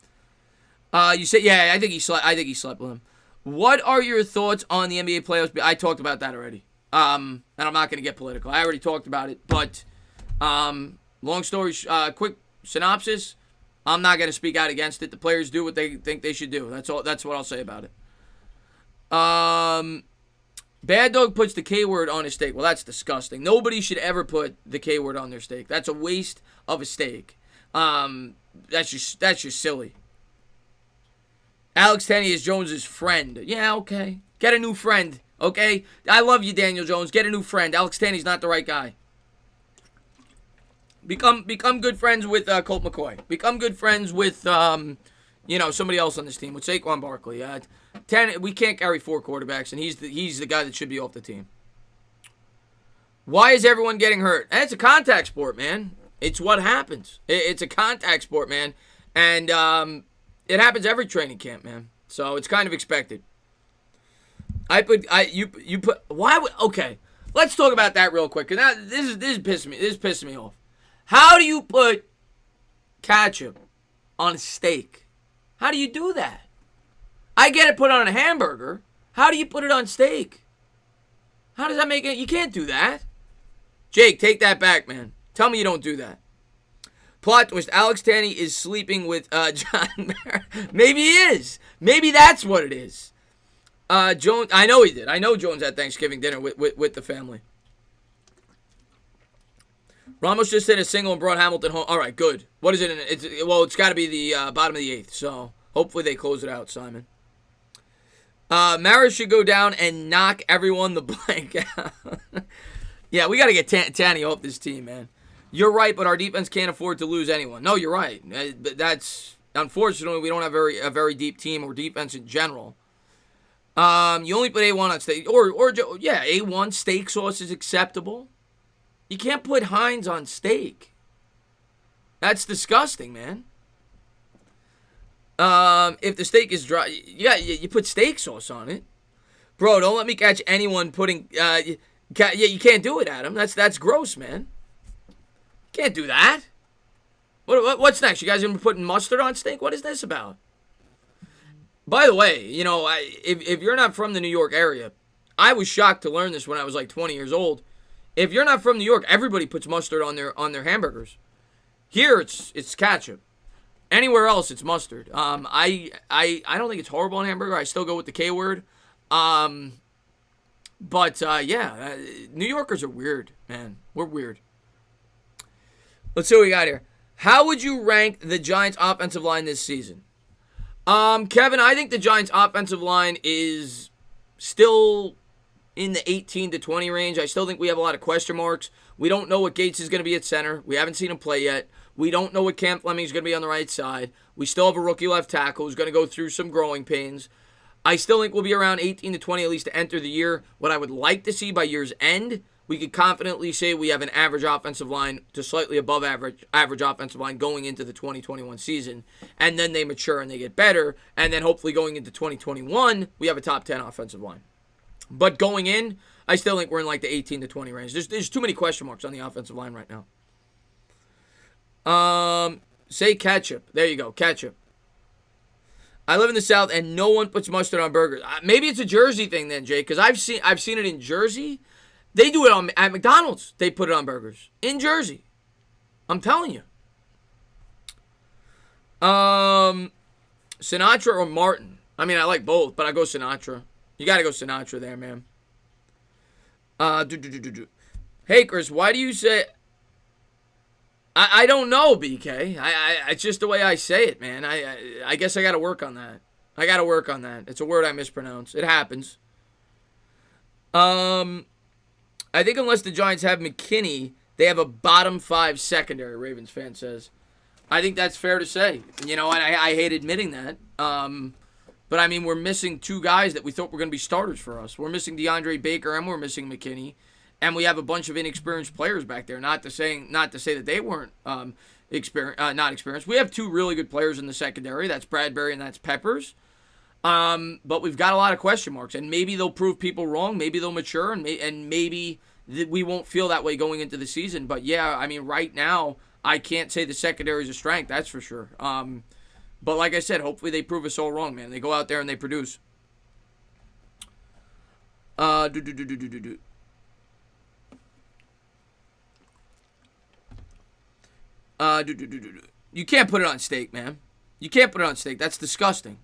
You said, yeah, I think he slept with him. What are your thoughts on the NBA playoffs? I talked about that already. And I'm not going to get political. I already talked about it, but long story, quick synopsis. I'm not going to speak out against it. The players do what they think they should do. That's all. That's what I'll say about it. Bad Dog puts the K word on his steak. Well, that's disgusting. Nobody should ever put the K word on their steak. That's a waste of a steak. That's just silly. Alex Tenney is Jones's friend. Yeah, okay. Get a new friend. Okay? I love you, Daniel Jones. Get a new friend. Alex Tanney's not the right guy. Become good friends with Colt McCoy. Become good friends with somebody else on this team, with Saquon Barkley. We can't carry 4 quarterbacks, and he's the guy that should be off the team. Why is everyone getting hurt? And it's a contact sport, man. It's what happens. It's a contact sport, man, and it happens every training camp, man. So it's kind of expected. Okay. Let's talk about that real quick. Cause now this is pissing me off. How do you put ketchup on a steak? How do you do that? I get it put on a hamburger. How do you put it on steak? How does that make it? You can't do that. Jake, take that back, man. Tell me you don't do that. Plot twist, Alex Tanney is sleeping with John Mara. Maybe he is. Maybe that's what it is. Jones, I know he did. I know Jones had Thanksgiving dinner with the family. Ramos just hit a single and brought Hamilton home. All right, good. What is it? It's got to be the bottom of the 8th, so hopefully they close it out, Simon. Maris should go down and knock everyone the blank out. Yeah, we got to get Tanny off this team, man. You're right, but our defense can't afford to lose anyone. No, you're right. That's unfortunately we don't have a very deep team or defense in general. You only put A1 on steak, A1 steak sauce is acceptable. You can't put Heinz on steak. That's disgusting, man. If the steak is dry, you put steak sauce on it. Bro, don't let me catch anyone putting, you can't do it, Adam. That's gross, man. You can't do that. What's next? You guys gonna be putting mustard on steak? What is this about? By the way, if you're not from the New York area, I was shocked to learn this when I was like 20 years old. If you're not from New York, everybody puts mustard on their hamburgers. Here, it's ketchup. Anywhere else, it's mustard. I don't think it's horrible on hamburger. I still go with the K word. New Yorkers are weird, man. We're weird. Let's see what we got here. How would you rank the Giants' offensive line this season? Kevin, I think the Giants' offensive line is still in the 18 to 20 range. I still think we have a lot of question marks. We don't know what Gates is going to be at center. We haven't seen him play yet. We don't know what Cam Fleming is going to be on the right side. We still have a rookie left tackle who's going to go through some growing pains. I still think we'll be around 18 to 20 at least to enter the year. What I would like to see by year's end, we could confidently say we have an average offensive line to slightly above average offensive line going into the 2021 season. And then they mature and they get better. And then hopefully going into 2021, we have a top 10 offensive line. But going in, I still think we're in like the 18 to 20 range. There's too many question marks on the offensive line right now. Say ketchup. There you go, ketchup. I live in the South and no one puts mustard on burgers. Maybe it's a Jersey thing then, Jake, because I've seen it in Jersey. They do it at McDonald's. They put it on burgers in Jersey. I'm telling you. Sinatra or Martin? I mean, I like both, but I go Sinatra. You got to go Sinatra there, man. Hey, Chris, why do you say... I don't know, BK. It's just the way I say it, man. I guess I got to work on that. It's a word I mispronounce. It happens. I think unless the Giants have McKinney, they have a bottom 5 secondary, Ravens fan says. I think that's fair to say. You know, and I hate admitting that. But, I mean, we're missing 2 guys that we thought were going to be starters for us. We're missing DeAndre Baker and we're missing McKinney. And we have a bunch of inexperienced players back there. Not to say that they weren't not experienced. We have 2 really good players in the secondary. That's Bradbury and that's Peppers. But we've got a lot of question marks. And maybe they'll prove people wrong. Maybe they'll mature. And maybe we won't feel that way going into the season. But, yeah, I mean, right now, I can't say the secondary is a strength. That's for sure. But like I said, hopefully they prove us all wrong, man. They go out there and they produce. You can't put it on steak, man. You can't put it on steak. That's disgusting.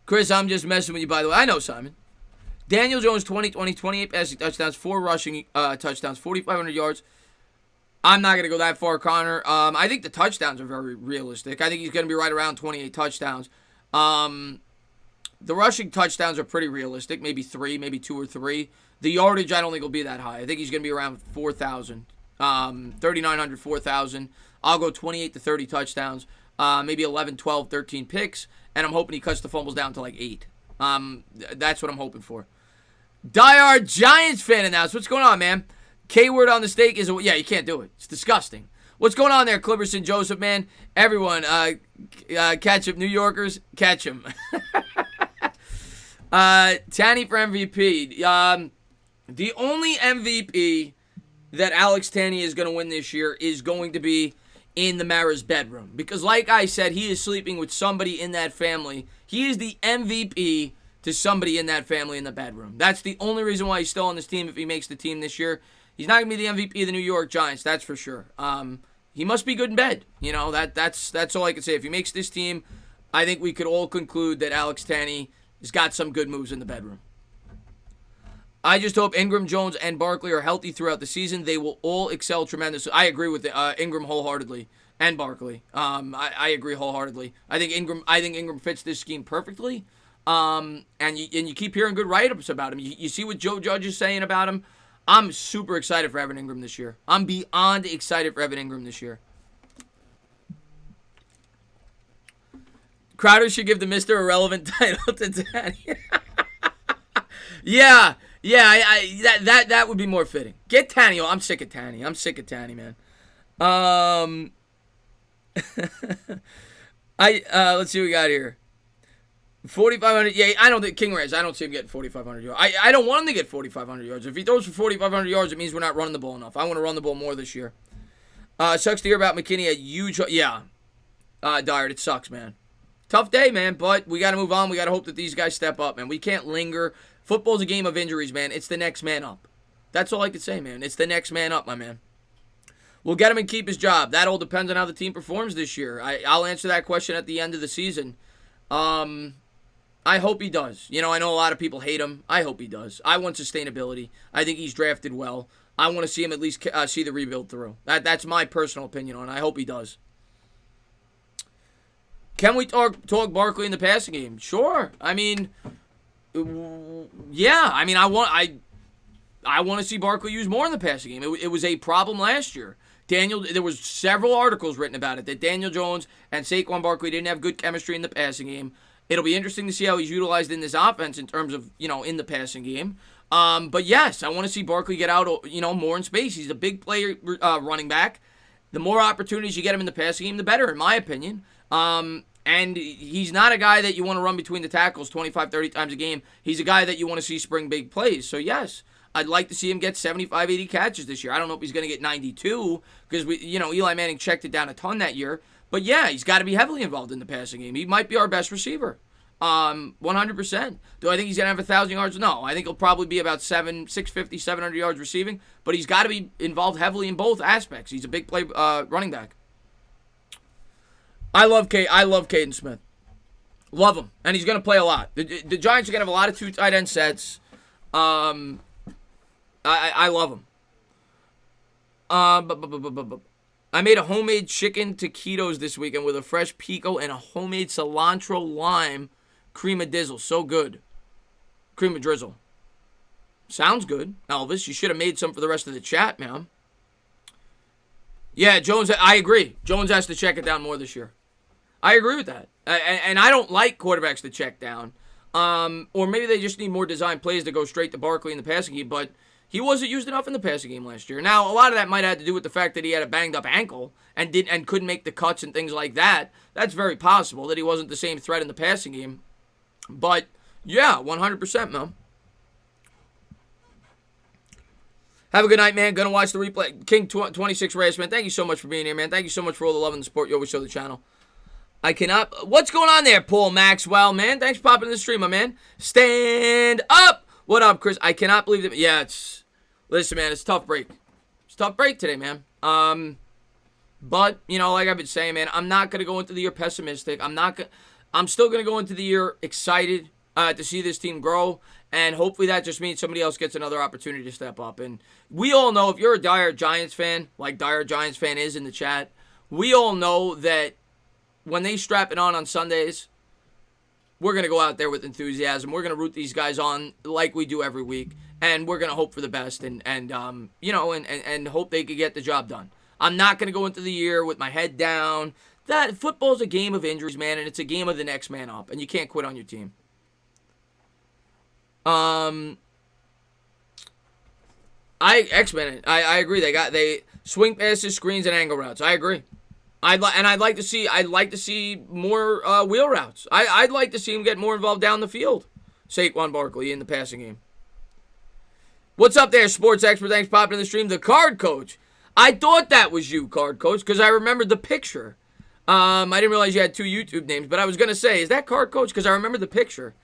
Chris, I'm just messing with you, by the way. I know, Simon. Daniel Jones, 2020, 28 passing touchdowns, 4 rushing touchdowns, 4,500 yards. I'm not going to go that far, Connor. I think the touchdowns are very realistic. I think he's going to be right around 28 touchdowns. The rushing touchdowns are pretty realistic. Maybe 3, maybe 2 or 3. The yardage, I don't think will be that high. I think he's going to be around 4,000. 3,900, 4,000. I'll go 28 to 30 touchdowns. Maybe 11, 12, 13 picks. And I'm hoping he cuts the fumbles down to like 8. That's what I'm hoping for. Diehard Giants fan announced. What's going on, man? K-word on the steak is... Yeah, you can't do it. It's disgusting. What's going on there, Clipperson Joseph, man? Everyone, catch up, New Yorkers. Catch him. Tanny for MVP. The only MVP that Alex Tanny is going to win this year is going to be in the Mara's bedroom. Because like I said, he is sleeping with somebody in that family. He is the MVP to somebody in that family in the bedroom. That's the only reason why he's still on this team if he makes the team this year. He's not going to be the MVP of the New York Giants, that's for sure. He must be good in bed. You know, that's all I can say. If he makes this team, I think we could all conclude that Alex Tanny has got some good moves in the bedroom. I just hope Ingram, Jones, and Barkley are healthy throughout the season. They will all excel tremendously. I agree with Ingram wholeheartedly, and Barkley. I agree wholeheartedly. I think Ingram fits this scheme perfectly. And you keep hearing good write-ups about him. You see what Joe Judge is saying about him. I'm super excited for Evan Ingram this year. I'm beyond excited for Evan Ingram this year. Crowder should give the Mr. Irrelevant title to Danny. Yeah, that would be more fitting. Get Tanny. I'm sick of Tanny. Man. Let's see what we got here. 4,500. Yeah, I don't think King Rez. I don't see him getting 4,500 yards. I don't want him to get 4,500 yards. If he throws for 4,500 yards, it means we're not running the ball enough. I want to run the ball more this year. Sucks to hear about McKinney. A huge. Yeah. Dyer, it sucks, man. Tough day, man. But we got to move on. We got to hope that these guys step up, man. We can't linger. Football's a game of injuries, man. It's the next man up. That's all I can say, man. It's the next man up, my man. We'll get him and keep his job. That all depends on how the team performs this year. I'll answer that question at the end of the season. I hope he does. You know, I know a lot of people hate him. I hope he does. I want sustainability. I think he's drafted well. I want to see him at least see the rebuild through. That's my personal opinion on it. I hope he does. Can we talk Barkley in the passing game? Sure. I mean, yeah. I mean, I want to see Barkley used more in the passing game. It was a problem last year. There was several articles written about it that Daniel Jones and Saquon Barkley didn't have good chemistry in the passing game. It'll be interesting to see how he's utilized in this offense in terms of, in the passing game. But yes, I want to see Barkley get out, more in space. He's a big player running back. The more opportunities you get him in the passing game, the better, in my opinion. And he's not a guy that you want to run between the tackles 25, 30 times a game. He's a guy that you want to see spring big plays. So yes, I'd like to see him get 75, 80 catches this year. I don't know if he's going to get 92 because Eli Manning checked it down a ton that year. But yeah, he's got to be heavily involved in the passing game. He might be our best receiver. 100%. Do I think he's going to have 1,000 yards? No. I think he'll probably be about 650, 700 yards receiving. But he's got to be involved heavily in both aspects. He's a big play running back. I love Caden Smith. Love him. And he's going to play a lot. The Giants are going to have a lot of 2 tight end sets. I love him. I made a homemade chicken taquitos this weekend with a fresh pico and a homemade cilantro lime cream of dizzle. So good. Cream of drizzle. Sounds good, Elvis. You should have made some for the rest of the chat, man. Yeah, Jones, I agree. Jones has to check it down more this year. I agree with that. And I don't like quarterbacks to check down. Or maybe they just need more design plays to go straight to Barkley in the passing game, but he wasn't used enough in the passing game last year. Now, a lot of that might have to do with the fact that he had a banged-up ankle and couldn't make the cuts and things like that. That's very possible that he wasn't the same threat in the passing game. But, yeah, 100%, man. Have a good night, man. Gonna watch the replay. King 26 Reyes, man. Thank you so much for being here, man. Thank you so much for all the love and the support you always show the channel. I cannot... What's going on there, Paul Maxwell, man? Thanks for popping in the stream, my man. Stand up! What up, Chris? I cannot believe that... Yeah, it's... Listen, man, it's a tough break. It's a tough break today, man. But, like I've been saying, man, I'm not going to go into the year pessimistic. I'm still going to go into the year excited to see this team grow. And hopefully that just means somebody else gets another opportunity to step up. And we all know, if you're a dire Giants fan, like dire Giants fan is in the chat, we all know that when they strap it on Sundays, we're going to go out there with enthusiasm. We're going to root these guys on like we do every week. And we're going to hope for the best and hope they could get the job done. I'm not going to go into the year with my head down. That football's a game of injuries, man, and it's a game of the next man up. And you can't quit on your team. X-Men. I agree. They swing passes, screens, and angle routes. I agree. I'd like to see more wheel routes. I'd like to see him get more involved down the field. Saquon Barkley in the passing game. What's up there, sports expert? Thanks for popping in the stream. The card coach. I thought that was you, card coach, because I remembered the picture. I didn't realize you had 2 YouTube names, but I was gonna say, is that card coach? Because I remember the picture.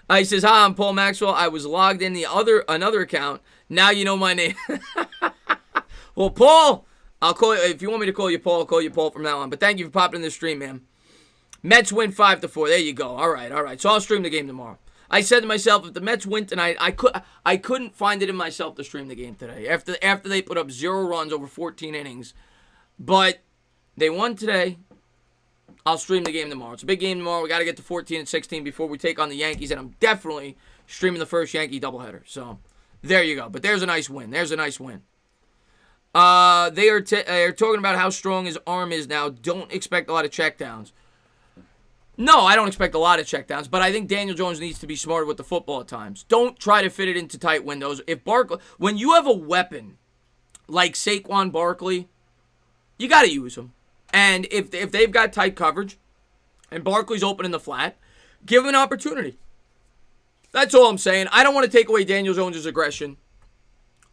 He says, "Hi, I'm Paul Maxwell. I was logged in another account. Now you know my name." Well, Paul, I'll call you if you want me to call you Paul. I'll call you Paul from now on. But thank you for popping in the stream, man. Mets win 5-4. There you go. All right. So I'll stream the game tomorrow. I said to myself, if the Mets win tonight, I couldn't find it in myself to stream the game today. After they put up 0 runs over 14 innings, but they won today. I'll stream the game tomorrow. It's a big game tomorrow. We got to get to 14 and 16 before we take on the Yankees, and I'm definitely streaming the first Yankee doubleheader. So there you go. But there's a nice win. They are talking about how strong his arm is now. Don't expect a lot of checkdowns. No, I don't expect a lot of checkdowns, but I think Daniel Jones needs to be smarter with the football at times. Don't try to fit it into tight windows. When you have a weapon like Saquon Barkley, you got to use him. And if they've got tight coverage and Barkley's open in the flat, give him an opportunity. That's all I'm saying. I don't want to take away Daniel Jones' aggression.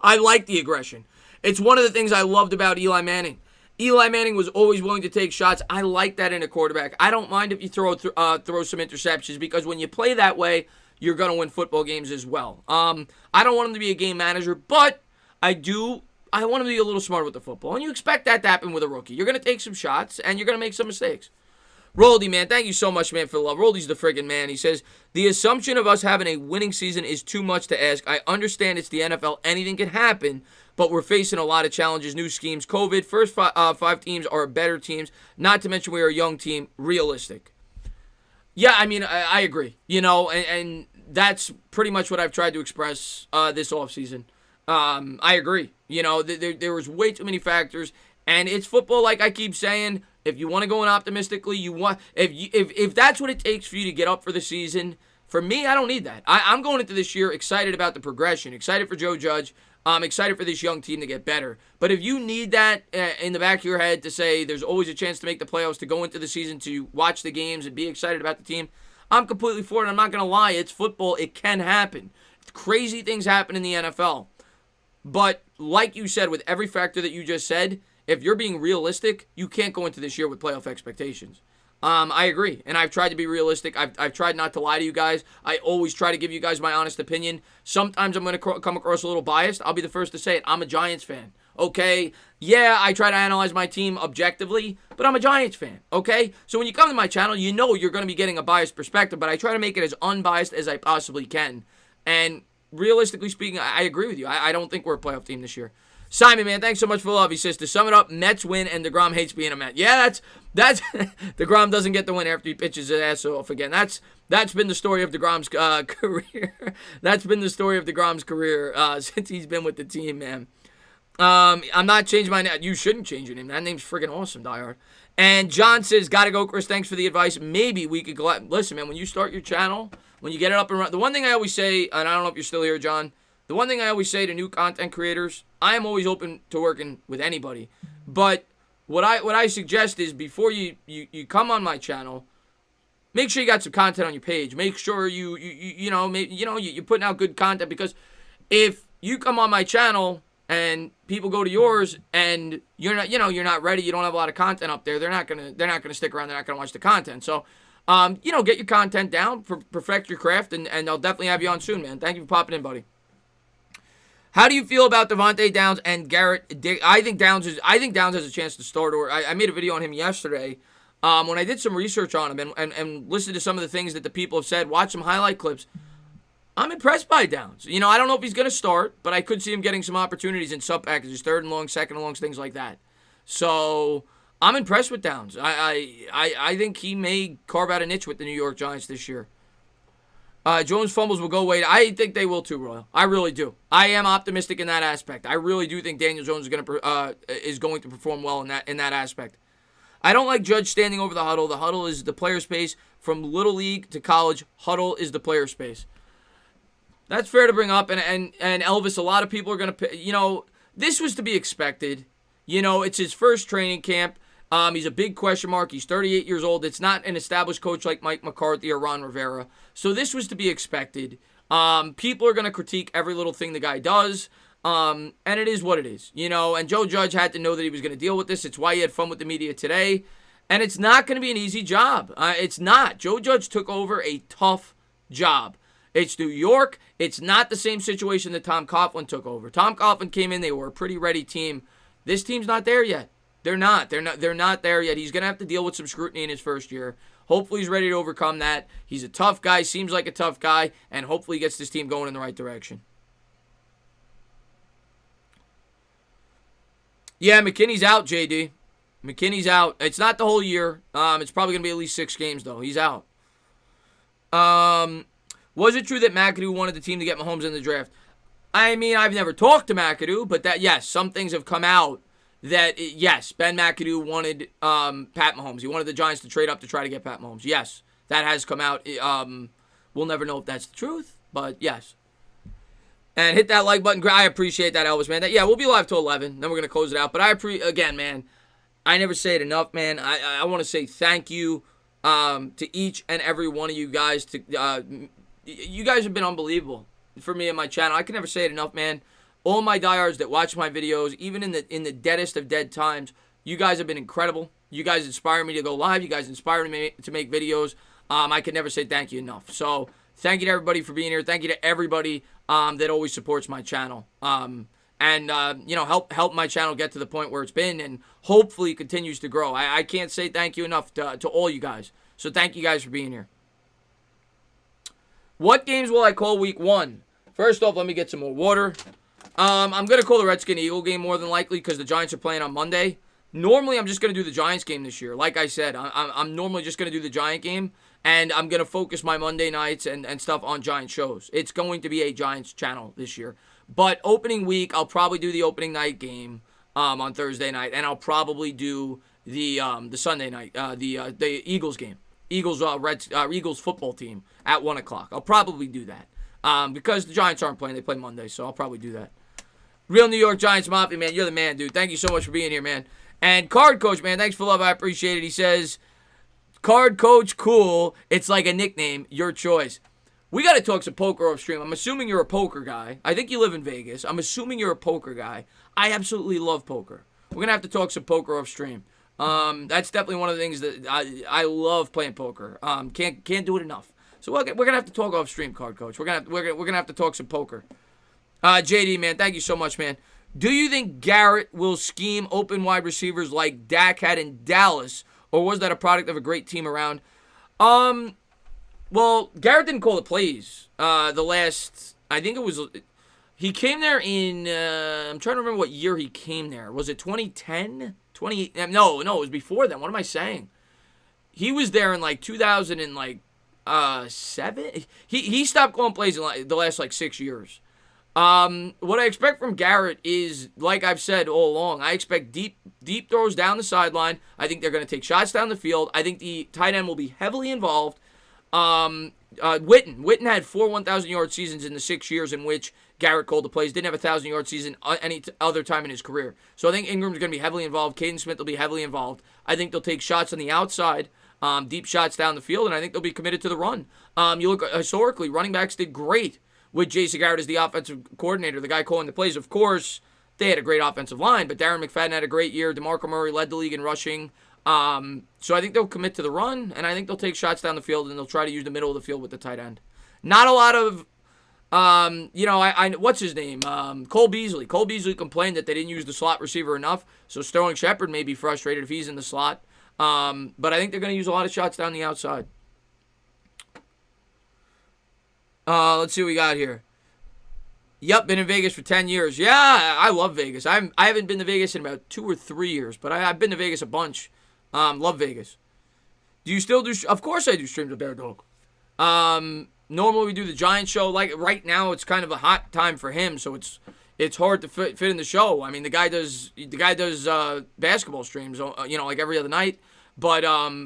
I like the aggression. It's one of the things I loved about Eli Manning. Eli Manning was always willing to take shots. I like that in a quarterback. I don't mind if you throw some interceptions, because when you play that way, you're going to win football games as well. I don't want him to be a game manager, but I want him to be a little smarter with the football. And you expect that to happen with a rookie. You're going to take some shots, and you're going to make some mistakes. Roldy, man, thank you so much, man, for the love. Roldy's the friggin' man. He says, the assumption of us having a winning season is too much to ask. I understand it's the NFL. Anything can happen, but we're facing a lot of challenges, new schemes, COVID. First 5 teams are better teams, not to mention we're a young team. Realistic. Yeah, I mean, I agree. And that's pretty much what I've tried to express this offseason. I agree. There was way too many factors, and it's football. Like I keep saying, if you want to go in optimistically, if that's what it takes for you to get up for the season. For me, I don't need that. I'm going into this year excited about the progression, excited for Joe Judge. I'm excited for this young team to get better. But if you need that in the back of your head to say there's always a chance to make the playoffs, to go into the season, to watch the games and be excited about the team, I'm completely for it. I'm not going to lie. It's football. It can happen. Crazy things happen in the NFL. But like you said, with every factor that you just said, if you're being realistic, you can't go into this year with playoff expectations. I agree, and I've tried to be realistic. I've tried not to lie to you guys. I always try to give you guys my honest opinion. Sometimes I'm going to come across a little biased. I'll be the first to say it. I'm a Giants fan, okay? Yeah, I try to analyze my team objectively, but I'm a Giants fan, okay? So when you come to my channel, you know you're going to be getting a biased perspective, but I try to make it as unbiased as I possibly can. And realistically speaking, I agree with you. I don't think we're a playoff team this year. Simon, man, thanks so much for the love. He says, to sum it up, Mets win and DeGrom hates being a Met. Yeah, that's DeGrom doesn't get the win after he pitches his ass off again. That's been the story of DeGrom's career. That's been the story of DeGrom's career since he's been with the team, man. I'm not changing my name. You shouldn't change your name. That name's friggin' awesome, diehard. And John says, gotta go, Chris. Thanks for the advice. Maybe we could go. Listen, man, when you start your channel, when you get it up and running, the one thing I always say, and I don't know if you're still here, John, the one thing I always say to new content creators, I am always open to working with anybody. But what I suggest is before you come on my channel, make sure you got some content on your page. Make sure you're putting out good content, because if you come on my channel and people go to yours and you're not ready, you don't have a lot of content up there, they're not gonna stick around. They're not gonna watch the content. So get your content down, perfect your craft, and I'll definitely have you on soon, man. Thank you for popping in, buddy. How do you feel about Devontae Downs and Garrett? I think Downs has a chance to start. Or I made a video on him yesterday when I did some research on him and listened to some of the things that the people have said. Watch some highlight clips. I'm impressed by Downs. I don't know if he's going to start, but I could see him getting some opportunities in sub packages, third and long, second and longs, things like that. So I'm impressed with Downs. I think he may carve out a niche with the New York Giants this year. Jones fumbles will go away. I think they will too, Royal. I really do. I am optimistic in that aspect. I really do think Daniel Jones is going to perform well in that aspect. I don't like Judge standing over the huddle. The huddle is the player space. From little league to college, huddle is the player space. That's fair to bring up. And Elvis, a lot of people are going to, this was to be expected. It's his first training camp. He's a big question mark. He's 38 years old. It's not an established coach like Mike McCarthy or Ron Rivera. So this was to be expected. People are going to critique every little thing the guy does. And it is what it is. And Joe Judge had to know that he was going to deal with this. It's why he had fun with the media today. And it's not going to be an easy job. It's not. Joe Judge took over a tough job. It's New York. It's not the same situation that Tom Coughlin took over. Tom Coughlin came in. They were a pretty ready team. This team's not there yet. They're not there yet. He's going to have to deal with some scrutiny in his first year. Hopefully he's ready to overcome that. He's a tough guy, seems like a tough guy, and hopefully he gets this team going in the right direction. Yeah, McKinney's out, JD. McKinney's out. It's not the whole year. It's probably going to be at least 6 games, though. He's out. Was it true that McAdoo wanted the team to get Mahomes in the draft? I mean, I've never talked to McAdoo, but yes, some things have come out. That, yes, Ben McAdoo wanted Pat Mahomes. He wanted the Giants to trade up to try to get Pat Mahomes. Yes, that has come out. We'll never know if that's the truth, but yes. And hit that like button. I appreciate that, Elvis, man. We'll be live till 11. Then we're going to close it out. But again, man, I never say it enough, man. I want to say thank you to each and every one of you guys. You guys have been unbelievable for me and my channel. I can never say it enough, man. All my diehards that watch my videos, even in the deadest of dead times, you guys have been incredible. You guys inspire me to go live. You guys inspire me to make videos. I can never say thank you enough. So thank you to everybody for being here. Thank you to everybody that always supports my channel. Help my channel get to the point where it's been and hopefully continues to grow. I can't say thank you enough to all you guys. So thank you guys for being here. What games will I call week 1? First off, let me get some more water. I'm going to call the Redskin-Eagle game more than likely because the Giants are playing on Monday. Normally, I'm just going to do the Giants game this year. Like I said, I'm normally just going to do the Giant game. And I'm going to focus my Monday nights and stuff on Giants shows. It's going to be a Giants channel this year. But opening week, I'll probably do the opening night game on Thursday night. And I'll probably do the Sunday night, the Eagles game. Eagles football team at 1 o'clock. I'll probably do that. Because the Giants aren't playing. They play Monday, so I'll probably do that. Real New York Giants Mafia, man. You're the man, dude. Thank you so much for being here, man. And Card Coach, man. Thanks for love. I appreciate it. He says, Card Coach, cool. It's like a nickname. Your choice. We got to talk some poker off stream. I'm assuming you're a poker guy. I think you live in Vegas. I'm assuming you're a poker guy. I absolutely love poker. We're going to have to talk some poker off stream. That's definitely one of the things that I love playing poker. Can't do it enough. So we're going to have to talk off stream, Card Coach. We're going to have to talk some poker. JD, man, thank you so much, man. Do you think Garrett will scheme open wide receivers like Dak had in Dallas, or was that a product of a great team around? Well, Garrett didn't call the plays. I think it was, he came there in, I'm trying to remember what year he came there. Was it 2010? No, it was before then. What am I saying? He was there in like 2007. He stopped calling plays in the last 6 years. What I expect from Garrett is, like I've said all along, I expect deep throws down the sideline. I think they're going to take shots down the field. I think the tight end will be heavily involved. Witten had 4 1,000-yard seasons in the 6 years in which Garrett called the plays. Didn't have a 1,000-yard season any other time in his career. So I think Ingram's going to be heavily involved. Caden Smith will be heavily involved. I think they'll take shots on the outside, deep shots down the field, and I think they'll be committed to the run. You look historically, running backs did great with Jason Garrett as the offensive coordinator, the guy calling the plays. Of course, they had a great offensive line, but Darren McFadden had a great year. DeMarco Murray led the league in rushing. So I think they'll commit to the run, and I think they'll take shots down the field, and they'll try to use the middle of the field with the tight end. Not a lot of, what's his name? Cole Beasley. Cole Beasley complained that they didn't use the slot receiver enough, so Sterling Shepard may be frustrated if he's in the slot. But I think they're going to use a lot of shots down the outside. Let's see what we got here. Yep, been in Vegas for 10 years. Yeah, I love Vegas. I haven't been to Vegas in about 2 or 3 years, but I've been to Vegas a bunch. Love Vegas. Do you still do? Of course I do streams with Bear Dog. Normally we do the Giants show. Like right now, it's kind of a hot time for him, so it's hard to fit in the show. I mean, the guy does basketball streams, like every other night. But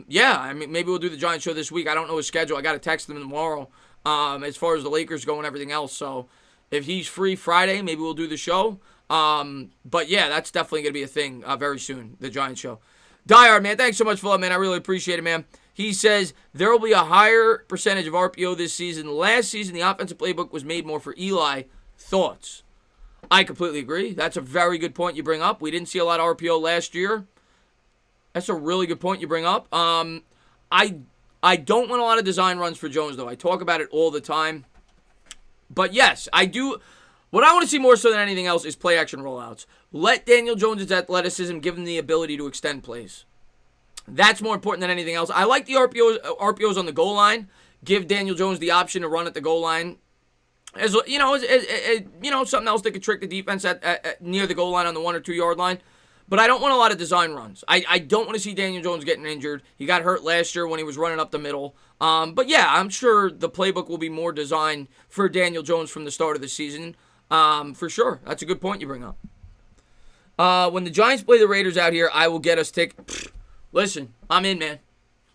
yeah, I mean, maybe we'll do the Giants show this week. I don't know his schedule. I got to text him tomorrow. As far as the Lakers go and everything else. So if he's free Friday, maybe we'll do the show. But yeah, that's definitely going to be a thing very soon, the Giants show. Diehard, man, thanks so much for that, man. I really appreciate it, man. He says there will be a higher percentage of RPO this season. Last season, the offensive playbook was made more for Eli. Thoughts? I completely agree. That's a very good point you bring up. We didn't see a lot of RPO last year. That's a really good point you bring up. I don't want a lot of design runs for Jones, though. I talk about it all the time. But yes, I do. What I want to see more so than anything else is play-action rollouts. Let Daniel Jones' athleticism give him the ability to extend plays. That's more important than anything else. I like the RPOs on the goal line. Give Daniel Jones the option to run at the goal line. As something else that could trick the defense at near the goal line on the 1 or 2 yard line. But I don't want a lot of design runs. I don't want to see Daniel Jones getting injured. He got hurt last year when he was running up the middle. But yeah, I'm sure the playbook will be more designed for Daniel Jones from the start of the season. For sure. That's a good point you bring up. When the Giants play the Raiders out here, I will get us tickets. Listen, I'm in, man.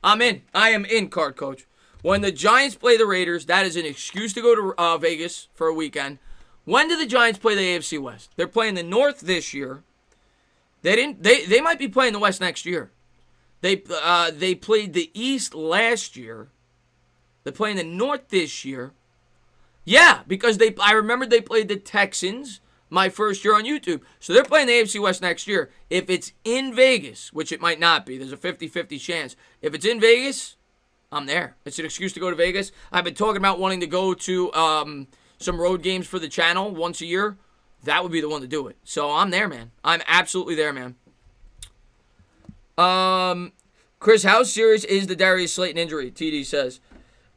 I'm in. I am in, Card Coach. When the Giants play the Raiders, that is an excuse to go to Vegas for a weekend. When do the Giants play the AFC West? They're playing the North this year. They might be playing the West next year. They played the East last year. They're playing the North this year. Yeah, because I remember they played the Texans my first year on YouTube. So they're playing the AFC West next year. If it's in Vegas, which it might not be, there's a 50-50 chance. If it's in Vegas, I'm there. It's an excuse to go to Vegas. I've been talking about wanting to go to some road games for the channel once a year. That would be the one to do it. So I'm there, man. I'm absolutely there, man. Chris, how serious is the Darius Slayton injury? TD says.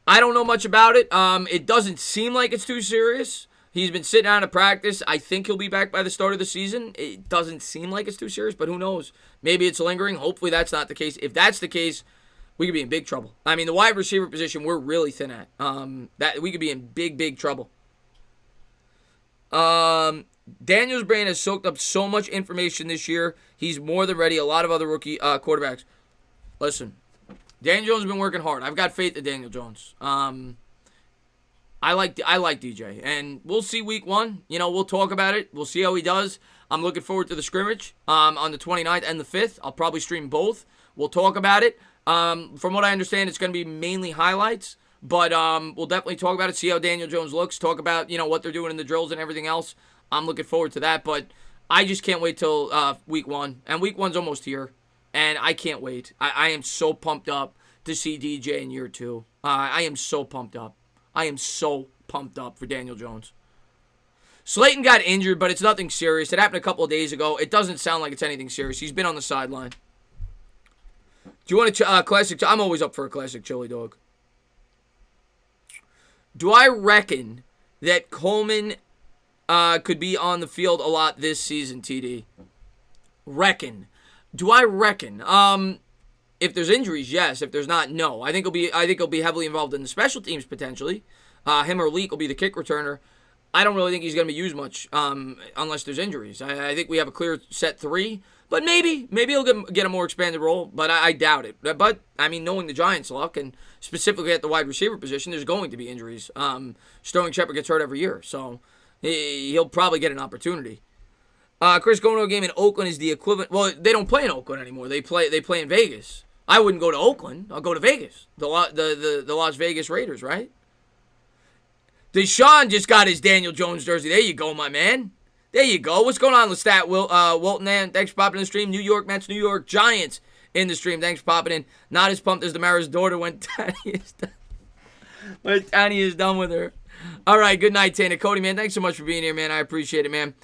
I don't know much about it. It doesn't seem like it's too serious. He's been sitting out of practice. I think he'll be back by the start of the season. It doesn't seem like it's too serious, but who knows? Maybe it's lingering. Hopefully that's not the case. If that's the case, we could be in big trouble. I mean, the wide receiver position we're really thin at. That we could be in big trouble. Daniel's brain has soaked up so much information this year. He's more than ready. A lot of other rookie quarterbacks. Listen, Daniel Jones has been working hard. I've got faith in Daniel Jones. I like DJ, and we'll see week 1. You know, we'll talk about it. We'll see how he does. I'm looking forward to the scrimmage on the 29th and the 5th. I'll probably stream both. We'll talk about it. From what I understand, it's going to be mainly highlights, but we'll definitely talk about it, see how Daniel Jones looks, talk about, you know, what they're doing in the drills and everything else. I'm looking forward to that, but I just can't wait till week 1, and week 1's almost here, and I can't wait. I am so pumped up to see DJ in year 2. I am so pumped up. I am so pumped up for Daniel Jones. Slayton got injured, but it's nothing serious. It happened a couple of days ago. It doesn't sound like it's anything serious. He's been on the sideline. Do you want a classic? I'm always up for a classic chili dog. Do I reckon that Coleman could be on the field a lot this season, TD? Reckon. Do I reckon? If there's injuries, yes. If there's not, no. I think he'll be heavily involved in the special teams potentially. Him or Leak will be the kick returner. I don't really think he's going to be used much unless there's injuries. I think we have a clear set 3, but maybe he'll get a more expanded role, but I doubt it. But, I mean, knowing the Giants' luck, and specifically at the wide receiver position, there's going to be injuries. Sterling Shepard gets hurt every year, so he'll probably get an opportunity. Chris, going to a game in Oakland is the equivalent. Well, they don't play in Oakland anymore. They play in Vegas. I wouldn't go to Oakland. I'll go to Vegas. The Las Vegas Raiders, right? Deshaun just got his Daniel Jones jersey. There you go, my man. There you go. What's going on, Lestat? Wilton, thanks for popping in the stream. New York Mets, New York Giants in the stream. Thanks for popping in. Not as pumped as Damara's daughter when Tanya is done with her. All right, good night, Tana. Cody, man, thanks so much for being here, man. I appreciate it, man.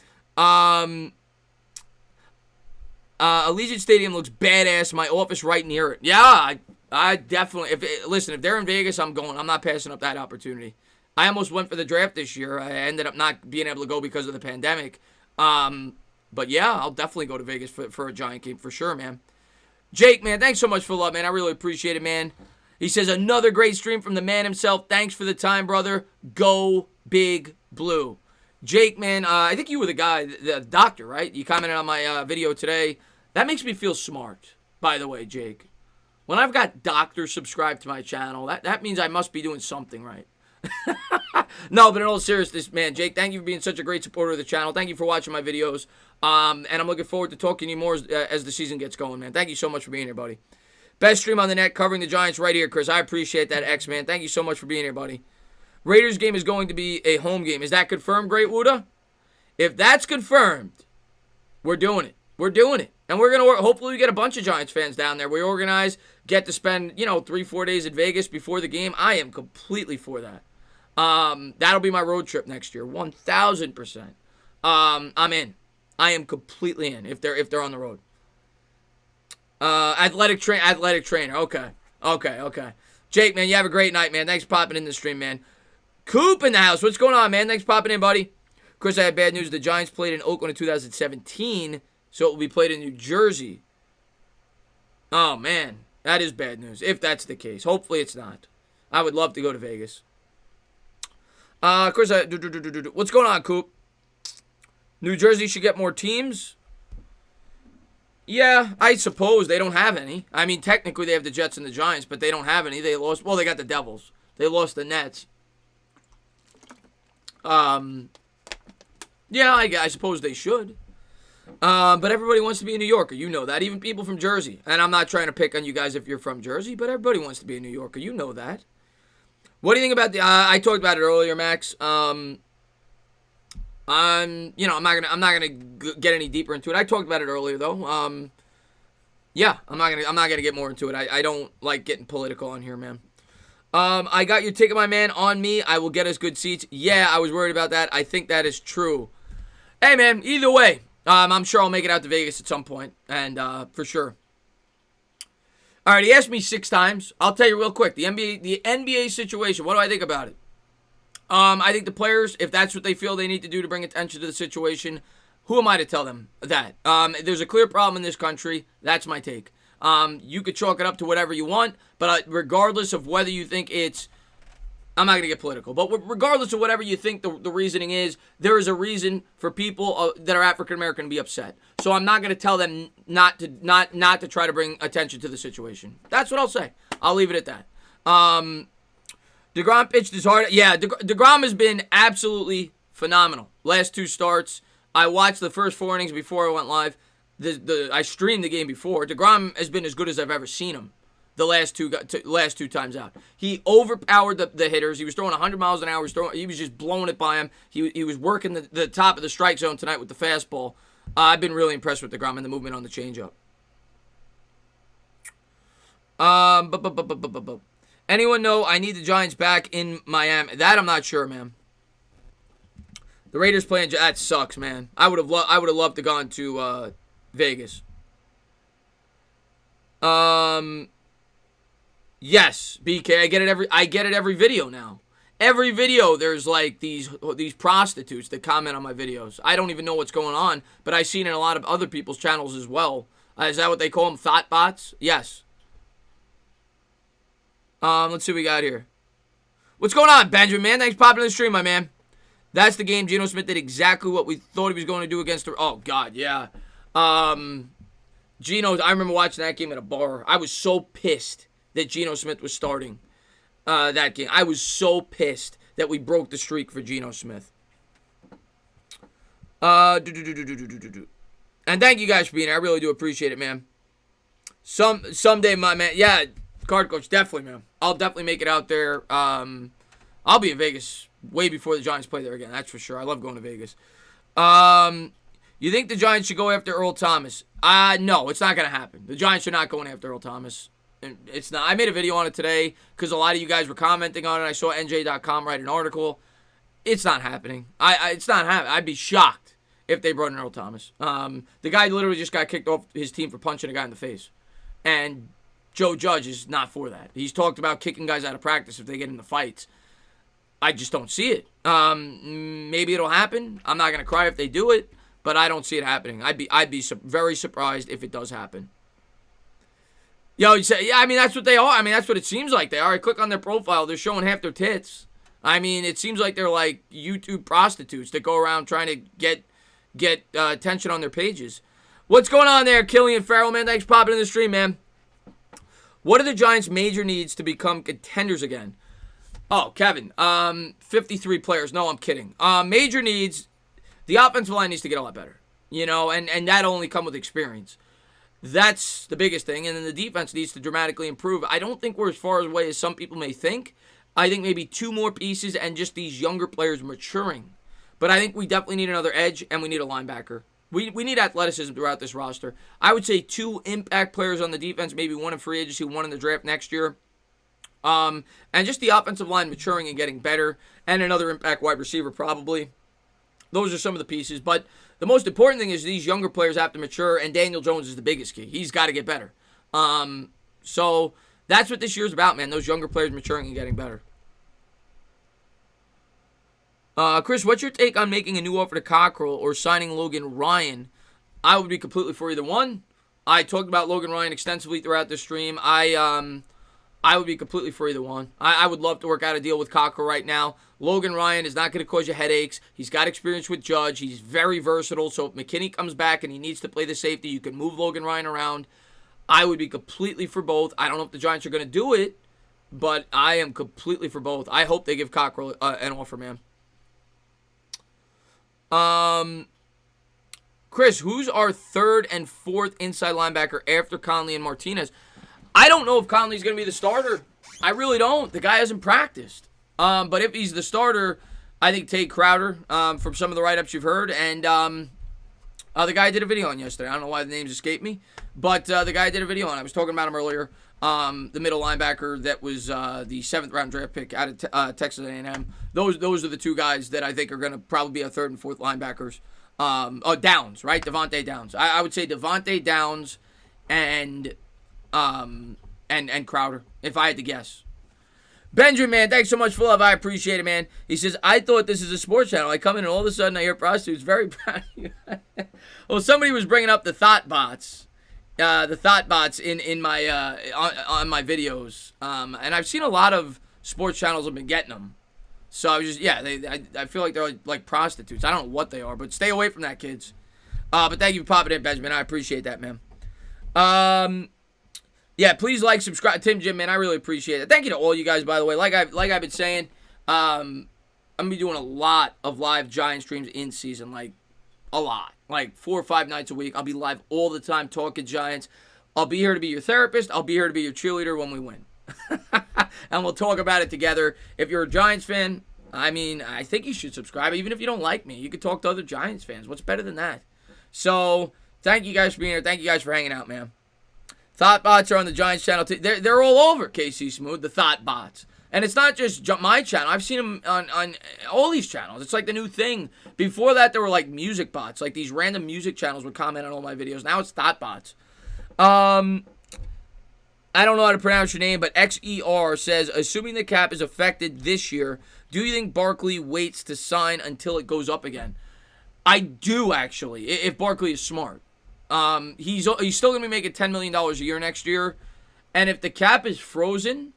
Allegiant Stadium looks badass. My office right near it. Yeah, I definitely. If they're in Vegas, I'm going. I'm not passing up that opportunity. I almost went for the draft this year. I ended up not being able to go because of the pandemic. But yeah, I'll definitely go to Vegas for a Giant game for sure, man. Jake, man, thanks so much for the love, man. I really appreciate it, man. He says, another great stream from the man himself. Thanks for the time, brother. Go Big Blue. Jake, man, I think you were the guy, the doctor, right? You commented on my video today. That makes me feel smart, by the way, Jake. When I've got doctors subscribed to my channel, that means I must be doing something right. No, but in all seriousness, man, Jake, thank you for being such a great supporter of the channel. Thank you for watching my videos. And I'm looking forward to talking to you more as the season gets going, man. Thank you so much for being here, buddy. Best stream on the net covering the Giants right here, Chris. I appreciate that, X-Man. Thank you so much for being here, buddy. Raiders game is going to be a home game. Is that confirmed, Great Wuda? If that's confirmed, we're doing it. We're doing it. And we're going to hopefully we get a bunch of Giants fans down there. We organize, get to spend, 3-4 days in Vegas before the game. I am completely for that. That'll be my road trip next year, 1,000%. I'm in. I am completely in if they're on the road. Athletic trainer. Okay. Jake, man, you have a great night, man. Thanks for popping in the stream, man. Coop in the house. What's going on, man? Thanks for popping in, buddy. Of course, I had bad news. The Giants played in Oakland in 2017, so it will be played in New Jersey. Oh, man. That is bad news, if that's the case. Hopefully it's not. I would love to go to Vegas. Of course, what's going on, Coop? New Jersey should get more teams? Yeah, I suppose. They don't have any. I mean, technically they have the Jets and the Giants, but they don't have any. They lost. Well, they got the Devils. They lost the Nets. Yeah, I suppose they should. But everybody wants to be a New Yorker. You know that. Even people from Jersey. And I'm not trying to pick on you guys if you're from Jersey, but everybody wants to be a New Yorker. You know that. What do you think about the? I talked about it earlier, Max. I'm not gonna get any deeper into it. I talked about it earlier, though. Yeah, I'm not gonna get more into it. I don't like getting political on here, man. I got your ticket, my man, on me. I will get us good seats. Yeah, I was worried about that. I think that is true. Hey, man, either way, I'm sure I'll make it out to Vegas at some point, and for sure. All right, he asked me 6 times. I'll tell you real quick. The NBA situation, what do I think about it? I think the players, if that's what they feel they need to do to bring attention to the situation, who am I to tell them that? There's a clear problem in this country. That's my take. You could chalk it up to whatever you want, but regardless of whether you think it's, I'm not going to get political, but regardless of whatever you think the reasoning is, there is a reason for people that are African American to be upset. So I'm not going to tell them not to try to bring attention to the situation. That's what I'll say. I'll leave it at that. DeGrom pitched his heart. Yeah, DeGrom has been absolutely phenomenal. Last 2 starts. I watched the first 4 innings before I went live. I streamed the game before. DeGrom has been as good as I've ever seen him. The last two times out, he overpowered the hitters. He was throwing 100 miles an hour. He was just blowing it by him. He was working the top of the strike zone tonight with the fastball. I've been really impressed with DeGrom and the movement on the changeup. Anyone know I need the Giants back in Miami? That I'm not sure, man. The Raiders playing, that sucks, man. I would have loved to gone to Vegas. Yes, BK, I get it every video now. Every video there's like these prostitutes that comment on my videos. I don't even know what's going on, but I've seen it in a lot of other people's channels as well. Is that what they call them? Thought bots? Yes. Let's see what we got here. What's going on, Benjamin, man? Thanks for popping in the stream, my man. That's the game. Geno Smith did exactly what we thought he was going to do against the... Oh, God, yeah. Geno, I remember watching that game at a bar. I was so pissed that Geno Smith was starting that game. I was so pissed that we broke the streak for Geno Smith. And thank you guys for being here. I really do appreciate it, man. Someday, my man. Yeah, Card Coach, definitely, man. I'll definitely make it out there. I'll be in Vegas way before the Giants play there again. That's for sure. I love going to Vegas. You think the Giants should go after Earl Thomas? No, it's not going to happen. The Giants are not going after Earl Thomas. It's not. I made a video on it today because a lot of you guys were commenting on it. I saw NJ.com write an article. It's not happening. It's not happening. I'd be shocked if they brought in Earl Thomas. The guy literally just got kicked off his team for punching a guy in the face. And Joe Judge is not for that. He's talked about kicking guys out of practice if they get into fights. I just don't see it. Maybe it'll happen. I'm not going to cry if they do it, but I don't see it happening. I'd be very surprised if it does happen. Yo, you say, yeah, I mean, that's what they are. I mean, that's what it seems like they are. I click on their profile. They're showing half their tits. I mean, it seems like they're like YouTube prostitutes that go around trying to get attention on their pages. What's going on there, Killian Farrell, man? Thanks for popping in the stream, man. What are the Giants' major needs to become contenders again? Oh, Kevin, 53 players. No, I'm kidding. Major needs, the offensive line needs to get a lot better. You know, and that'll only come with experience. That's the biggest thing. And then the defense needs to dramatically improve. I don't think we're as far away as some people may think. I think maybe 2 more pieces and just these younger players maturing. But I think we definitely need another edge, and we need a linebacker. We need athleticism throughout this roster. I would say 2 impact players on the defense, maybe 1 in free agency, 1 in the draft next year. And just the offensive line maturing and getting better, and another impact wide receiver probably. Those are some of the pieces. But the most important thing is these younger players have to mature, and Daniel Jones is the biggest key. He's got to get better. So that's what this year's about, man. Those younger players maturing and getting better. Chris, what's your take on making a new offer to Cockrell or signing Logan Ryan? I would be completely for either one. I talked about Logan Ryan extensively throughout the stream. I would be completely for either one. I would love to work out a deal with Cockrell right now. Logan Ryan is not going to cause you headaches. He's got experience with Judge. He's very versatile. So if McKinney comes back and he needs to play the safety, you can move Logan Ryan around. I would be completely for both. I don't know if the Giants are going to do it, but I am completely for both. I hope they give Cockrell an offer, man. Chris, who's our 3rd and 4th inside linebacker after Conley and Martinez? I don't know if Conley's going to be the starter. I really don't. The guy hasn't practiced. But if he's the starter, I think Tate Crowder, from some of the write-ups you've heard. And the guy I did a video on yesterday. I don't know why the names escaped me. But the guy I did a video on. I was talking about him earlier. The middle linebacker that was the 7th-round draft pick out of Texas A&M. Those are the 2 guys that I think are going to probably be our 3rd and 4th linebackers. Downs, right? Devontae Downs. I would say Devontae Downs and Crowder, if I had to guess. Benjamin, man, thanks so much for love. I appreciate it, man. He says, I thought this is a sports channel. I come in and all of a sudden I hear prostitutes. Very proud of you. Well, somebody was bringing up the thought bots. the thought bots in my on my videos, and I've seen a lot of sports channels have been getting them. So I was just I feel like they're like prostitutes. I don't know what they are, but stay away from that, kids. But thank you for popping in, Benjamin. I appreciate that, man. Yeah, please like, subscribe, Tim Jim, man. I really appreciate it. Thank you to all you guys, by the way. Like I've been saying, I'm gonna be doing a lot of live Giant streams in season, like a lot, like 4 or 5 nights a week. I'll be live all the time talking Giants. I'll be here to be your therapist. I'll be here to be your cheerleader when we win, and we'll talk about it together. If you're a Giants fan, I mean, I think you should subscribe. Even if you don't like me, you could talk to other Giants fans. What's better than that? So thank you guys for being here. Thank you guys for hanging out, man. Thought bots are on the Giants channel too. They're all over KC Smooth, the thought bots. And it's not just my channel. I've seen them on all these channels. It's like the new thing. Before that, there were like music bots. Like these random music channels would comment on all my videos. Now it's thought bots. I don't know how to pronounce your name, but XER says, assuming the cap is affected this year, do you think Barkley waits to sign until it goes up again? I do, actually, if Barkley is smart. He's still going to be making $10 million a year next year. And if the cap is frozen,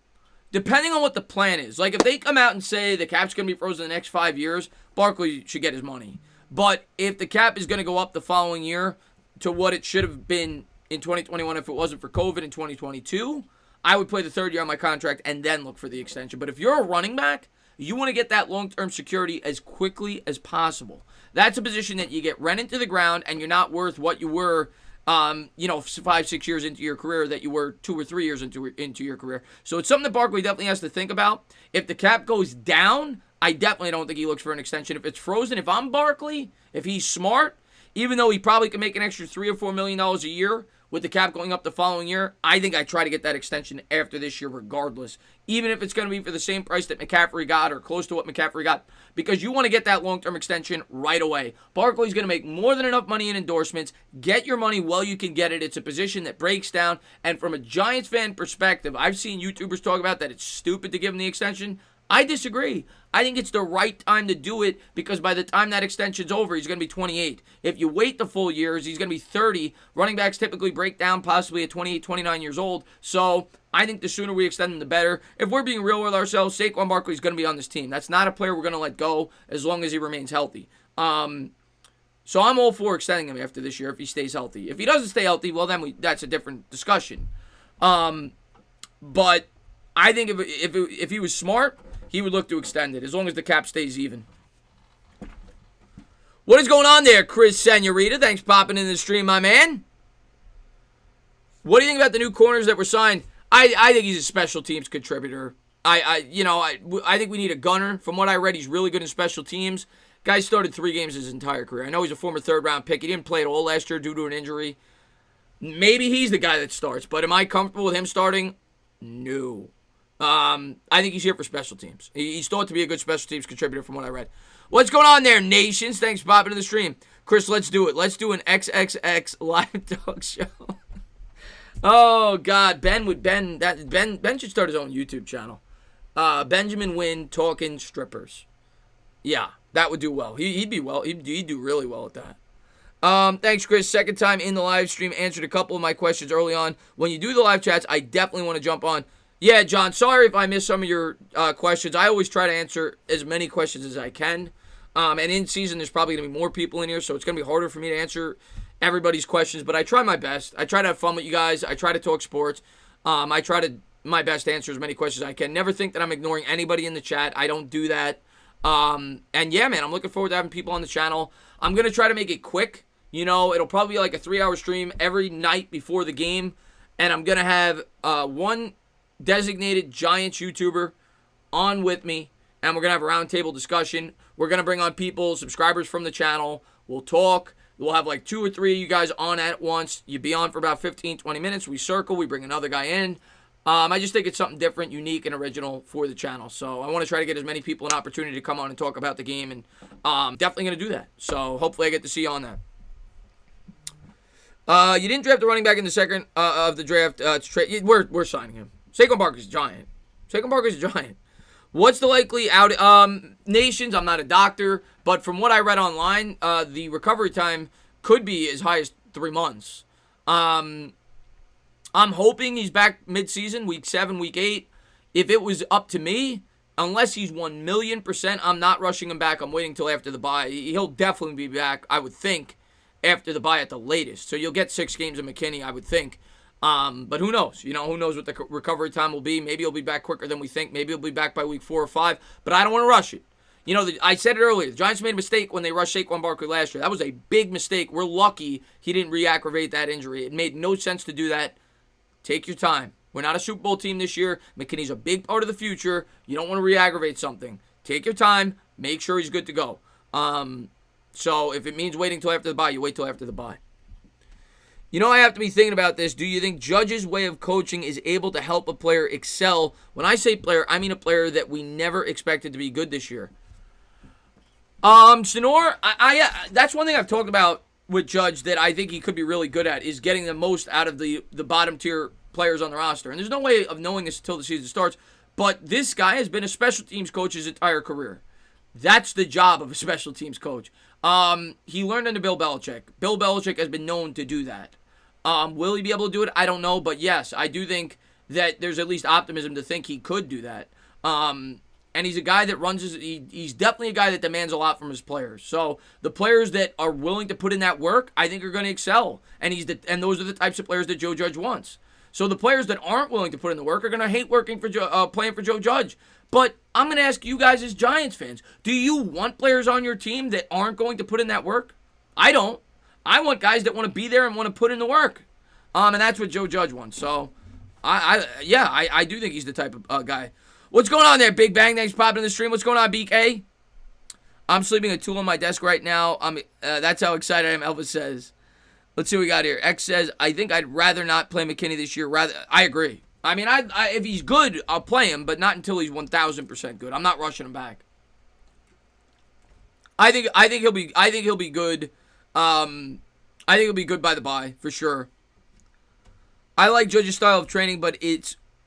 depending on what the plan is, like if they come out and say the cap's going to be frozen the next 5 years, Barkley should get his money. But if the cap is going to go up the following year to what it should have been in 2021 if it wasn't for COVID in 2022, I would play the third year on my contract and then look for the extension. But if you're a running back, you want to get that long-term security as quickly as possible. That's a position that you get run into the ground and you're not worth what you were, 5-6 years into your career that you were 2 or 3 years into your career. So it's something that Barkley definitely has to think about. If the cap goes down, I definitely don't think he looks for an extension. If it's frozen, if I'm Barkley, if he's smart, even though he probably can make an extra $3 or $4 million a year with the cap going up the following year, I think I try to get that extension after this year regardless, even if it's going to be for the same price that McCaffrey got or close to what McCaffrey got, because you want to get that long-term extension right away. Barkley's going to make more than enough money in endorsements. Get your money while you can get it. It's a position that breaks down, and from a Giants fan perspective, I've seen YouTubers talk about that it's stupid to give him the extension. I disagree. I think it's the right time to do it because by the time that extension's over, he's going to be 28. If you wait the full years, he's going to be 30. Running backs typically break down possibly at 28, 29 years old. So I think the sooner we extend him, the better. If we're being real with ourselves, Saquon Barkley's going to be on this team. That's not a player we're going to let go as long as he remains healthy. So I'm all for extending him after this year if he stays healthy. If he doesn't stay healthy, well, then that's a different discussion. But I think if he was smart, he would look to extend it as long as the cap stays even. What is going on there, Chris Senorita? Thanks for popping in the stream, my man. What do you think about the new corners that were signed? I think he's a special teams contributor. I think we need a gunner. From what I read, he's really good in special teams. Guy started 3 games his entire career. I know he's a former third-round pick. He didn't play at all last year due to an injury. Maybe he's the guy that starts, but am I comfortable with him starting? No. I think he's here for special teams. He's thought to be a good special teams contributor from what I read. What's going on there, nations? Thanks for popping in the stream. Chris, let's do it. Let's do an XXX live talk show. Oh, God. Ben should start his own YouTube channel. Benjamin Wynn talking strippers. Yeah, that would do well. He'd be well. He'd do really well at that. Thanks, Chris. Second time in the live stream. Answered a couple of my questions early on. When you do the live chats, I definitely want to jump on. Yeah, John, sorry if I missed some of your questions. I always try to answer as many questions as I can. And in season, there's probably going to be more people in here, so it's going to be harder for me to answer everybody's questions. But I try my best. I try to have fun with you guys. I try to talk sports. I try to my best to answer as many questions as I can. Never think that I'm ignoring anybody in the chat. I don't do that. And yeah, man, I'm looking forward to having people on the channel. I'm going to try to make it quick. You know, it'll probably be like a 3-hour stream every night before the game. And I'm going to have one designated Giants YouTuber on with me, and we're going to have a roundtable discussion. We're going to bring on people, subscribers from the channel. We'll talk. We'll have like 2 or 3 of you guys on at once. You'd be on for about 15, 20 minutes. We circle. We bring another guy in. I just think it's something different, unique, and original for the channel. So I want to try to get as many people an opportunity to come on and talk about the game, and definitely going to do that. So hopefully I get to see you on that. You didn't draft the running back in the second of the draft. We're signing him. Saquon Barkley's a giant. Saquon Barkley's a giant. What's the likely out? Nations, I'm not a doctor, but from what I read online, the recovery time could be as high as 3 months. I'm hoping he's back midseason, week 7, week 8. If it was up to me, unless he's 1,000,000%, I'm not rushing him back. I'm waiting until after the bye. He'll definitely be back, I would think, after the bye at the latest. So you'll get 6 games of McKinney, I would think. But who knows? Who knows what the recovery time will be. Maybe he'll be back quicker than we think. Maybe he'll be back by week 4 or 5. But I don't want to rush it. I said it earlier. The Giants made a mistake when they rushed Saquon Barkley last year. That was a big mistake. We're lucky he didn't re-aggravate that injury. It made no sense to do that. Take your time. We're not a Super Bowl team this year. McKinney's a big part of the future. You don't want to re-aggravate something. Take your time. Make sure he's good to go. So if it means waiting till after the bye, you wait till after the bye. I have to be thinking about this. Do you think Judge's way of coaching is able to help a player excel? When I say player, I mean a player that we never expected to be good this year. Sonor, that's one thing I've talked about with Judge that I think he could be really good at, is getting the most out of the bottom tier players on the roster. And there's no way of knowing this until the season starts, but this guy has been a special teams coach his entire career. That's the job of a special teams coach. He learned under Bill Belichick. Bill Belichick has been known to do that. Will he be able to do it? I don't know, but yes, I do think that there's at least optimism to think he could do that. And he's a guy that he's definitely a guy that demands a lot from his players. So the players that are willing to put in that work, I think are going to excel. And those are the types of players that Joe Judge wants. So the players that aren't willing to put in the work are going to hate playing for Joe Judge. But I'm going to ask you guys as Giants fans, do you want players on your team that aren't going to put in that work? I don't. I want guys that want to be there and want to put in the work. And that's what Joe Judge wants. So, I do think he's the type of guy. What's going on there, Big Bang? Thanks for popping in the stream. What's going on, BK? I'm sleeping a tool on my desk right now. That's how excited I am, Elvis says. Let's see what we got here. X says, I think I'd rather not play McKinney this year. I agree. I mean, if he's good, I'll play him, but not until he's 1,000% good. I'm not rushing him back. I think he'll be good. I think he'll be good by the bye, for sure. I like Judge's style of training, but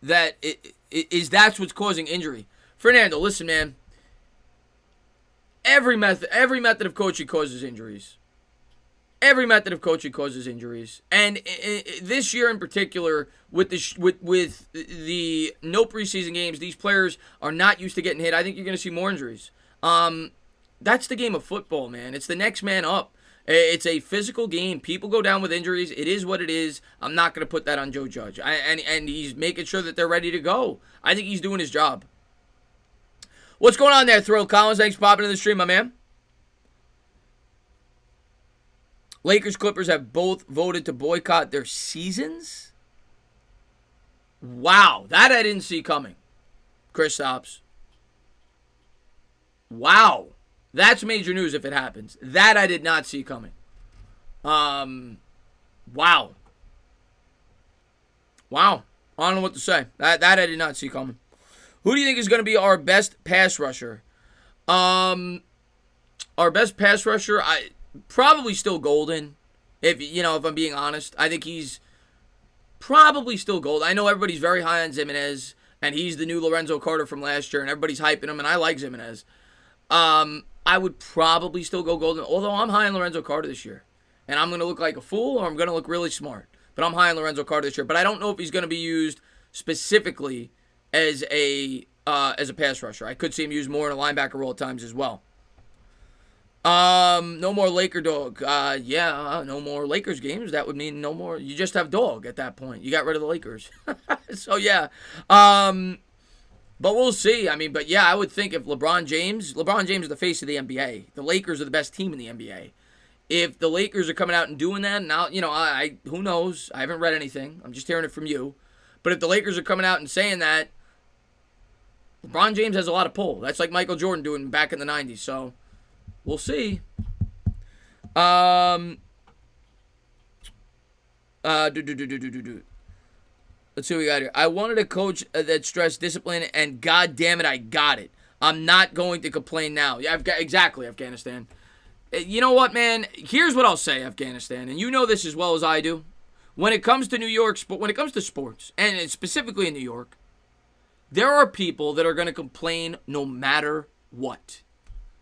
that's what's causing injury. Fernando, listen, man. Every method of coaching causes injuries. Every method of coaching causes injuries, and this year in particular, with the no preseason games, these players are not used to getting hit. I think you're going to see more injuries. That's the game of football, man. It's the next man up. It's a physical game. People go down with injuries. It is what it is. I'm not going to put that on Joe Judge. And he's making sure that they're ready to go. I think he's doing his job. What's going on there, Thrill Collins? Thanks for popping in the stream, my man. Lakers Clippers have both voted to boycott their seasons? Wow, that I didn't see coming. Chris Stops. Wow. That's major news if it happens. That I did not see coming. Wow. I don't know what to say. That I did not see coming. Who do you think is going to be our best pass rusher? Our best pass rusher, probably still Golden. If I'm being honest, I think he's probably still Golden. I know everybody's very high on Jimenez, and he's the new Lorenzo Carter from last year, and everybody's hyping him, and I like Jimenez. I would probably still go Golden, although I'm high on Lorenzo Carter this year. And I'm going to look like a fool, or I'm going to look really smart. But I'm high on Lorenzo Carter this year. But I don't know if he's going to be used specifically as a pass rusher. I could see him used more in a linebacker role at times as well. No more Laker dog. No more Lakers games. That would mean no more. You just have dog at that point. You got rid of the Lakers. So, yeah. But we'll see. I would think if LeBron James is the face of the NBA. The Lakers are the best team in the NBA. If the Lakers are coming out and doing that, now, who knows? I haven't read anything. I'm just hearing it from you. But if the Lakers are coming out and saying that, LeBron James has a lot of pull. That's like Michael Jordan doing back in the 90s. So, we'll see. Let's see what we got here. I wanted a coach that stressed discipline, and God damn it, I got it. I'm not going to complain now. Yeah, exactly, Afghanistan. You know what, man? Here's what I'll say, Afghanistan, and you know this as well as I do. When it comes to New York, when it comes to sports, and specifically in New York, there are people that are going to complain no matter what.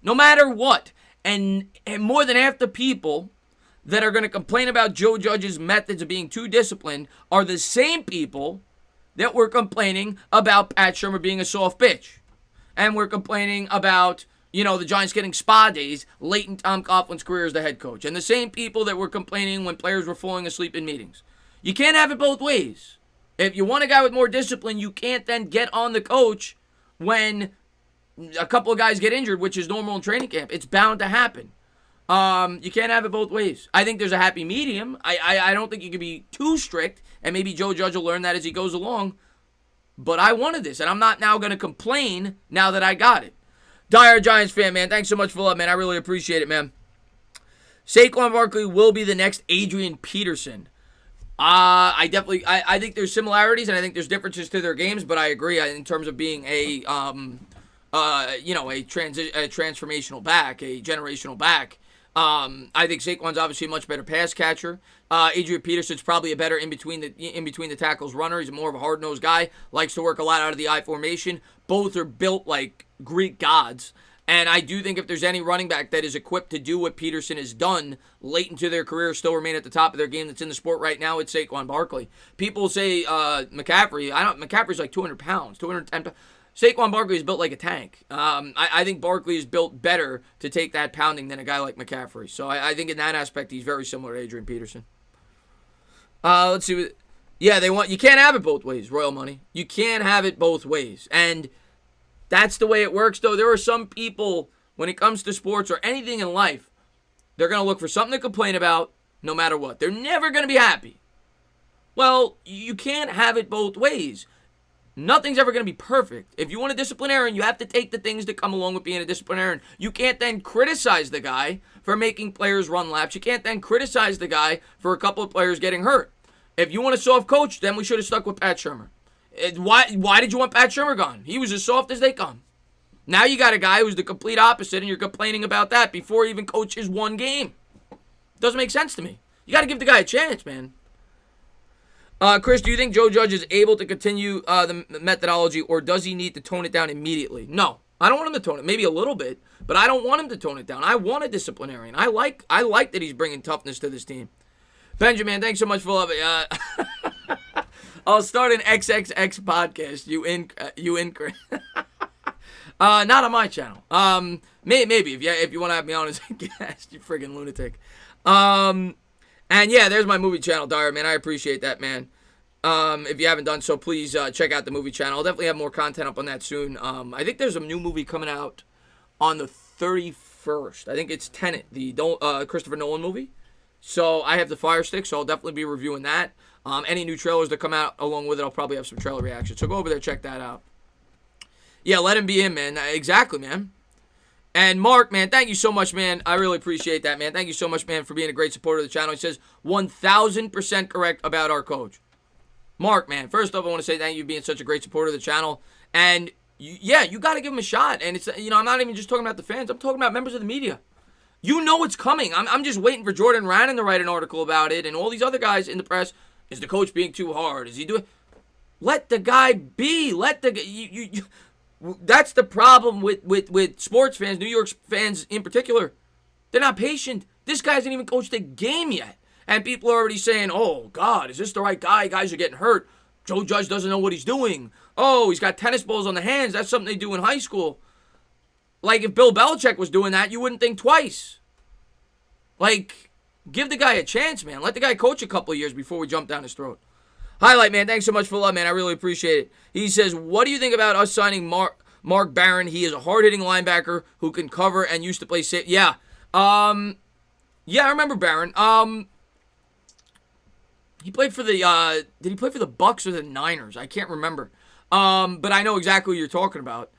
No matter what. And more than half the people that are going to complain about Joe Judge's methods of being too disciplined are the same people that were complaining about Pat Shurmur being a soft bitch. And we're complaining about, the Giants getting spa days late in Tom Coughlin's career as the head coach. And the same people that were complaining when players were falling asleep in meetings. You can't have it both ways. If you want a guy with more discipline, you can't then get on the coach when a couple of guys get injured, which is normal in training camp. It's bound to happen. You can't have it both ways. I think there's a happy medium. I don't think you can be too strict, and maybe Joe Judge will learn that as he goes along. But I wanted this, and I'm not now going to complain now that I got it. Dire Giants fan, man. Thanks so much for love, man. I really appreciate it, man. Saquon Barkley will be the next Adrian Peterson. I think there's similarities, and I think there's differences to their games, but I agree in terms of being a transformational back, a generational back. I think Saquon's obviously a much better pass catcher. Adrian Peterson's probably a better in between the tackles runner. He's more of a hard-nosed guy, likes to work a lot out of the I formation. Both are built like Greek gods. And I do think if there's any running back that is equipped to do what Peterson has done late into their career, still remain at the top of their game that's in the sport right now, it's Saquon Barkley. People say McCaffrey. McCaffrey's like 200 pounds, 210 pounds. Saquon Barkley is built like a tank. I think Barkley is built better to take that pounding than a guy like McCaffrey. So I think in that aspect, he's very similar to Adrian Peterson. Let's see. You can't have it both ways, Royal Money. You can't have it both ways. And that's the way it works, though. There are some people, when it comes to sports or anything in life, they're going to look for something to complain about no matter what. They're never going to be happy. Well, you can't have it both ways. Nothing's ever going to be perfect. If you want a disciplinarian, you have to take the things that come along with being a disciplinarian. You can't then criticize the guy for making players run laps. You can't then criticize the guy for a couple of players getting hurt. If you want a soft coach, then we should have stuck with Pat Shurmur. Why did you want Pat Shurmur gone? He was as soft as they come. Now you got a guy who's the complete opposite, and you're complaining about that before he even coaches one game. Doesn't make sense to me. You got to give the guy a chance, man. Chris, do you think Joe Judge is able to continue the methodology, or does he need to tone it down immediately? No, I don't want him to tone it. Maybe a little bit, but I don't want him to tone it down. I want a disciplinarian. I like that he's bringing toughness to this team. Benjamin, thanks so much for loving. I'll start an XXX podcast. You in? Not on my channel. Maybe if you want to have me on as a guest, you friggin' lunatic. And yeah, there's my movie channel, Dyer, man. I appreciate that, man. If you haven't done so, please check out the movie channel. I'll definitely have more content up on that soon. I think there's a new movie coming out on the 31st. I think it's Tenet, the Christopher Nolan movie. So I have the Fire Stick, so I'll definitely be reviewing that. Any new trailers that come out along with it, I'll probably have some trailer reactions. So go over there, check that out. Yeah, let him be in, man. Exactly, man. And Mark, man, thank you so much, man. I really appreciate that, man. Thank you so much, man, for being a great supporter of the channel. He says 1,000% correct about our coach. Mark, man, first off, I want to say thank you for being such a great supporter of the channel. And, you got to give him a shot. And, it's I'm not even just talking about the fans. I'm talking about members of the media. You know it's coming. I'm just waiting for Jordan Rannon to write an article about it and all these other guys in the press. Is the coach being too hard? Is he doing... Let the guy be. That's the problem with sports fans, New York fans in particular. They're not patient. This guy hasn't even coached a game yet. And people are already saying, oh, God, is this the right guy? Guys are getting hurt. Joe Judge doesn't know what he's doing. Oh, he's got tennis balls on the hands. That's something they do in high school. Like, if Bill Belichick was doing that, you wouldn't think twice. Like, give the guy a chance, man. Let the guy coach a couple of years before we jump down his throat. Highlight, man. Thanks so much for love, man. I really appreciate it. He says, what do you think about us signing Mark Barron? He is a hard-hitting linebacker who can cover and used to play safe. Yeah. I remember Barron. He played for the, did he play for the Bucks or the Niners? I can't remember. But I know exactly what you're talking about.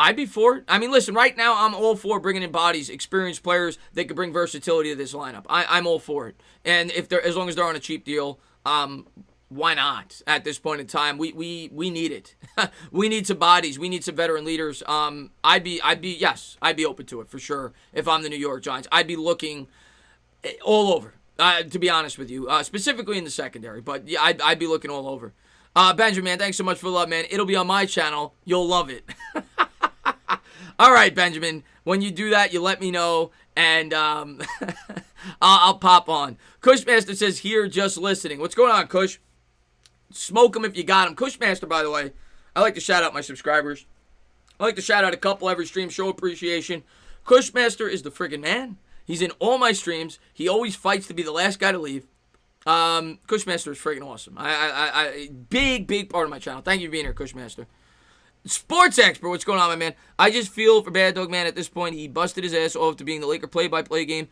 I'd be for it. I mean, listen, right now I'm all for bringing in bodies, experienced players that could bring versatility to this lineup. I'm all for it. And as long as they're on a cheap deal, why not? At this point in time, we need it. We need some bodies. We need some veteran leaders. I'd be open to it for sure. If I'm the New York Giants, I'd be looking all over. To be honest with you, specifically in the secondary, but yeah, I'd be looking all over. Benjamin, thanks so much for the love, man. It'll be on my channel. You'll love it. All right, Benjamin. When you do that, you let me know, and I'll pop on. Cushmaster says, here just listening. What's going on, Cush? Smoke them if you got them. Cushmaster, by the way, I like to shout out my subscribers. I like to shout out a couple every stream, show appreciation. Cushmaster is the friggin' man. He's in all my streams. He always fights to be the last guy to leave. Cushmaster is friggin' awesome. Big part of my channel. Thank you for being here, Cushmaster. Sports expert, what's going on, my man? I just feel for Bad Dog Man at this point. He busted his ass off to being the Laker play-by-play game.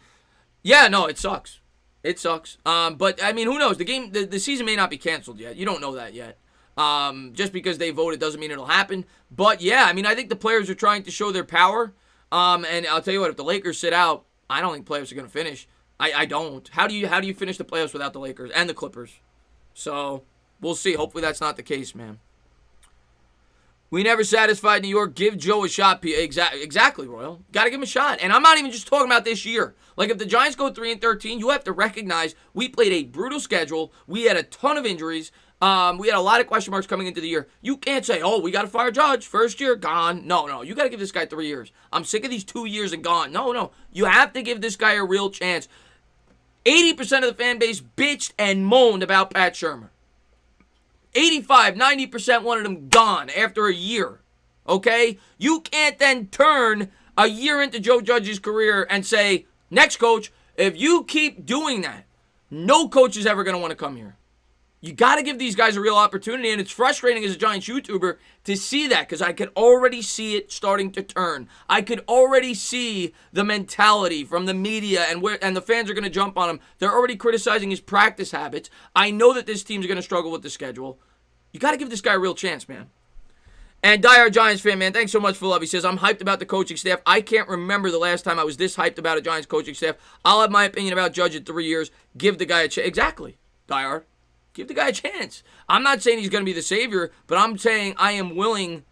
Yeah, no, it sucks. It sucks. But, I mean, who knows? The season may not be canceled yet. You don't know that yet. Just because they voted doesn't mean it'll happen. But, yeah, I mean, I think the players are trying to show their power. And I'll tell you what, if the Lakers sit out, I don't think playoffs are going to finish. I don't. How do you finish the playoffs without the Lakers and the Clippers? So, we'll see. Hopefully that's not the case, man. We never satisfied New York. Give Joe a shot. Exactly, Royal. Got to give him a shot. And I'm not even just talking about this year. Like, if the Giants go 3-13, you have to recognize we played a brutal schedule. We had a ton of injuries. We had a lot of question marks coming into the year. You can't say, oh, we got to fire Judge. First year, gone. No. You got to give this guy 3 years. I'm sick of these 2 years and gone. No. You have to give this guy a real chance. 80% of the fan base bitched and moaned about Pat Shurmur. 85-90% wanted him gone after a year. Okay? You can't then turn a year into Joe Judge's career and say, next coach, if you keep doing that, no coach is ever going to want to come here. You got to give these guys a real opportunity, and it's frustrating as a Giants YouTuber to see that because I could already see it starting to turn. I could already see the mentality from the media and the fans are going to jump on him. They're already criticizing his practice habits. I know that this team's going to struggle with the schedule. You got to give this guy a real chance, man. And Diehard Giants fan, man, thanks so much for love. He says, I'm hyped about the coaching staff. I can't remember the last time I was this hyped about a Giants coaching staff. I'll have my opinion about Judge in 3 years. Give the guy a chance. Exactly, Diehard. Give the guy a chance. I'm not saying he's going to be the savior, but I'm saying I am willing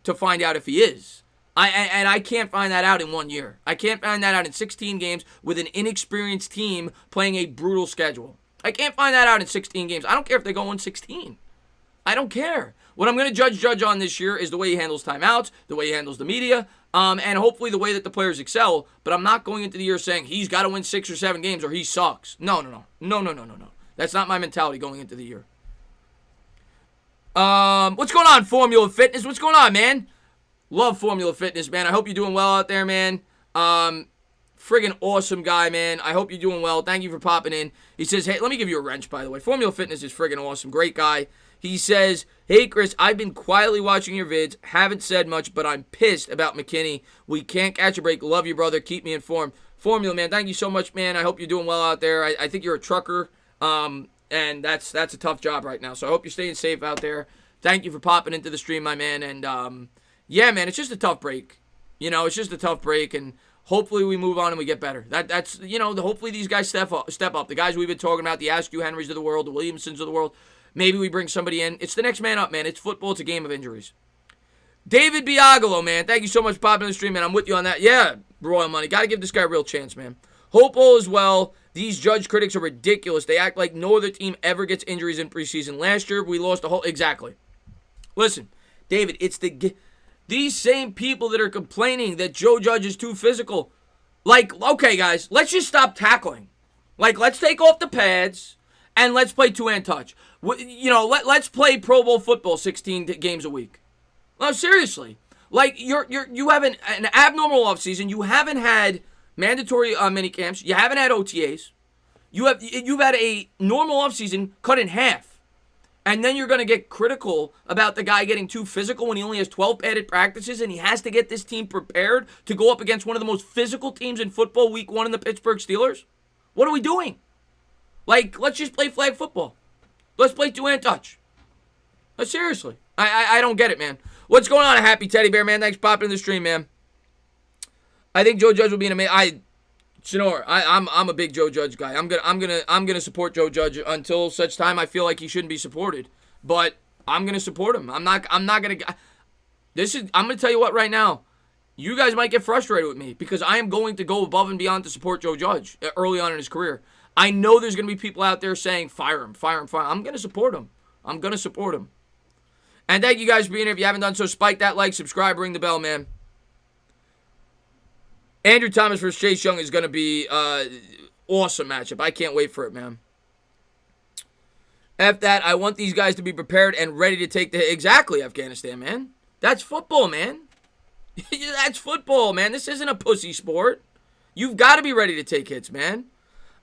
to find out if he is. I can't find that out in 1 year. I can't find that out in 16 games with an inexperienced team playing a brutal schedule. I can't find that out in 16 games. I don't care if they go 1-16. I don't care. What I'm going to judge Judge on this year is the way he handles timeouts, the way he handles the media, and hopefully the way that the players excel. But I'm not going into the year saying he's got to win 6 or 7 games or he sucks. No. That's not my mentality going into the year. What's going on, Formula Fitness? What's going on, man? Love Formula Fitness, man. I hope you're doing well out there, man. Friggin' awesome guy, man. I hope you're doing well. Thank you for popping in. He says, hey, let me give you a wrench, by the way. Formula Fitness is friggin' awesome. Great guy. He says, hey, Chris, I've been quietly watching your vids. Haven't said much, but I'm pissed about Mckinney. We can't catch a break. Love you, brother. Keep me informed. Formula, man, thank you so much, man. I hope you're doing well out there. I think you're a trucker, and that's a tough job right now. So I hope you're staying safe out there. Thank you for popping into the stream, my man. And, yeah, man, it's just a tough break. You know, it's just a tough break, and hopefully we move on and we get better. That's you know, hopefully these guys step up. The guys we've been talking about, the Askew Henrys of the world, the Williamsons of the world. Maybe we bring somebody in. It's the next man up, man. It's football. It's a game of injuries. David Biagalo, man. Thank you so much for popping in the stream, man. I'm with you on that. Yeah, Royal Money. Got to give this guy a real chance, man. Hope all is well. These Judge critics are ridiculous. They act like no other team ever gets injuries in preseason. Last year, we lost a whole... Exactly. Listen, David, it's these same people that are complaining that Joe Judge is too physical. Like, okay, guys, let's just stop tackling. Like, let's take off the pads and let's play two-hand touch. You know, let's play Pro Bowl football 16 games a week. No, seriously. Like, you have an abnormal offseason. You haven't had mandatory mini camps. You haven't had OTAs. You've had a normal offseason cut in half. And then you're going to get critical about the guy getting too physical when he only has 12 padded practices and he has to get this team prepared to go up against one of the most physical teams in football week 1 in the Pittsburgh Steelers? What are we doing? Like, let's just play flag football. Let's play two-hand touch. Seriously. I don't get it, man. What's going on, Happy Teddy Bear, man? Thanks for popping in the stream, man. I think Joe Judge will be an amazing... I'm a big Joe Judge guy. I'm gonna support Joe Judge until such time I feel like he shouldn't be supported. But I'm gonna support him. I'm not gonna... I'm gonna tell you what right now. You guys might get frustrated with me because I am going to go above and beyond to support Joe Judge early on in his career. I know there's going to be people out there saying, fire him. I'm going to support him. And thank you guys for being here. If you haven't done so, spike that like, subscribe, ring the bell, man. Andrew Thomas versus Chase Young is going to be awesome matchup. I can't wait for it, man. F that. I want these guys to be prepared and ready to take the... Exactly, Afghanistan, man. That's football, man. That's football, man. This isn't a pussy sport. You've got to be ready to take hits, man.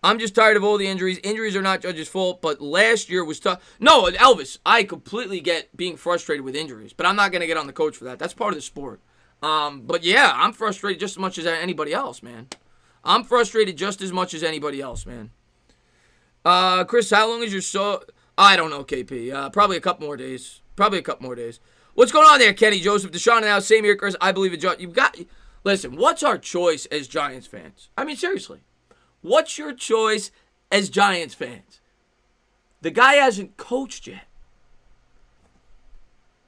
I'm just tired of all the injuries. Injuries are not Judge's fault, but last year was tough. No, Elvis, I completely get being frustrated with injuries, but I'm not going to get on the coach for that. That's part of the sport. But yeah, I'm frustrated just as much as anybody else, man. I'm frustrated just as much as anybody else, man. Chris, how long is your show? I don't know, KP. Probably a couple more days. What's going on there, Kenny Joseph? Deshaun now, same here, Chris. I believe in you've got... Listen, what's our choice as Giants fans? I mean, seriously. What's your choice as Giants fans? The guy hasn't coached yet.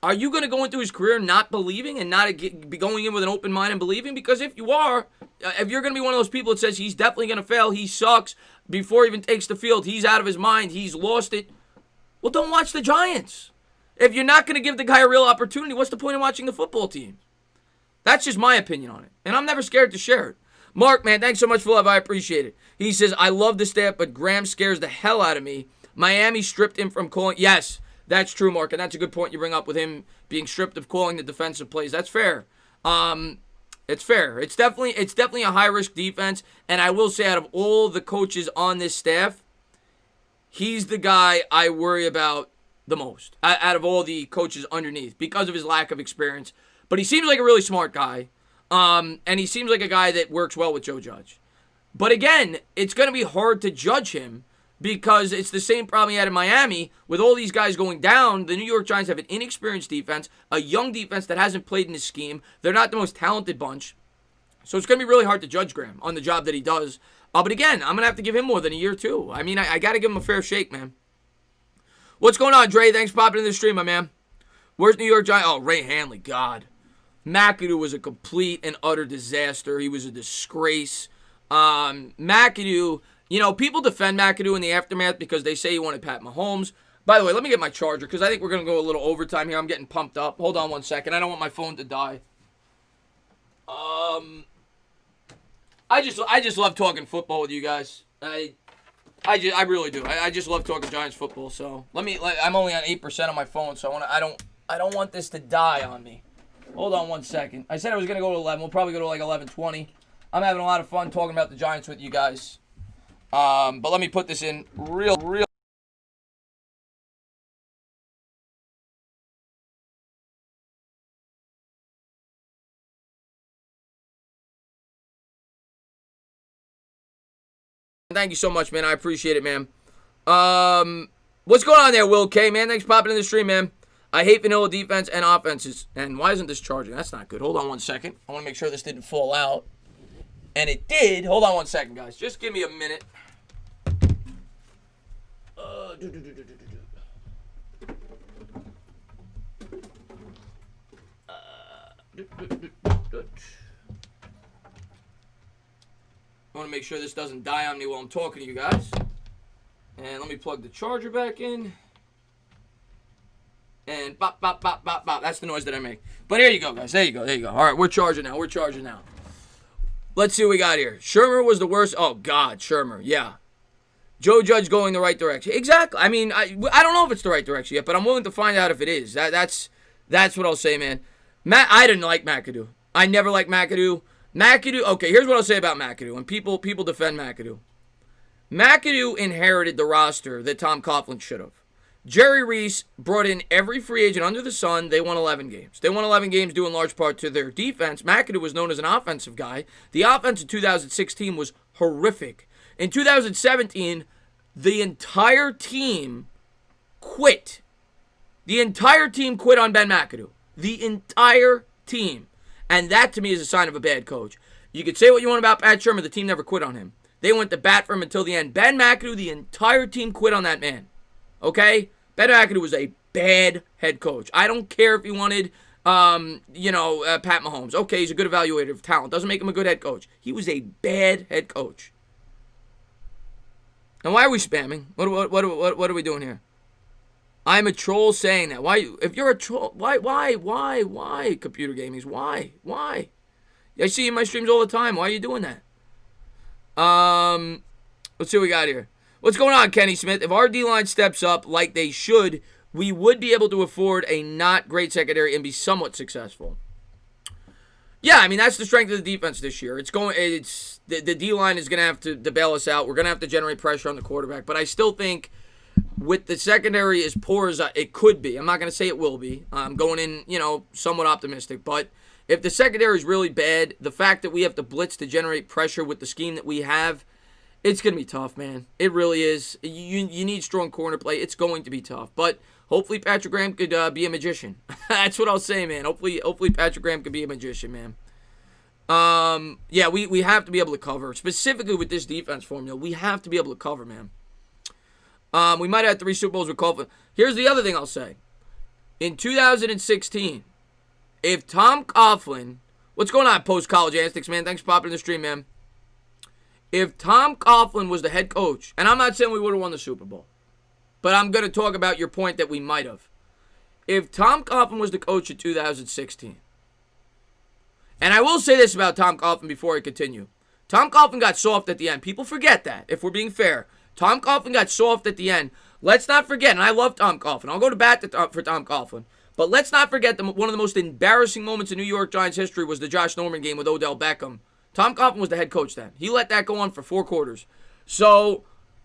Are you going to go into his career not believing and not be going in with an open mind and believing? Because if you are, if you're going to be one of those people that says he's definitely going to fail, he sucks, before he even takes the field, he's out of his mind, he's lost it, well, don't watch the Giants. If you're not going to give the guy a real opportunity, what's the point of watching the football team? That's just my opinion on it. And I'm never scared to share it. Mark, man, thanks so much for love. I appreciate it. He says, I love the staff, but Graham scares the hell out of me. Miami stripped him from calling. Yes, that's true, Mark. And that's a good point you bring up with him being stripped of calling the defensive plays. That's fair. It's fair. It's definitely a high-risk defense. And I will say, out of all the coaches on this staff, he's the guy I worry about the most out of all the coaches underneath because of his lack of experience. But he seems like a really smart guy. And he seems like a guy that works well with Joe Judge. But again, it's going to be hard to judge him because it's the same problem he had in Miami. With all these guys going down, the New York Giants have an inexperienced defense, a young defense that hasn't played in his scheme. They're not the most talented bunch. So it's going to be really hard to judge Graham on the job that he does. But again, I'm going to have to give him more than a year, too. I mean, I got to give him a fair shake, man. What's going on, Dre? Thanks for popping in the stream, my man. Where's New York Giants? Oh, Ray Hanley, God. McAdoo was a complete and utter disaster. He was a disgrace. McAdoo, people defend McAdoo in the aftermath because they say he wanted Pat Mahomes. By the way, let me get my charger because I think we're going to go a little overtime here. I'm getting pumped up. Hold on one second. I don't want my phone to die. I just love talking football with you guys. I really do. I just love talking Giants football. So I'm only on 8% on my phone, so I don't want this to die on me. Hold on one second. I said I was going to go to 11. We'll probably go to like 11:20. I'm having a lot of fun talking about the Giants with you guys. But let me put this in real. Thank you so much, man. I appreciate it, man. What's going on there, Will K, man? Thanks for popping in the stream, man. I hate vanilla defense and offenses. And why isn't this charging? That's not good. Hold on one second. I want to make sure this didn't fall out. And it did. Hold on one second, guys. Just give me a minute. I want to make sure this doesn't die on me while I'm talking to you guys. And let me plug the charger back in. And bop, bop, bop, bop, bop. That's the noise that I make. But here you go, guys. There you go. All right, we're charging now. Let's see what we got here. Shermer was the worst. Oh, God, Shermer. Yeah. Joe Judge going the right direction. Exactly. I mean, I don't know if it's the right direction yet, but I'm willing to find out if it is. That's what I'll say, man. I didn't like McAdoo. I never liked McAdoo. Okay, here's what I'll say about McAdoo. And people defend McAdoo. McAdoo inherited the roster that Tom Coughlin should have. Jerry Reese brought in every free agent under the sun. They won 11 games. They won 11 games due in large part to their defense. McAdoo was known as an offensive guy. The offense in 2016 was horrific. In 2017, the entire team quit. The entire team quit on Ben McAdoo. The entire team. And that, to me, is a sign of a bad coach. You could say what you want about Pat Shermer. The team never quit on him. They went to bat for him until the end. Ben McAdoo, the entire team quit on that man. Okay? Ben McAdoo was a bad head coach. I don't care if he wanted, Pat Mahomes. Okay, he's a good evaluator of talent. Doesn't make him a good head coach. He was a bad head coach. And why are we spamming? What are we doing here? I'm a troll saying that. Why? If you're a troll, why? Computer gamings, why? I see you in my streams all the time. Why are you doing that? Let's see what we got here. What's going on, Kenny Smith? If our D-line steps up like they should, we would be able to afford a not great secondary and be somewhat successful. Yeah, I mean, that's the strength of the defense this year. The D-line is going to have to bail us out. We're going to have to generate pressure on the quarterback. But I still think with the secondary as poor as it could be, I'm not going to say it will be. I'm going in, somewhat optimistic. But if the secondary is really bad, the fact that we have to blitz to generate pressure with the scheme that we have, it's going to be tough, man. It really is. You need strong corner play. It's going to be tough. But hopefully Patrick Graham could be a magician. That's what I'll say, man. Hopefully Patrick Graham could be a magician, man. Yeah, we have to be able to cover. Specifically with this defense formula, we have to be able to cover, man. We might have had 3 Super Bowls with Coughlin. Here's the other thing I'll say. In 2016, if Tom Coughlin... What's going on, post-college antics, man? Thanks for popping in the stream, man. If Tom Coughlin was the head coach, and I'm not saying we would have won the Super Bowl, but I'm going to talk about your point that we might have. If Tom Coughlin was the coach in 2016, and I will say this about Tom Coughlin before I continue. Tom Coughlin got soft at the end. People forget that, if we're being fair. Tom Coughlin got soft at the end. Let's not forget, and I love Tom Coughlin. I'll go to bat for Tom Coughlin. But let's not forget one of the most embarrassing moments in New York Giants history was the Josh Norman game with Odell Beckham. Tom Coughlin was the head coach then. He let that go on for 4 quarters.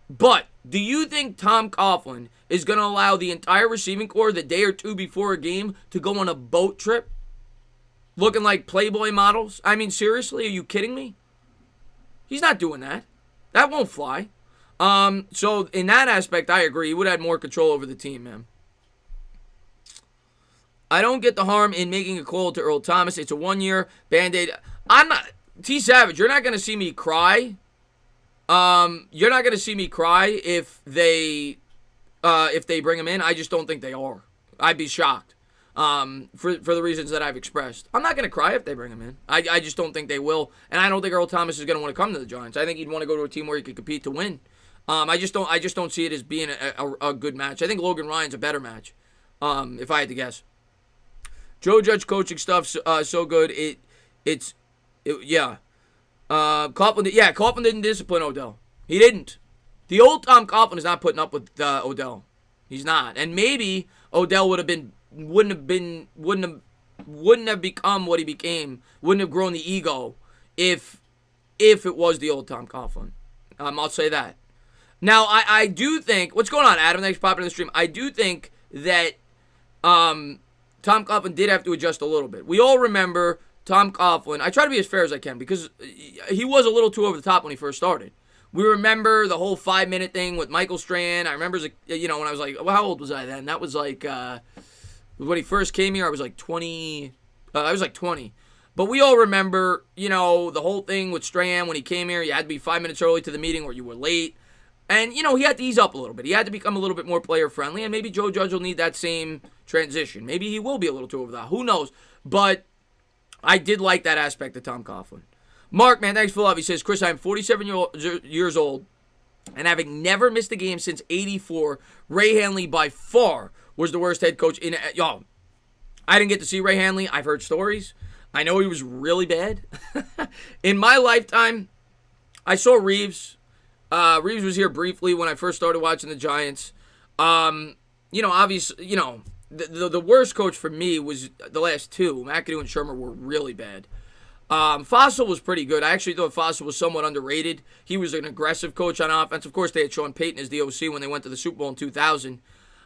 But do you think Tom Coughlin is going to allow the entire receiving corps the day or two before a game to go on a boat trip looking like Playboy models? I mean, seriously, are you kidding me? He's not doing that. That won't fly. So in that aspect, I agree. He would have had more control over the team, man. I don't get the harm in making a call to Earl Thomas. It's a 1-year Band-Aid. I'm not... T. Savage, you're not going to see me cry. You're not going to see me cry if they bring him in. I just don't think they are. I'd be shocked for the reasons that I've expressed. I'm not going to cry if they bring him in. I just don't think they will. And I don't think Earl Thomas is going to want to come to the Giants. I think he'd want to go to a team where he could compete to win. I just don't see it as being a good match. I think Logan Ryan's a better match, if I had to guess. Joe Judge coaching stuff so good. Coughlin didn't discipline Odell. He didn't. The old Tom Coughlin is not putting up with Odell. He's not. And maybe Odell wouldn't have become what he became, wouldn't have grown the ego if it was the old Tom Coughlin. I'll say that. Now, I do think, what's going on, Adam? Thanks for popping in the stream. I do think that Tom Coughlin did have to adjust a little bit. We all remember Tom Coughlin. I try to be as fair as I can because he was a little too over the top when he first started. We remember the whole 5-minute thing with Michael Strahan. I remember, when I was like, well, how old was I then? That was like, when he first came here, I was like 20. I was like 20. But we all remember, the whole thing with Strahan when he came here. You had to be 5 minutes early to the meeting or you were late. And, he had to ease up a little bit. He had to become a little bit more player-friendly. And maybe Joe Judge will need that same transition. Maybe he will be a little too over that. Who knows? But I did like that aspect of Tom Coughlin. Mark, man, thanks for love. He says, Chris, I'm 47 years old, and having never missed a game since '84, Ray Hanley by far was the worst head coach in. Y'all, I didn't get to see Ray Hanley. I've heard stories. I know he was really bad. In my lifetime, I saw Reeves. Reeves was here briefly when I first started watching the Giants. Obviously, the worst coach for me was the last 2. McKinney and Shermer were really bad. Fossil was pretty good. I actually thought Fossil was somewhat underrated. He was an aggressive coach on offense. Of course, they had Sean Payton as the OC when they went to the Super Bowl in 2000.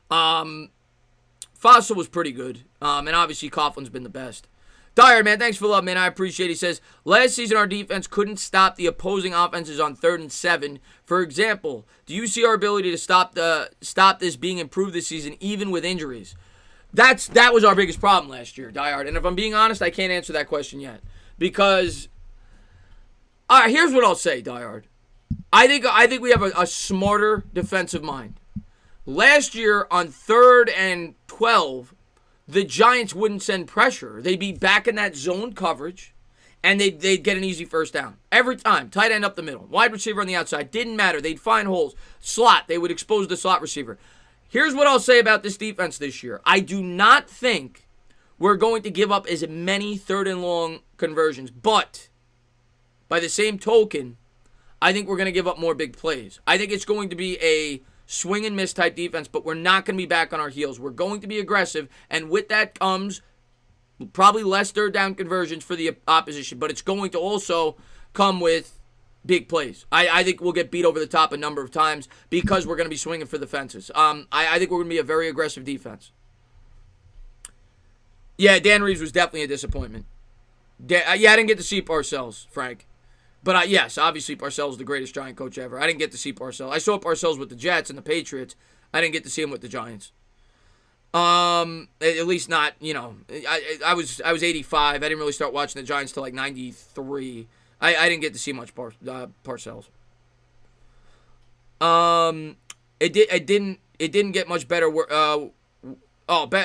Fossil was pretty good. And obviously, Coughlin's been the best. Dyer, man, thanks for love, man. I appreciate it. He says, last season our defense couldn't stop the opposing offenses on 3rd and 7. For example, do you see our ability to stop this being improved this season, even with injuries? That was our biggest problem last year, Diehard. And if I'm being honest, I can't answer that question yet. Because, all right, here's what I'll say, Diehard. I think we have a smarter defensive mind. Last year on 3rd and 12, the Giants wouldn't send pressure. They'd be back in that zone coverage, and they'd get an easy first down. Every time. Tight end up the middle. Wide receiver on the outside. Didn't matter. They'd find holes. Slot. They would expose the slot receiver. Here's what I'll say about this defense this year. I do not think we're going to give up as many 3rd and long conversions. But by the same token, I think we're going to give up more big plays. I think it's going to be a swing and miss type defense, but we're not going to be back on our heels. We're going to be aggressive, and with that comes probably less third down conversions for the opposition, but it's going to also come with big plays. I think we'll get beat over the top a number of times because we're going to be swinging for the fences. I think we're going to be a very aggressive defense. Yeah, Dan Reeves was definitely a disappointment. I didn't get to see Parcells, Frank. But yes, obviously Parcells is the greatest Giant coach ever. I didn't get to see Parcells. I saw Parcells with the Jets and the Patriots. I didn't get to see him with the Giants. At least not, I was 85. I didn't really start watching the Giants till like 93. I didn't get to see much Parcells. It didn't get much better.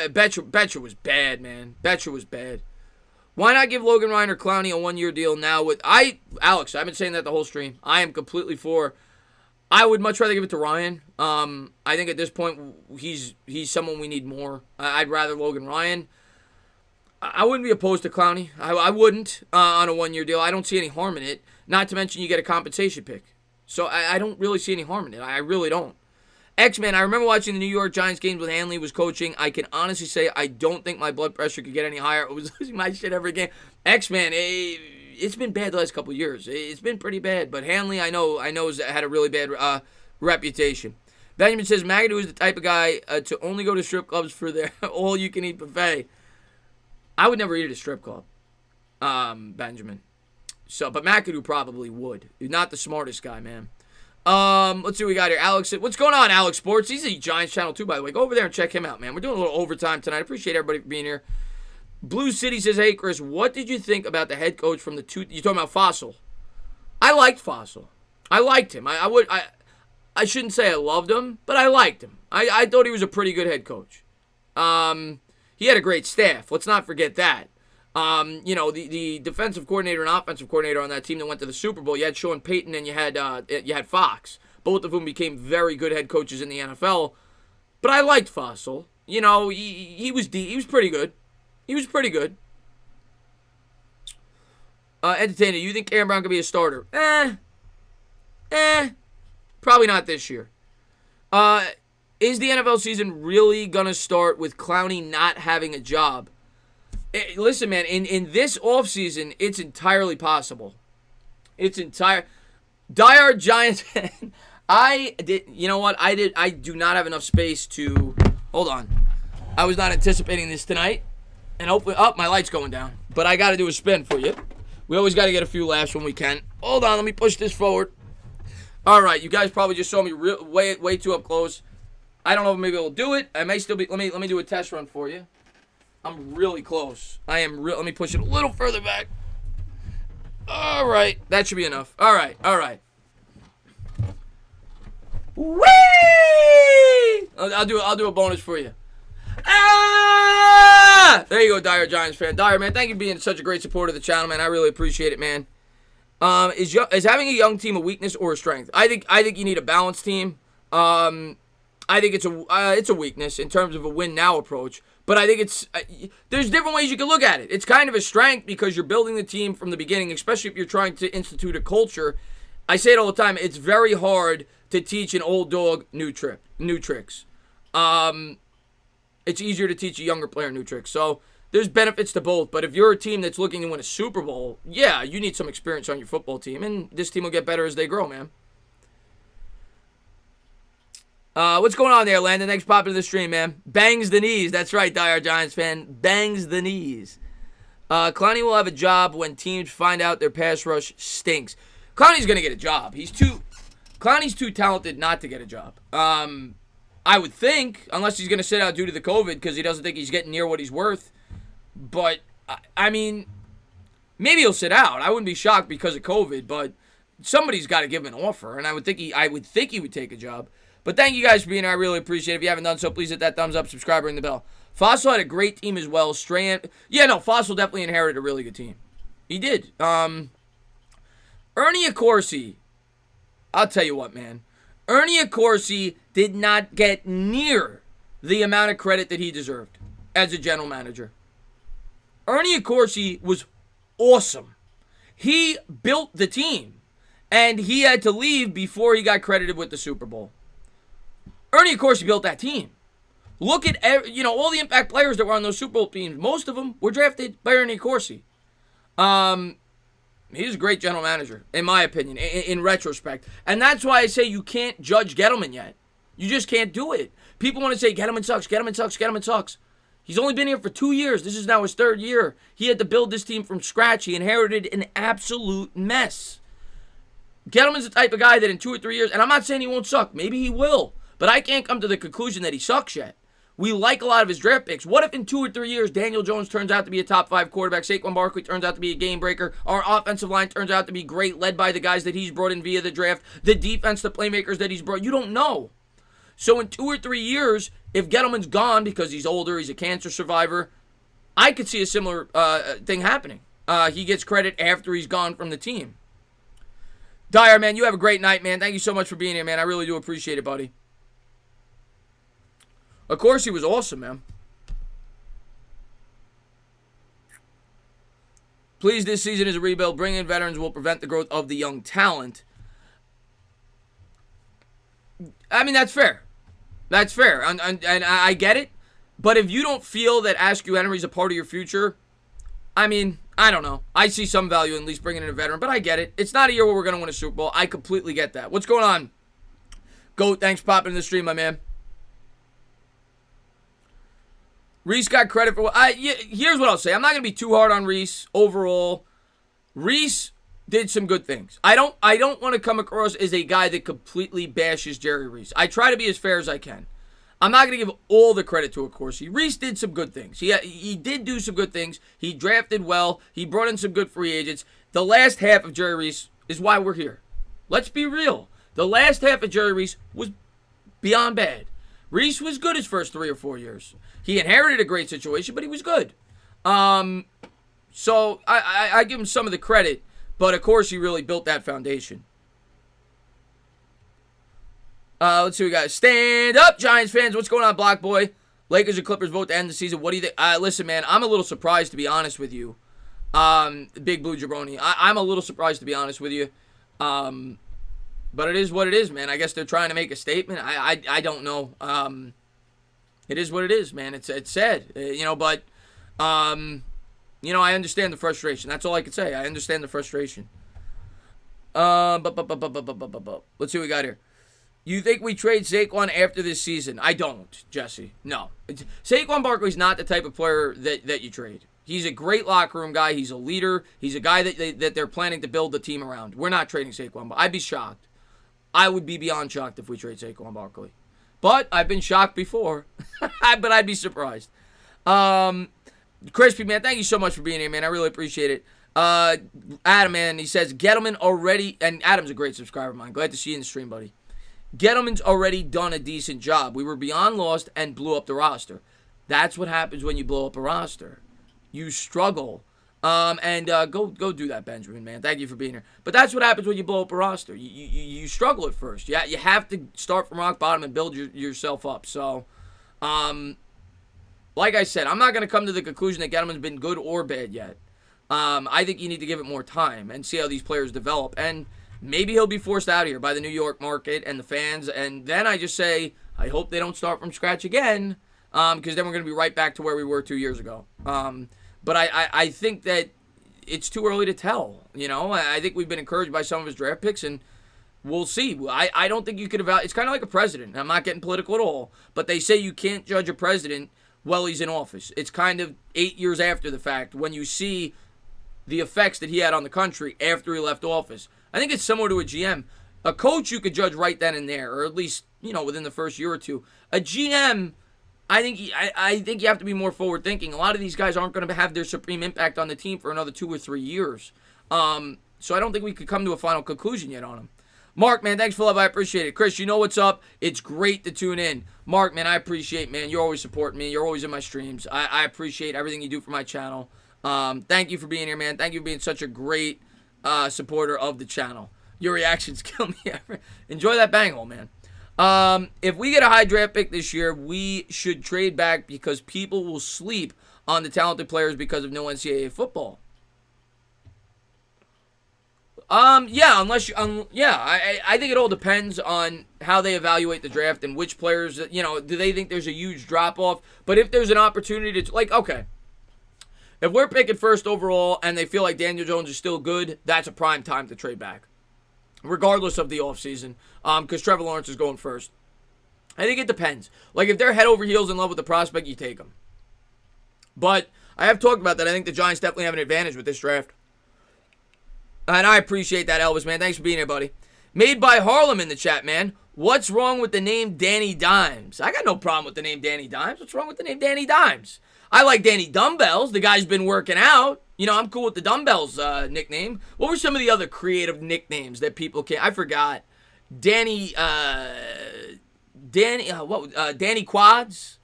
Betcher was bad, man. Betcher was bad. Why not give Logan Ryan or Clowney a one-year deal now? Alex, I've been saying that the whole stream. I am completely for. I would much rather give it to Ryan. I think at this point he's someone we need more. I'd rather Logan Ryan. I wouldn't be opposed to Clowney. I wouldn't on a one-year deal. I don't see any harm in it. Not to mention you get a compensation pick. So I don't really see any harm in it. I really don't. X-Men, I remember watching the New York Giants games when Hanley was coaching. I can honestly say I don't think my blood pressure could get any higher. I was losing my shit every game. X-Men, it's been bad the last couple of years. It's been pretty bad. But Hanley, I know has had a really bad reputation. Benjamin says, McAdoo is the type of guy to only go to strip clubs for their all-you-can-eat buffet. I would never eat at a strip club, Benjamin. But McAdoo probably would. He's not the smartest guy, man. Let's see what we got here. Alex, what's going on, Alex Sports? He's a Giants channel too, by the way. Go over there and check him out, man. We're doing a little overtime tonight. I appreciate everybody for being here. Blue City says, hey, Chris, what did you think about the head coach from the two? You're talking about Fossil. I liked Fossil. I liked him. I shouldn't say I loved him, but I liked him. I thought he was a pretty good head coach. He had a great staff. Let's not forget that. The defensive coordinator and offensive coordinator on that team that went to the Super Bowl, you had Sean Payton and you had Fox. Both of whom became very good head coaches in the NFL. But I liked Fossil. He was pretty good. He was pretty good. Entertainer, you think Aaron Brown could be a starter? Probably not this year. Is the NFL season really gonna start with Clowney not having a job? Listen, man, in this offseason, it's entirely possible. Diehard Giants fan. I do not have enough space to, hold on. I was not anticipating this tonight. And hopefully, my light's going down. But I got to do a spin for you. We always got to get a few laughs when we can. Hold on, let me push this forward. All right, you guys probably just saw me way too up close. I don't know if maybe I'll do it. I may still be, let me do a test run for you. I'm really close. Let me push it a little further back. All right. That should be enough. All right. Whee! I'll do a bonus for you. There you go, Dire Giants fan. Dire, man, thank you for being such a great supporter of the channel, man. I really appreciate it, man. Is having a young team a weakness or a strength? I think you need a balanced team. I think it's a weakness in terms of a win now approach. But I think there's different ways you can look at it. It's kind of a strength because you're building the team from the beginning, especially if you're trying to institute a culture. I say it all the time. It's very hard to teach an old dog new tricks. It's easier to teach a younger player new tricks. So there's benefits to both. But if you're a team that's looking to win a Super Bowl, yeah, you need some experience on your football team. And this team will get better as they grow, man. What's going on there, Landon? Thanks for popping to the stream, man. Bangs the knees. That's right, Diehard Giants fan. Bangs the knees. Clowney will have a job when teams find out their pass rush stinks. Clowney's going to get a job. Clowney's too talented not to get a job. I would think, unless he's going to sit out due to the COVID because he doesn't think he's getting near what he's worth. But, I mean, maybe he'll sit out. I wouldn't be shocked because of COVID, but somebody's got to give him an offer, and I would think he would take a job. But thank you guys for being here. I really appreciate it. If you haven't done so, please hit that thumbs up, subscribe, ring the bell. Fossil had a great team as well. Fossil definitely inherited a really good team. He did. Ernie Accorsi. I'll tell you what, man. Ernie Accorsi did not get near the amount of credit that he deserved as a general manager. Ernie Accorsi was awesome. He built the team, and he had to leave before he got credited with the Super Bowl. Ernie, of course, he built that team. Look at all the impact players that were on those Super Bowl teams. Most of them were drafted by Ernie Corsi. He's a great general manager, in my opinion, in retrospect. And that's why I say you can't judge Gettleman yet. You just can't do it. People want to say Gettleman sucks, Gettleman sucks, Gettleman sucks. He's only been here for 2 years. This is now his 3rd year. He had to build this team from scratch. He inherited an absolute mess. Gettleman's the type of guy that in 2 or 3 years, and I'm not saying he won't suck. Maybe he will. But I can't come to the conclusion that he sucks yet. We like a lot of his draft picks. What if in 2 or 3 years, Daniel Jones turns out to be a top 5 quarterback, Saquon Barkley turns out to be a game breaker, our offensive line turns out to be great, led by the guys that he's brought in via the draft, the defense, the playmakers that he's brought. You don't know. So in 2 or 3 years, if Gettleman's gone because he's older, he's a cancer survivor, I could see a similar thing happening. He gets credit after he's gone from the team. Dyer, man, you have a great night, man. Thank you so much for being here, man. I really do appreciate it, buddy. Of course, he was awesome, man. Please, this season is a rebuild. Bringing in veterans will prevent the growth of the young talent. I mean, that's fair. That's fair. And I get it. But if you don't feel that Askew Henry's a part of your future, I mean, I don't know. I see some value in at least bringing in a veteran, but I get it. It's not a year where we're going to win a Super Bowl. I completely get that. What's going on? Goat, thanks for popping in the stream, my man. Reese got credit for here's what I'll say. I'm not going to be too hard on Reese overall. Reese did some good things. I don't want to come across as a guy that completely bashes Jerry Reese. I try to be as fair as I can. I'm not going to give all the credit to, of course. Reese did some good things. He did do some good things. He drafted well. He brought in some good free agents. The last half of Jerry Reese is why we're here. Let's be real. The last half of Jerry Reese was beyond bad. Reese was good his first 3 or 4 years. He inherited a great situation, but he was good. So I give him some of the credit, but of course he really built that foundation. Let's see what we got. Stand up, Giants fans. What's going on, Block Boy? Lakers and Clippers vote to end the season. What do you think? Listen, man, I'm a little surprised, to be honest with you. Big Blue Jabroni. I'm a little surprised, to be honest with you. But it is what it is, man. I guess they're trying to make a statement. I don't know. It is what it is, man. It's sad, but I understand the frustration. That's all I can say. I understand the frustration. Let's see what we got here. You think we trade Saquon after this season? I don't, Jesse. No. Saquon Barkley's not the type of player that you trade. He's a great locker room guy. He's a leader. He's a guy that they're planning to build the team around. We're not trading Saquon, but I'd be shocked. I would be beyond shocked if we trade Saquon Barkley. But I've been shocked before. But I'd be surprised. Crispy, man, thank you so much for being here, man. I really appreciate it. Adam, man, he says, Gettleman already, and Adam's a great subscriber of mine. Glad to see you in the stream, buddy. Gettleman's already done a decent job. We were beyond lost and blew up the roster. That's what happens when you blow up a roster. You struggle. Go do that, Benjamin, man. Thank you for being here. But that's what happens when you blow up a roster. You struggle at first. Yeah, you have to start from rock bottom and build yourself up. So, like I said, I'm not going to come to the conclusion that Gettleman's been good or bad yet. I think you need to give it more time and see how these players develop. And maybe he'll be forced out of here by the New York market and the fans. And then I just say, I hope they don't start from scratch again, because then we're going to be right back to where we were 2 years ago. But I think that it's too early to tell. I think we've been encouraged by some of his draft picks, and we'll see. I don't think you could evaluate. It's kind of like a president. I'm not getting political at all, but they say you can't judge a president while he's in office. It's kind of 8 years after the fact when you see the effects that he had on the country after he left office. I think it's similar to a GM. A coach you could judge right then and there, or at least within the first year or two. A GM, I think you have to be more forward thinking. A lot of these guys aren't going to have their supreme impact on the team for another 2 or 3 years. So I don't think we could come to a final conclusion yet on him. Mark, man, thanks for love. I appreciate it. Chris, you know what's up. It's great to tune in. Mark, man, I appreciate, man. You're always supporting me. You're always in my streams. I appreciate everything you do for my channel. Thank you for being here, man. Thank you for being such a great supporter of the channel. Your reactions kill me. Enjoy that bang hole, man. If we get a high draft pick this year, we should trade back because people will sleep on the talented players because of no NCAA football. Yeah, unless you, I think it all depends on how they evaluate the draft and which players, do they think there's a huge drop off? But if there's an opportunity to, okay, if we're picking first overall and they feel like Daniel Jones is still good, that's a prime time to trade back, regardless of the offseason, because Trevor Lawrence is going first. I think it depends. Like, if they're head over heels in love with the prospect, you take them. But I have talked about that. I think the Giants definitely have an advantage with this draft. And I appreciate that, Elvis, man. Thanks for being here, buddy. Made by Harlem in the chat, man. What's wrong with the name Danny Dimes? I got no problem with the name Danny Dimes. What's wrong with the name Danny Dimes? I like Danny Dumbbells. The guy's been working out. I'm cool with the Dumbbells nickname. What were some of the other creative nicknames that people can? I forgot. Danny Quads,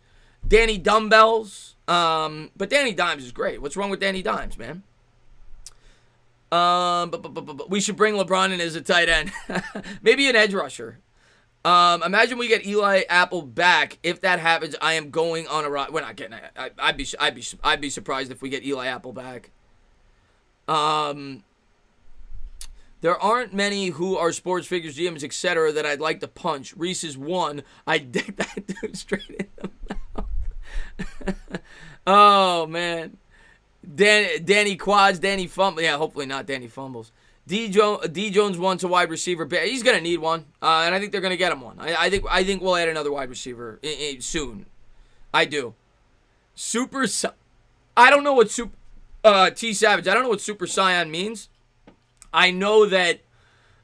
Danny Dumbbells. But Danny Dimes is great. What's wrong with Danny Dimes, man? We should bring LeBron in as a tight end. Maybe an edge rusher. Imagine we get Eli Apple back. If that happens, I am going on a ride. We're not getting it. I'd be surprised if we get Eli Apple back. There aren't many who are sports figures, GMs, etc. that I'd like to punch. Reese is one. I'd dick that dude straight in the mouth. Oh, man. Danny Quads, Danny Fumbles. Yeah, hopefully not Danny Fumbles. D. Jones wants a wide receiver. He's going to need one, and I think they're going to get him one. I think we'll add another wide receiver soon. I do. I don't know what T Savage. I don't know what Super Saiyan means. I know that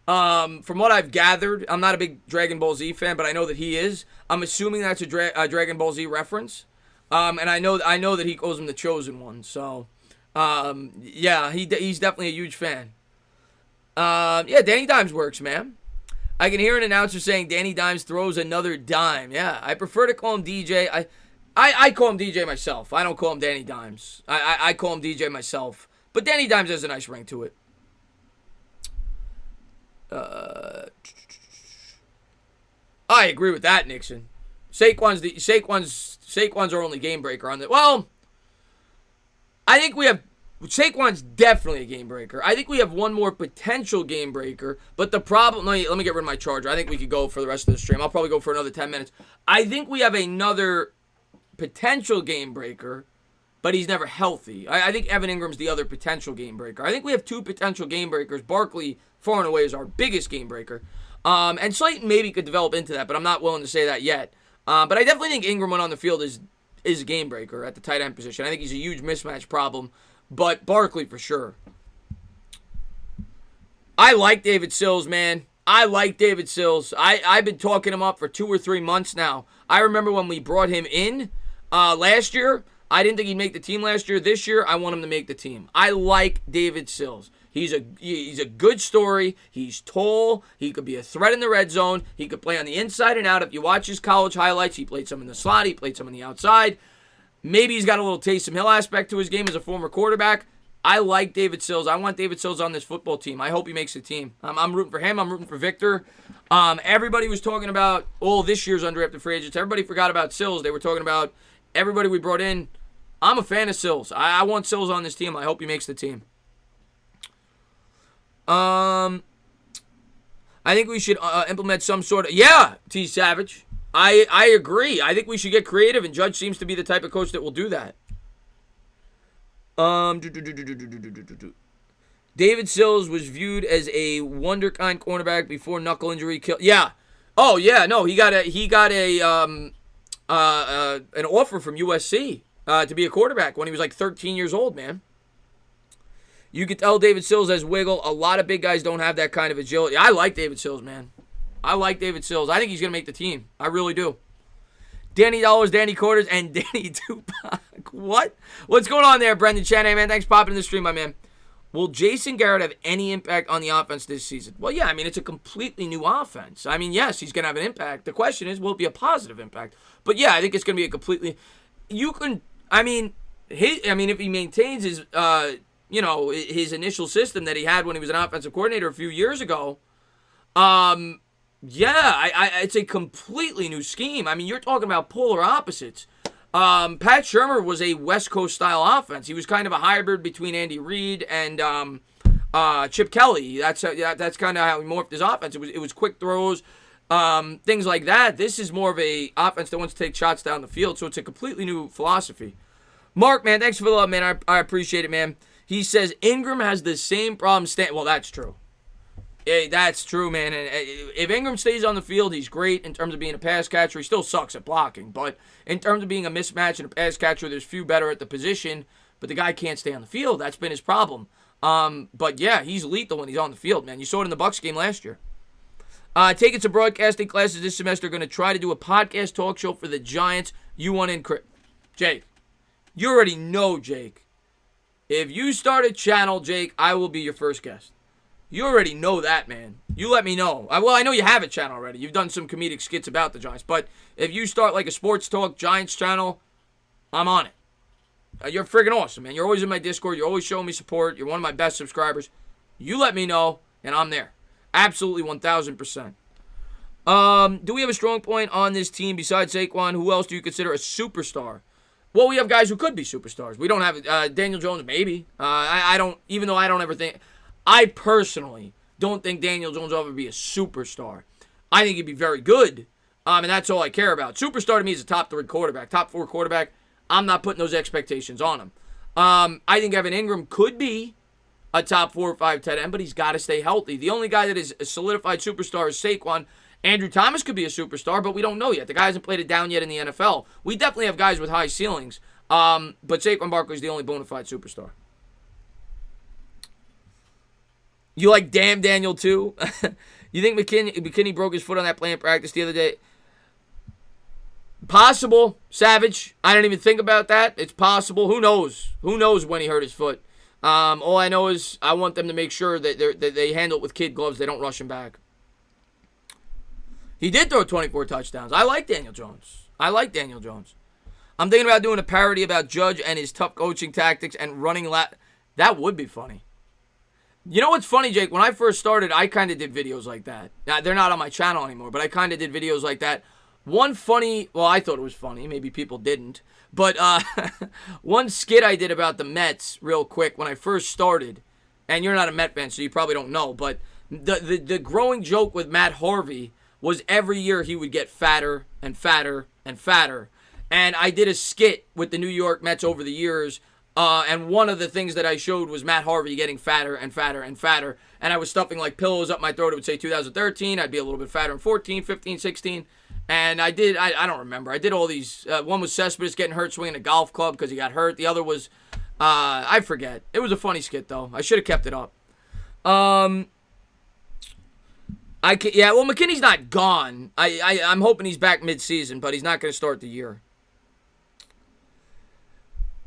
from what I've gathered, I'm not a big Dragon Ball Z fan, but I know that he is. I'm assuming that's a Dragon Ball Z reference. And I know that he calls him the Chosen One. So, yeah, he's definitely a huge fan. Yeah, Danny Dimes works, man. I can hear an announcer saying Danny Dimes throws another dime. Yeah, I prefer to call him DJ. I call him DJ myself. I don't call him Danny Dimes. I call him DJ myself. But Danny Dimes has a nice ring to it. I agree with that, Nixon. Saquon's our only game breaker on the. Well, I think we have. Saquon's definitely a game breaker. I think we have one more potential game breaker, but the problem. Let me get rid of my charger. I think we could go for the rest of the stream. I'll probably go for another 10 minutes. I think we have another potential game breaker, but he's never healthy. I think Evan Ingram's the other potential game breaker. I think we have two potential game breakers. Barkley, far and away, is our biggest game breaker. And Slayton maybe could develop into that, but I'm not willing to say that yet. But I definitely think Ingram, when on the field, is a game breaker at the tight end position. I think he's a huge mismatch problem. But Barkley for sure. I like David Sills, man. I like David Sills. I've been talking him up for 2 or 3 months now. I remember when we brought him in last year. I didn't think he'd make the team last year. This year, I want him to make the team. I like David Sills. He's a good story. He's tall. He could be a threat in the red zone. He could play on the inside and out. If you watch his college highlights, he played some in the slot. He played some on the outside. Maybe he's got a little Taysom Hill aspect to his game as a former quarterback. I like David Sills. I want David Sills on this football team. I hope he makes the team. I'm rooting for him. I'm rooting for Victor. Everybody was talking about all this year's undrafted free agents. Everybody forgot about Sills. They were talking about everybody we brought in. I'm a fan of Sills. I want Sills on this team. I hope he makes the team. I think we should implement some sort of... Yeah, T. Savage. I agree. I think we should get creative, and Judge seems to be the type of coach that will do that. David Sills was viewed as a wonderkind cornerback before knuckle injury killed. Yeah. Oh yeah. No, he got an offer from USC to be a quarterback when he was like 13 years old. Man, you could tell David Sills has wiggle. A lot of big guys don't have that kind of agility. I like David Sills, man. I like David Sills. I think he's going to make the team. I really do. Danny Dollars, Danny Quarters, and Danny Tupac. What? What's going on there, Brendan Chen? Hey, man, thanks for popping in the stream, my man. Will Jason Garrett have any impact on the offense this season? Well, yeah, I mean, it's a completely new offense. I mean, yes, he's going to have an impact. The question is, will it be a positive impact? But, yeah, I think it's going to be a completely... if he maintains his, his initial system that he had when he was an offensive coordinator a few years ago, it's a completely new scheme. I mean, you're talking about polar opposites. Pat Shurmur was a West Coast style offense. He was kind of a hybrid between Andy Reid and Chip Kelly. That's kind of how he morphed his offense. It was quick throws, things like that. This is more of a offense that wants to take shots down the field, so it's a completely new philosophy. Mark, man, thanks for the love, man. I appreciate it, man. He says Ingram has the same problem. Well, that's true. Yeah, that's true, man. And if Ingram stays on the field, he's great in terms of being a pass catcher. He still sucks at blocking, but in terms of being a mismatch and a pass catcher, there's few better at the position. But the guy can't stay on the field. That's been his problem. But yeah, he's lethal when he's on the field, man. You saw it in the Bucs game last year. Taking some broadcasting classes this semester. Going to try to do a podcast talk show for the Giants. You want in, Jake? You already know, Jake. If you start a channel, Jake, I will be your first guest. You already know that, man. You let me know. Well, I know you have a channel already. You've done some comedic skits about the Giants. But if you start like a sports talk Giants channel, I'm on it. You're friggin' awesome, man. You're always in my Discord. You're always showing me support. You're one of my best subscribers. You let me know, and I'm there. Absolutely 1,000%. Do we have a strong point on this team besides Saquon? Who else do you consider a superstar? Well, we have guys who could be superstars. We don't have Daniel Jones, maybe. I don't, even though I don't ever think, I personally don't think Daniel Jones will ever be a superstar. I think he'd be very good, and that's all I care about. Superstar to me is a top 3 quarterback, top 4 quarterback. I'm not putting those expectations on him. I think Evan Ingram could be a top 4 or 5 tight end, but he's got to stay healthy. The only guy that is a solidified superstar is Saquon. Andrew Thomas could be a superstar, but we don't know yet. The guy hasn't played it down yet in the NFL. We definitely have guys with high ceilings, but Saquon Barkley is the only bona fide superstar. You like Damn Daniel too? You think McKinney broke his foot on that play in practice the other day? Possible, Savage. I didn't even think about that. It's possible. Who knows? Who knows when he hurt his foot? All I know is I want them to make sure that they handle it with kid gloves. They don't rush him back. He did throw 24 touchdowns. I like Daniel Jones. I'm thinking about doing a parody about Judge and his tough coaching tactics and running That would be funny. You know what's funny, Jake? When I first started, I kind of did videos like that. Now, they're not on my channel anymore, but I kind of did videos like that. One funny, well, I thought it was funny. Maybe people didn't. But one skit I did about the Mets real quick when I first started, and you're not a Met fan, so you probably don't know, but the growing joke with Matt Harvey was every year he would get fatter and fatter and fatter. And I did a skit with the New York Mets over the years, and one of the things that I showed was Matt Harvey getting fatter and fatter and fatter. And I was stuffing like pillows up my throat. It would say 2013. I'd be a little bit fatter in 14, 15, 16. And I don't remember. I did all these. One was Cespedes getting hurt swinging a golf club because he got hurt. The other was, I forget. It was a funny skit, though. I should have kept it up. Well, McKinney's not gone. I'm hoping he's back mid-season, but he's not going to start the year.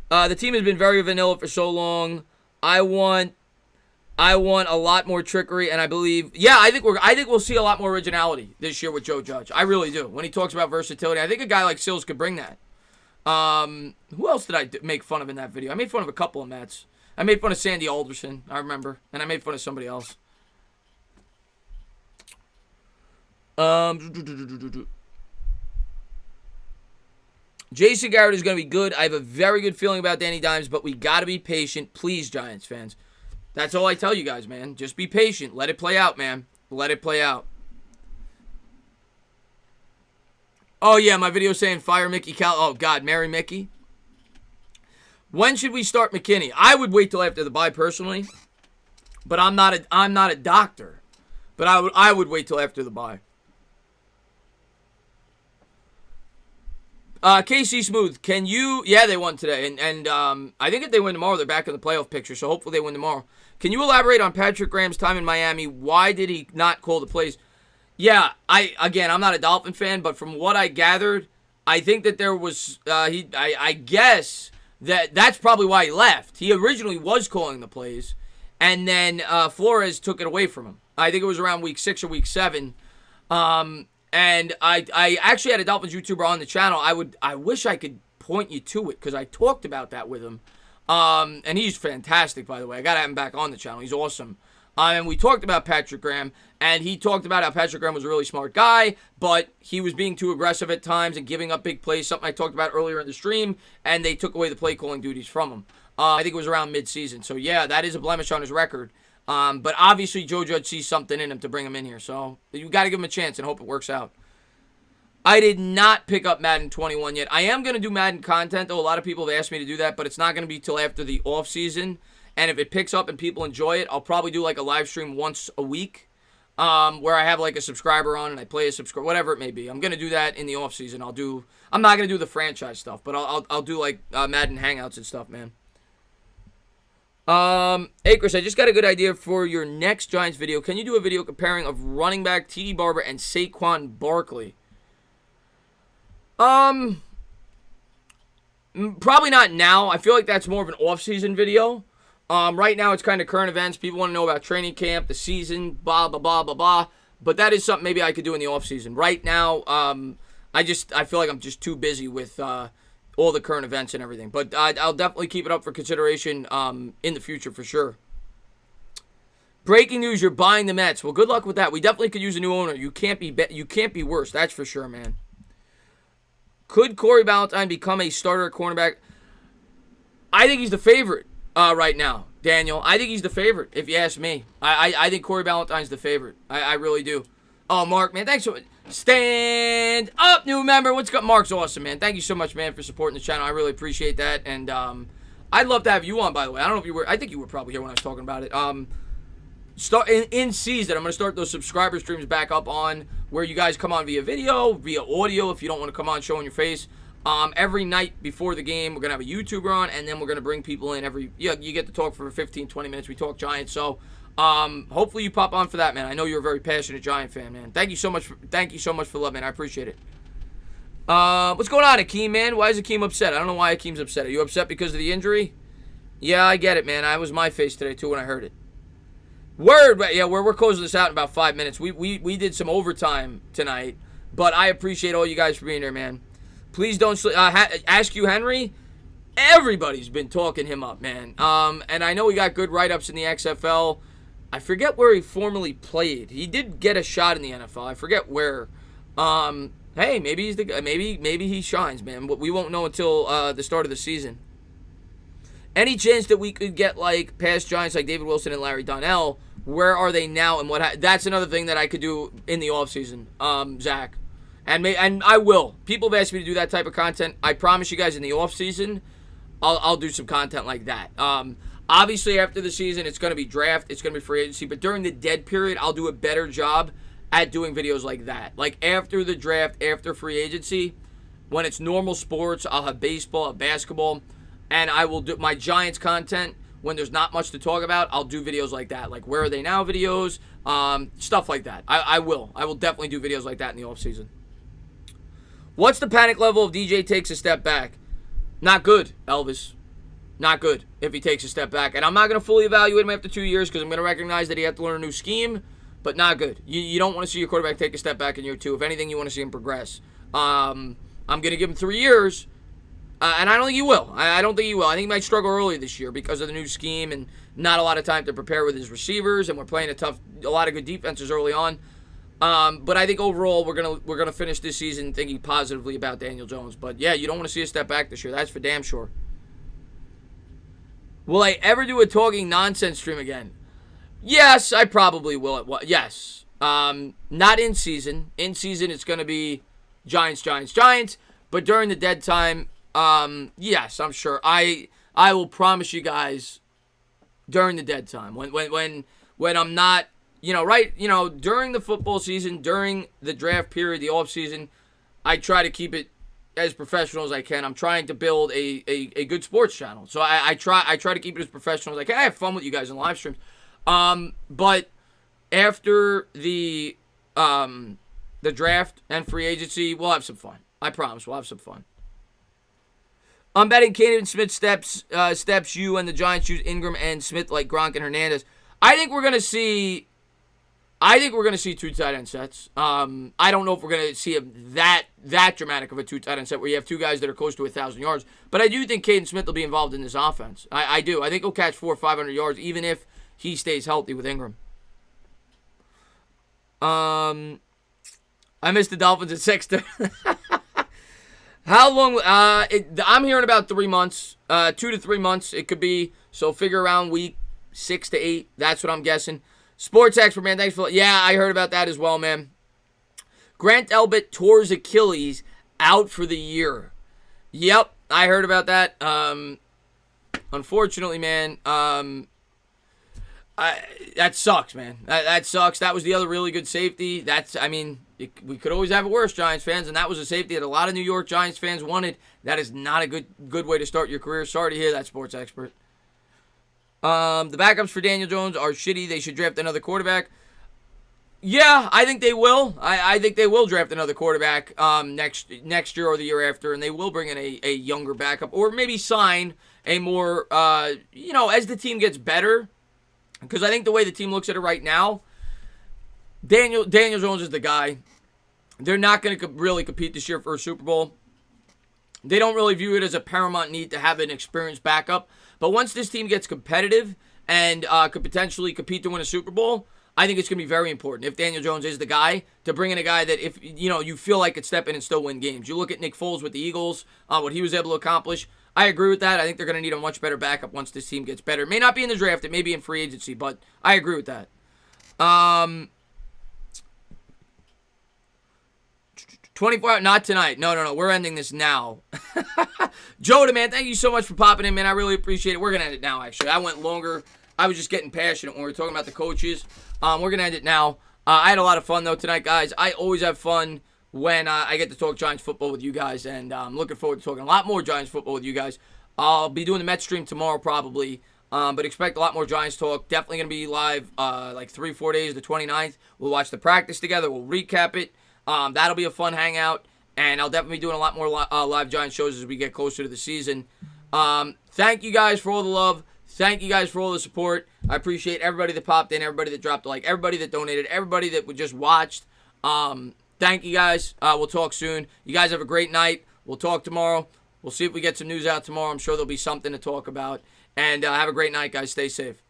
The team has been very vanilla for so long. I want a lot more trickery, and I believe, I think we'll see a lot more originality this year with Joe Judge. I really do. When he talks about versatility, I think a guy like Sills could bring that. Who else did I make fun of in that video? I made fun of a couple of Mets. I made fun of Sandy Alderson, I remember, and I made fun of somebody else. Jason Garrett is going to be good. I have a very good feeling about Danny Dimes, but we got to be patient. Please, Giants fans. That's all I tell you guys, man. Just be patient. Let it play out, man. Let it play out. Oh, yeah, my video saying fire Mickey Cal. Oh, God, marry Mickey. When should we start McKinney? I would wait till after the bye, personally. But I'm not a doctor. But I would wait till after the bye. KC Smooth, can you... Yeah, they won today. And I think if they win tomorrow, they're back in the playoff picture. So hopefully they win tomorrow. Can you elaborate on Patrick Graham's time in Miami? Why did he not call the plays? Yeah, I'm not a Dolphin fan, but from what I gathered, I think that there was... I guess that's probably why he left. He originally was calling the plays, and then Flores took it away from him. I think it was around week 6 or week 7. And I actually had a Dolphins YouTuber on the channel. I wish I could point you to it because I talked about that with him. And he's fantastic, by the way. I got to have him back on the channel. He's awesome. And we talked about Patrick Graham, and he talked about how Patrick Graham was a really smart guy, but he was being too aggressive at times and giving up big plays, something I talked about earlier in the stream, and they took away the play calling duties from him. I think it was around mid-season. So, yeah, that is a blemish on his record. But obviously Joe Judge sees something in him to bring him in here. So you got to give him a chance and hope it works out. I did not pick up Madden 21 yet. I am going to do Madden content, though. A lot of people have asked me to do that, but it's not going to be till after the offseason. And if it picks up and people enjoy it, I'll probably do like a live stream once a week where I have like a subscriber on and I play a subscriber, whatever it may be. I'm going to do that in the offseason. I'm not going to do the franchise stuff, but I'll do like Madden Hangouts and stuff, man. Hey, Chris, I just got a good idea for your next Giants video. Can you do a video comparing of running back T.D. Barber and Saquon Barkley? Probably not now. I feel like that's more of an off-season video. Right now it's kind of current events. People want to know about training camp, the season, blah, blah, blah, blah, blah. But that is something maybe I could do in the off-season. Right now, I feel like I'm just too busy with all the current events and everything. But I'll definitely keep it up for consideration in the future for sure. Breaking news, you're buying the Mets. Well, good luck with that. We definitely could use a new owner. You can't be worse. That's for sure, man. Could Corey Ballantyne become a starter at cornerback? I think he's the favorite right now, Daniel. I think he's the favorite, if you ask me. I think Corey Ballantyne's the favorite. I really do. Oh, Mark, man, thanks so much. Stand up, new member. What's up? Mark's awesome, man. Thank you so much, man, for supporting the channel. I really appreciate that. And I'd love to have you on, by the way. I don't know if you were. I think you were probably here when I was talking about it. Start in season, I'm going to start those subscriber streams back up on where you guys come on via video, via audio if you don't want to come on showing your face. Every night before the game, we're going to have a YouTuber on, and then we're going to bring people in you get to talk for 15, 20 minutes. We talk Giants. So hopefully you pop on for that, man. I know you're a very passionate Giant fan, man. Thank you so much for the love, man. I appreciate it. What's going on, Akeem, man? Why is Akeem upset? I don't know why Akeem's upset. Are you upset because of the injury? Yeah, I get it, man. I was my face today, too, when I heard it. Word, yeah, we're closing this out in about 5 minutes. We did some overtime tonight, but I appreciate all you guys for being there, man. Please don't ask you, Henry. Everybody's been talking him up, man. And I know he got good write-ups in the XFL. I forget where he formerly played. He did get a shot in the NFL. I forget where. Hey, maybe he's maybe he shines, man. But we won't know until the start of the season. Any chance that we could get like past Giants like David Wilson and Larry Donnell? Where are they now and what? That's another thing that I could do in the offseason, Zach. And I will. People have asked me to do that type of content. I promise you guys in the offseason, I'll do some content like that. Obviously, after the season, it's going to be draft. It's going to be free agency. But during the dead period, I'll do a better job at doing videos like that. Like after the draft, after free agency, when it's normal sports, I'll have baseball, basketball, and I will do my Giants content. When there's not much to talk about, I'll do videos like that. Like where are they now videos, stuff like that. I will definitely do videos like that in the offseason. What's the panic level if DJ takes a step back? Not good, Elvis. Not good if he takes a step back. And I'm not going to fully evaluate him after 2 years because I'm going to recognize that he had to learn a new scheme, but not good. You don't want to see your quarterback take a step back in year 2. If anything, you want to see him progress. I'm going to give him 3 years, and I don't think he will. I don't think he will. I think he might struggle early this year because of the new scheme and not a lot of time to prepare with his receivers, and we're playing a lot of good defenses early on. But I think overall we're gonna finish this season thinking positively about Daniel Jones. But yeah, you don't want to see a step back this year. That's for damn sure. Will I ever do a talking nonsense stream again? Yes, I probably will. Yes. Not in season. In season, it's gonna be Giants. But during the dead time, yes, I'm sure. I will promise you guys during the dead time when I'm not. During the football season, during the draft period, the off season, I try to keep it as professional as I can. I'm trying to build a good sports channel, so I try to keep it as professional as I can. I have fun with you guys in live streams, but after the draft and free agency, we'll have some fun. I promise, we'll have some fun. I'm betting Canadian Smith steps you and the Giants use Ingram and Smith like Gronk and Hernandez. I think we're gonna see 2 tight end sets. I don't know if we're going to see that dramatic of a 2 tight end set where you have 2 guys that are close to 1,000 yards. But I do think Caden Smith will be involved in this offense. I do. I think he'll catch 400 or 500 yards even if he stays healthy with Ingram. I missed the Dolphins at 6. How long? I'm hearing about 3 months, 2 to 3 months. It could be. So figure around week 6 to 8. That's what I'm guessing. Sports expert, man. Thanks for. Yeah, I heard about that as well, man. Grant Elbit tore his Achilles, out for the year. Yep, I heard about that. Unfortunately, man, that sucks, man. That sucks. That was the other really good safety. We could always have it worse, Giants fans, and that was a safety that a lot of New York Giants fans wanted. That is not a good way to start your career. Sorry to hear that, sports expert. The backups for Daniel Jones are shitty. They should draft another quarterback. Yeah, I think they will. I think they will draft another quarterback next year or the year after, and they will bring in a younger backup, or maybe sign a more, as the team gets better. Because I think the way the team looks at it right now, Daniel Jones is the guy. They're not going to really compete this year for a Super Bowl. They don't really view it as a paramount need to have an experienced backup. But once this team gets competitive and could potentially compete to win a Super Bowl, I think it's going to be very important, if Daniel Jones is the guy, to bring in a guy that, if you feel like could step in and still win games. You look at Nick Foles with the Eagles, what he was able to accomplish. I agree with that. I think they're going to need a much better backup once this team gets better. It may not be in the draft. It may be in free agency, but I agree with that. 24 hours, not tonight. No. We're ending this now. Joda, man, thank you so much for popping in, man. I really appreciate it. We're going to end it now, actually. I went longer. I was just getting passionate when we were talking about the coaches. We're going to end it now. I had a lot of fun, though, tonight, guys. I always have fun when I get to talk Giants football with you guys, and I'm looking forward to talking a lot more Giants football with you guys. I'll be doing the Mets stream tomorrow, probably, but expect a lot more Giants talk. Definitely going to be live like 3-4 days, the 29th. We'll watch the practice together. We'll recap it. That'll be a fun hangout, and I'll definitely be doing a lot more live Giants shows as we get closer to the season. Thank you guys for all the love. Thank you guys for all the support. I appreciate everybody that popped in, everybody that dropped a like, everybody that donated, everybody that just watched. Thank you guys. We'll talk soon. You guys have a great night. We'll talk tomorrow. We'll see if we get some news out tomorrow. I'm sure there'll be something to talk about. And have a great night, guys. Stay safe.